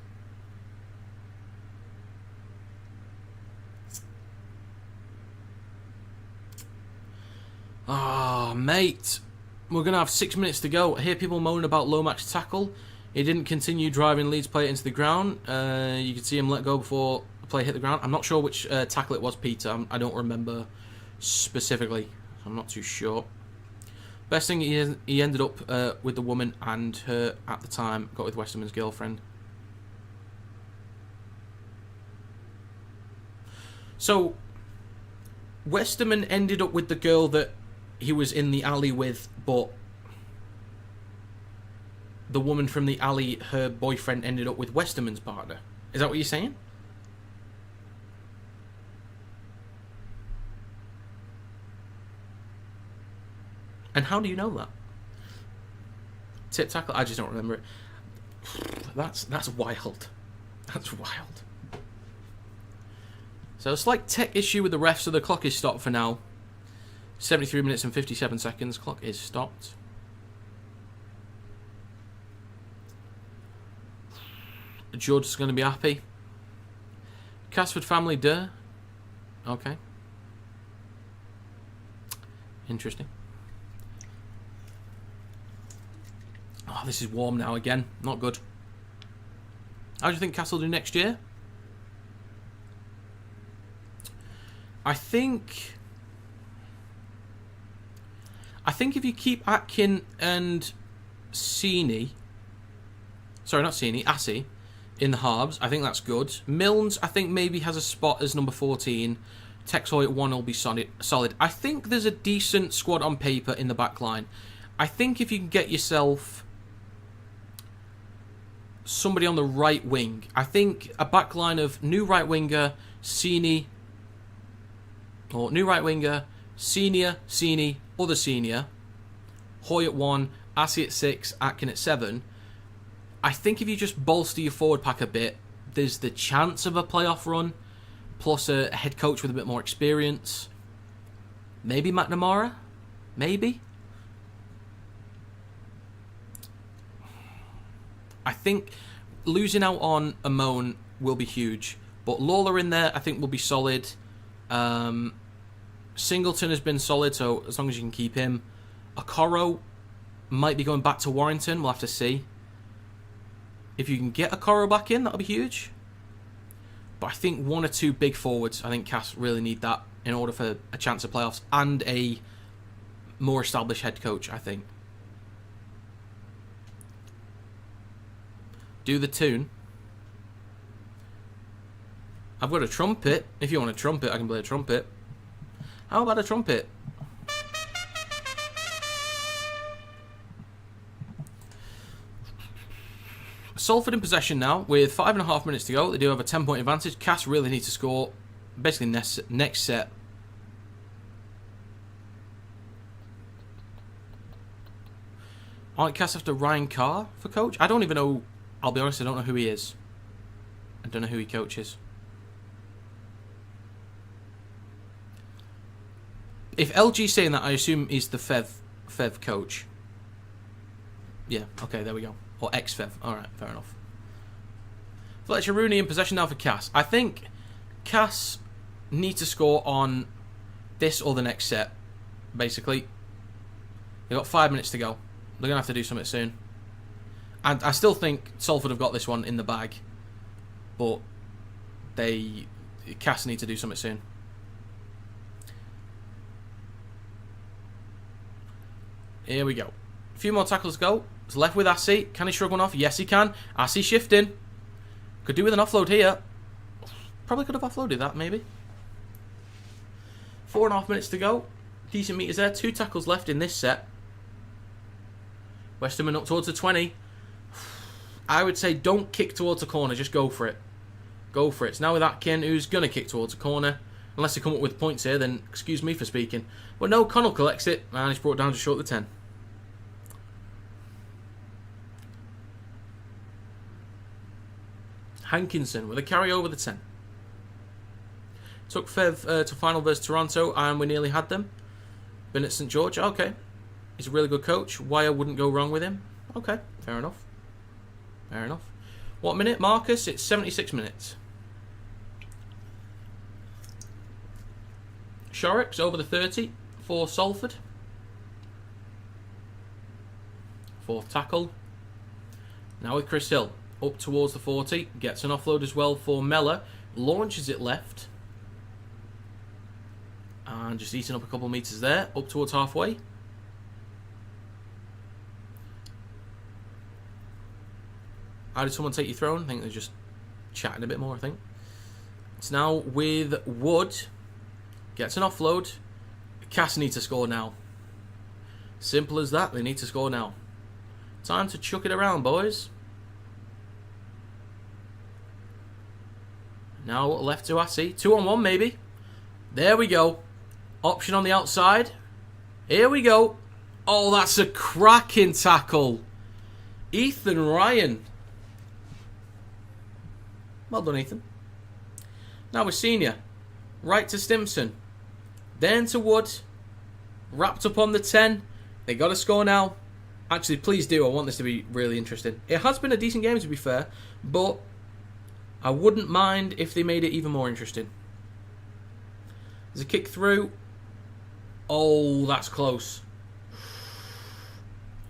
Ah, mate. We're going to have 6 minutes to go. I hear people moaning about Lomax's tackle. He didn't continue driving Leeds player into the ground. You could see him let go before the play hit the ground. I'm not sure which tackle it was, Peter. I don't remember specifically. I'm not too sure. Best thing, he ended up with the woman and her, at the time, got with Westerman's girlfriend. So, Westerman ended up with the girl that he was in the alley with, but the woman from the alley, her boyfriend, ended up with Westerman's partner. Is that what you're saying? And how do you know that? Tip tackle? I just don't remember it. That's wild. That's wild. So a slight tech issue with the refs, so the clock is stopped for now. 73 minutes and 57 seconds. Clock is stopped. Judd's going to be happy. Castleford family, duh. Okay. Interesting. Oh, this is warm now again. Not good. How do you think Castle do next year? I think if you keep Atkin and Assi in the halves, I think that's good. Milnes, I think maybe has a spot as number 14. Texoy at 1 will be solid. I think there's a decent squad on paper in the back line. I think if you can get yourself somebody on the right wing, I think a back line of new right winger, Senior, other senior, Hoy at 1, Assi at 6, Atkin at 7. I think if you just bolster your forward pack a bit, there's the chance of a playoff run, plus a head coach with a bit more experience. Maybe McNamara? Maybe? I think losing out on Amon will be huge, but Lawler in there I think will be solid. Singleton has been solid, so as long as you can keep him. Okoro might be going back to Warrington. We'll have to see. If you can get Okoro back in, that'll be huge. But I think 1 or 2 big forwards, I think Cass really need that in order for a chance of playoffs and a more established head coach, I think. Do the tune. I've got a trumpet. If you want a trumpet, I can play a trumpet. How about a trumpet? Salford in possession now with 5.5 minutes to go. They do have a 10-point advantage. Cass really needs to score basically next set. Aren't Cass after Ryan Carr for coach? I don't even know. I'll be honest, I don't know who he is. I don't know who he coaches. If LG's saying that, I assume he's the Fev coach. Yeah, okay, there we go. Or ex-Fev. Alright, fair enough. Fletcher Rooney in possession now for Cass. I think Cass needs to score on this or the next set, basically. They've got 5 minutes to go. They're going to have to do something soon. And I still think Salford have got this one in the bag. But Cass need to do something soon. Here we go. A few more tackles to go. It's left with Assy. Can he shrug one off? Yes, he can. Assy shifting. Could do with an offload here. Probably could have offloaded that, maybe. 4.5 minutes to go. Decent meters there. 2 tackles left in this set. Westerman up towards the 20. I would say don't kick towards the corner. Just go for it. Go for it. It's now with Atkin, who's going to kick towards the corner. Unless they come up with points here, then excuse me for speaking. But no, Connell collects it. And he's brought down to short the 10. Hankinson with a carry over the 10. Took Fev to final versus Toronto, and we nearly had them. Been at St George. Okay. He's a really good coach. Wire wouldn't go wrong with him. Okay, fair enough. Fair enough. What minute, Marcus? It's 76 minutes. Shorrocks over the 30 for Salford. 4th tackle. Now with Chris Hill. Up towards the 40. Gets an offload as well for Mellor. Launches it left. And just eating up a couple of metres there. Up towards halfway. How did someone take your throne? I think they're just chatting a bit more, I think. It's now with Wood. Gets an offload. Cass need to score now. Simple as that. They need to score now. Time to chuck it around, boys. Now left to Assy. 2-on-1 maybe. There we go. Option on the outside. Here we go. Oh, that's a cracking tackle. Ethan Ryan. Well done, Ethan. Now we're senior. Right to Stimson. Then to Wood. Wrapped up on the 10. They got to score now. Actually, please do. I want this to be really interesting. It has been a decent game, to be fair. But I wouldn't mind if they made it even more interesting. There's a kick through. Oh, that's close.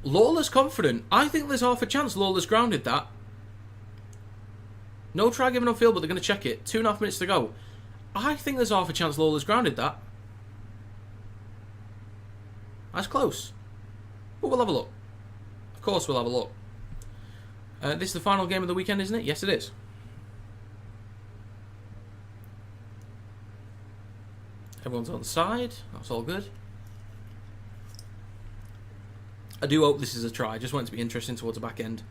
Lawler's confident. I think there's half a chance Lawler's grounded that. No try given on field, but they're going to check it. 2.5 minutes to go. I think there's half a chance Lawler's grounded that. That's close. But we'll have a look. Of course we'll have a look. This is the final game of the weekend, isn't it? Yes, it is. Everyone's on side. That's all good. I do hope this is a try. I just want it to be interesting towards the back end.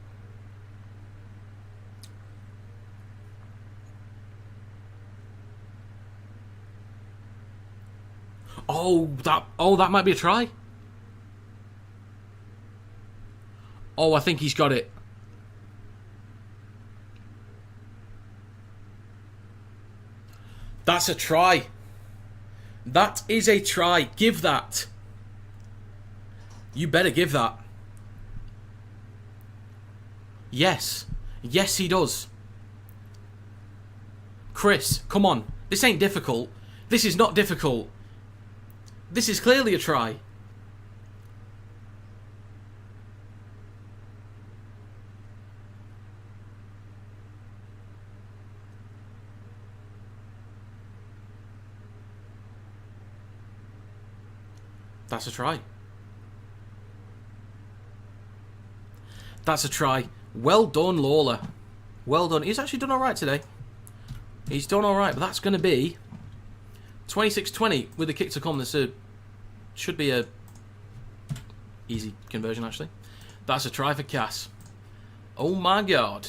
that might be a try. Oh, I think he's got it. That's a try. That is a try. Give that. You better give that. Yes. Yes, he does. Chris, come on. This ain't difficult. This is not difficult. This is clearly a try. That's a try. That's a try. Well done, Lawler. Well done. He's actually done alright today. He's done alright, but that's going to be 26-20 with the kick to come. This should be a easy conversion, actually. That's a try for Cass. Oh my god.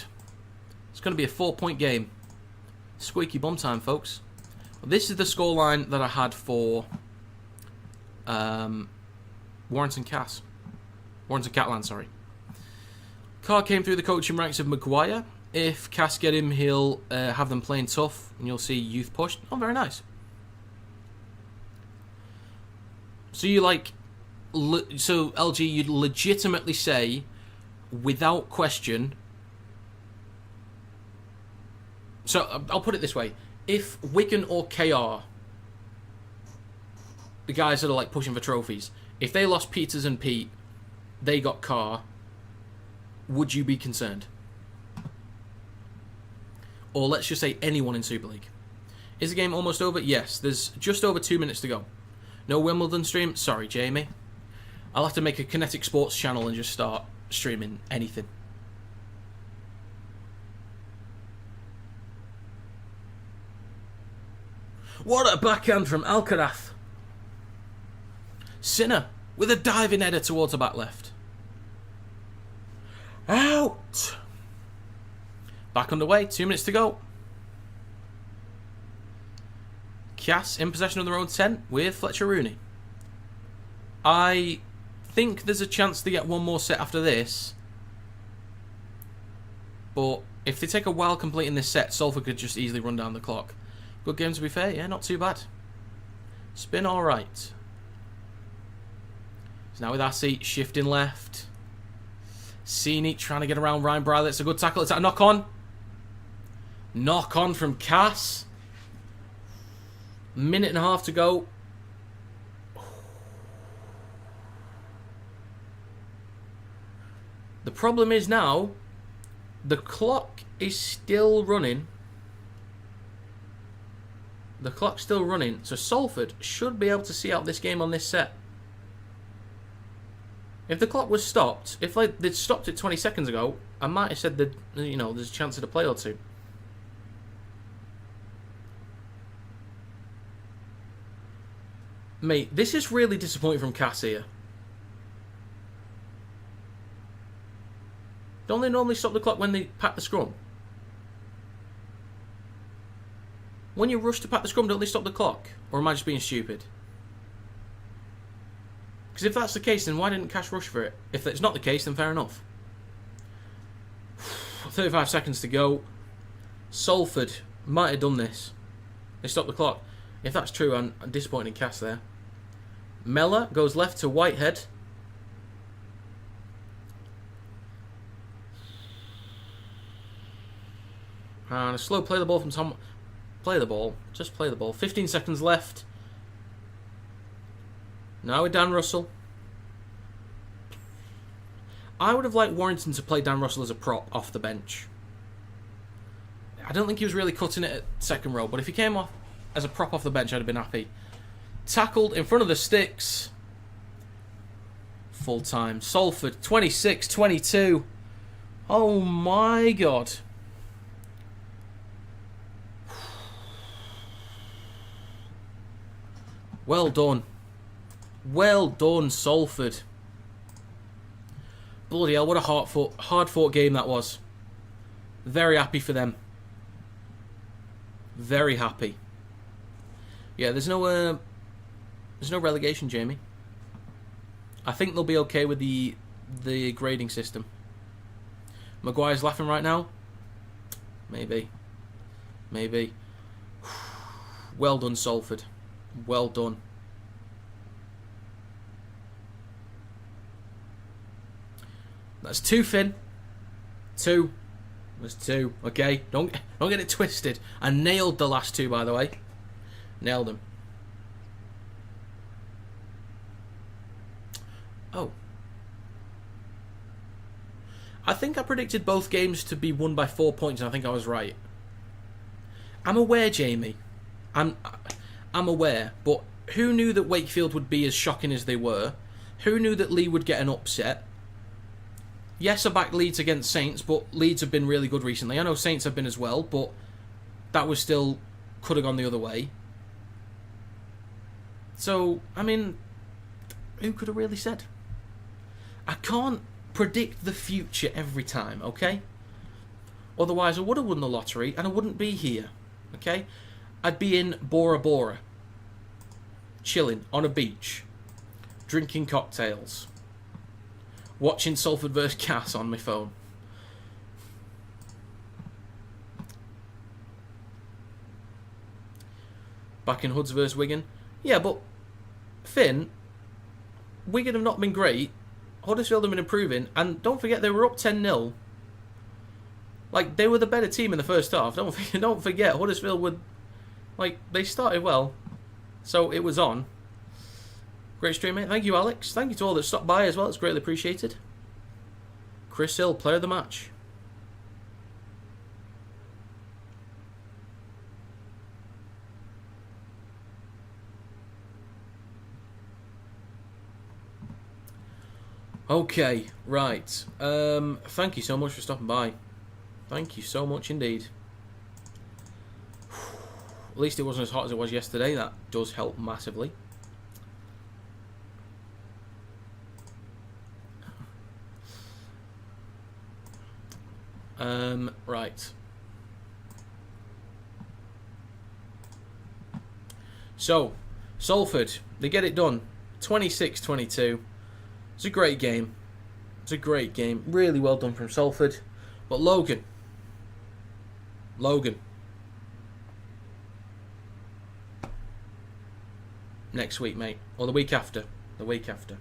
It's going to be a 4-point game. Squeaky bum time, folks. Well, this is the scoreline that I had for Warrington Cass. Warrington Catland, sorry. Carr came through the coaching ranks of Maguire. If Cass get him, he'll have them playing tough, and you'll see youth pushed. Oh, very nice. So you like, so LG, you'd legitimately say, without question. So I'll put it this way: if Wigan or KR, the guys that are like pushing for trophies, if they lost Peters and Pete, they got Carr, would you be concerned? Or let's just say anyone in Super League. Is the game almost over? Yes. There's just over 2 minutes to go. No Wimbledon stream? Sorry, Jamie. I'll have to make a Kinetic Sports channel and just start streaming anything. What a backhand from Alcaraz. Sinner with a diving header towards the back left. Out. Back underway, 2 minutes to go. Cass in possession of their own 10 with Fletcher Rooney. I think there's a chance to get one more set after this. But if they take a while completing this set, Salford could just easily run down the clock. Good game to be fair, yeah, not too bad. Spin alright. So now with Assey, shifting left. Seany trying to get around Ryan Briley. It's a good tackle. It's a knock on. Knock on from Cass. Minute and a half to go. The problem is now, the clock is still running. The clock's still running, so Salford should be able to see out this game on this set. If the clock was stopped, if they'd stopped it 20 seconds ago, I might have said that, you know, there's a chance of a play or two. Mate, this is really disappointing from Cass here. Don't they normally stop the clock when they pack the scrum? When you rush to pack the scrum, don't they stop the clock? Or am I just being stupid? Because if that's the case, then why didn't Cash rush for it? If it's not the case, then fair enough. 35 seconds to go. Salford might have done this. They stopped the clock. If that's true, I'm disappointed in Cass there. Mellor goes left to Whitehead. And a slow play the ball from Tom. Play the ball. Just play the ball. 15 seconds left. Now with Dan Russell. I would have liked Warrington to play Dan Russell as a prop off the bench. I don't think he was really cutting it at second row, but if he came off as a prop off the bench, I'd have been happy. Tackled in front of the sticks. Full time. Salford 26-22. Oh my God. Well done. Well done, Salford. Bloody hell, what a hard-fought game that was. Very happy for them. Very happy. Yeah, there's no relegation, Jamie. I think they'll be okay with the grading system. Maguire's laughing right now. Maybe. Maybe. Well done, Salford. Well done. That's 2, Finn. 2. There's 2. Okay, don't get it twisted. I nailed the last 2, by the way. Nailed them. Oh. I think I predicted both games to be won by 4 points, and I think I was right. I'm aware, Jamie. I'm aware, but who knew that Wakefield would be as shocking as they were? Who knew that Lee would get an upset? Yes, I backed Leeds against Saints, but Leeds have been really good recently. I know Saints have been as well, but that was still could have gone the other way. So, I mean, who could have really said? I can't predict the future every time, okay? Otherwise, I would have won the lottery and I wouldn't be here, okay? I'd be in Bora Bora, chilling on a beach, drinking cocktails, watching Salford vs Cass on my phone. Back in Hoods vs Wigan. Yeah, but Finn, Wigan have not been great. Huddersfield have been improving, and don't forget they were up 10-0. Like, they were the better team in the first half. Don't forget Huddersfield would, like, they started well, so it was on. Great stream, mate. Thank you, Alex. Thank you to all that stopped by as well. It's greatly appreciated. Chris Hill, player of the match. Okay, right. Thank you so much for stopping by. Thank you so much indeed. At least it wasn't as hot as it was yesterday. That does help massively. Right. So, Salford, they get it done. 26-22. It's a great game. It's a great game. Really well done from Salford. But Logan. Next week, mate. Or the week after. The week after.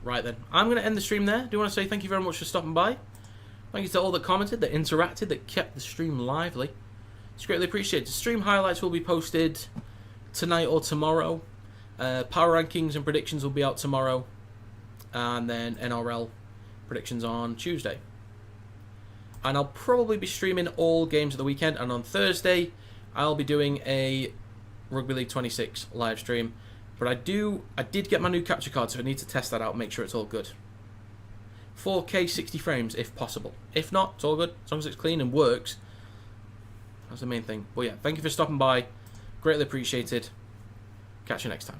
Right then, I'm going to end the stream there. Do want to say thank you very much for stopping by. Thank you to all that commented, that interacted, that kept the stream lively. It's greatly appreciated. Stream highlights will be posted tonight or tomorrow. Power rankings and predictions will be out tomorrow. And then NRL predictions on Tuesday. And I'll probably be streaming all games of the weekend. And on Thursday, I'll be doing a Rugby League 26 live stream. But I did get my new capture card, so I need to test that out and make sure it's all good. 4K 60 frames if possible. If not, it's all good. As long as it's clean and works. That's the main thing. But yeah, thank you for stopping by. Greatly appreciated. Catch you next time.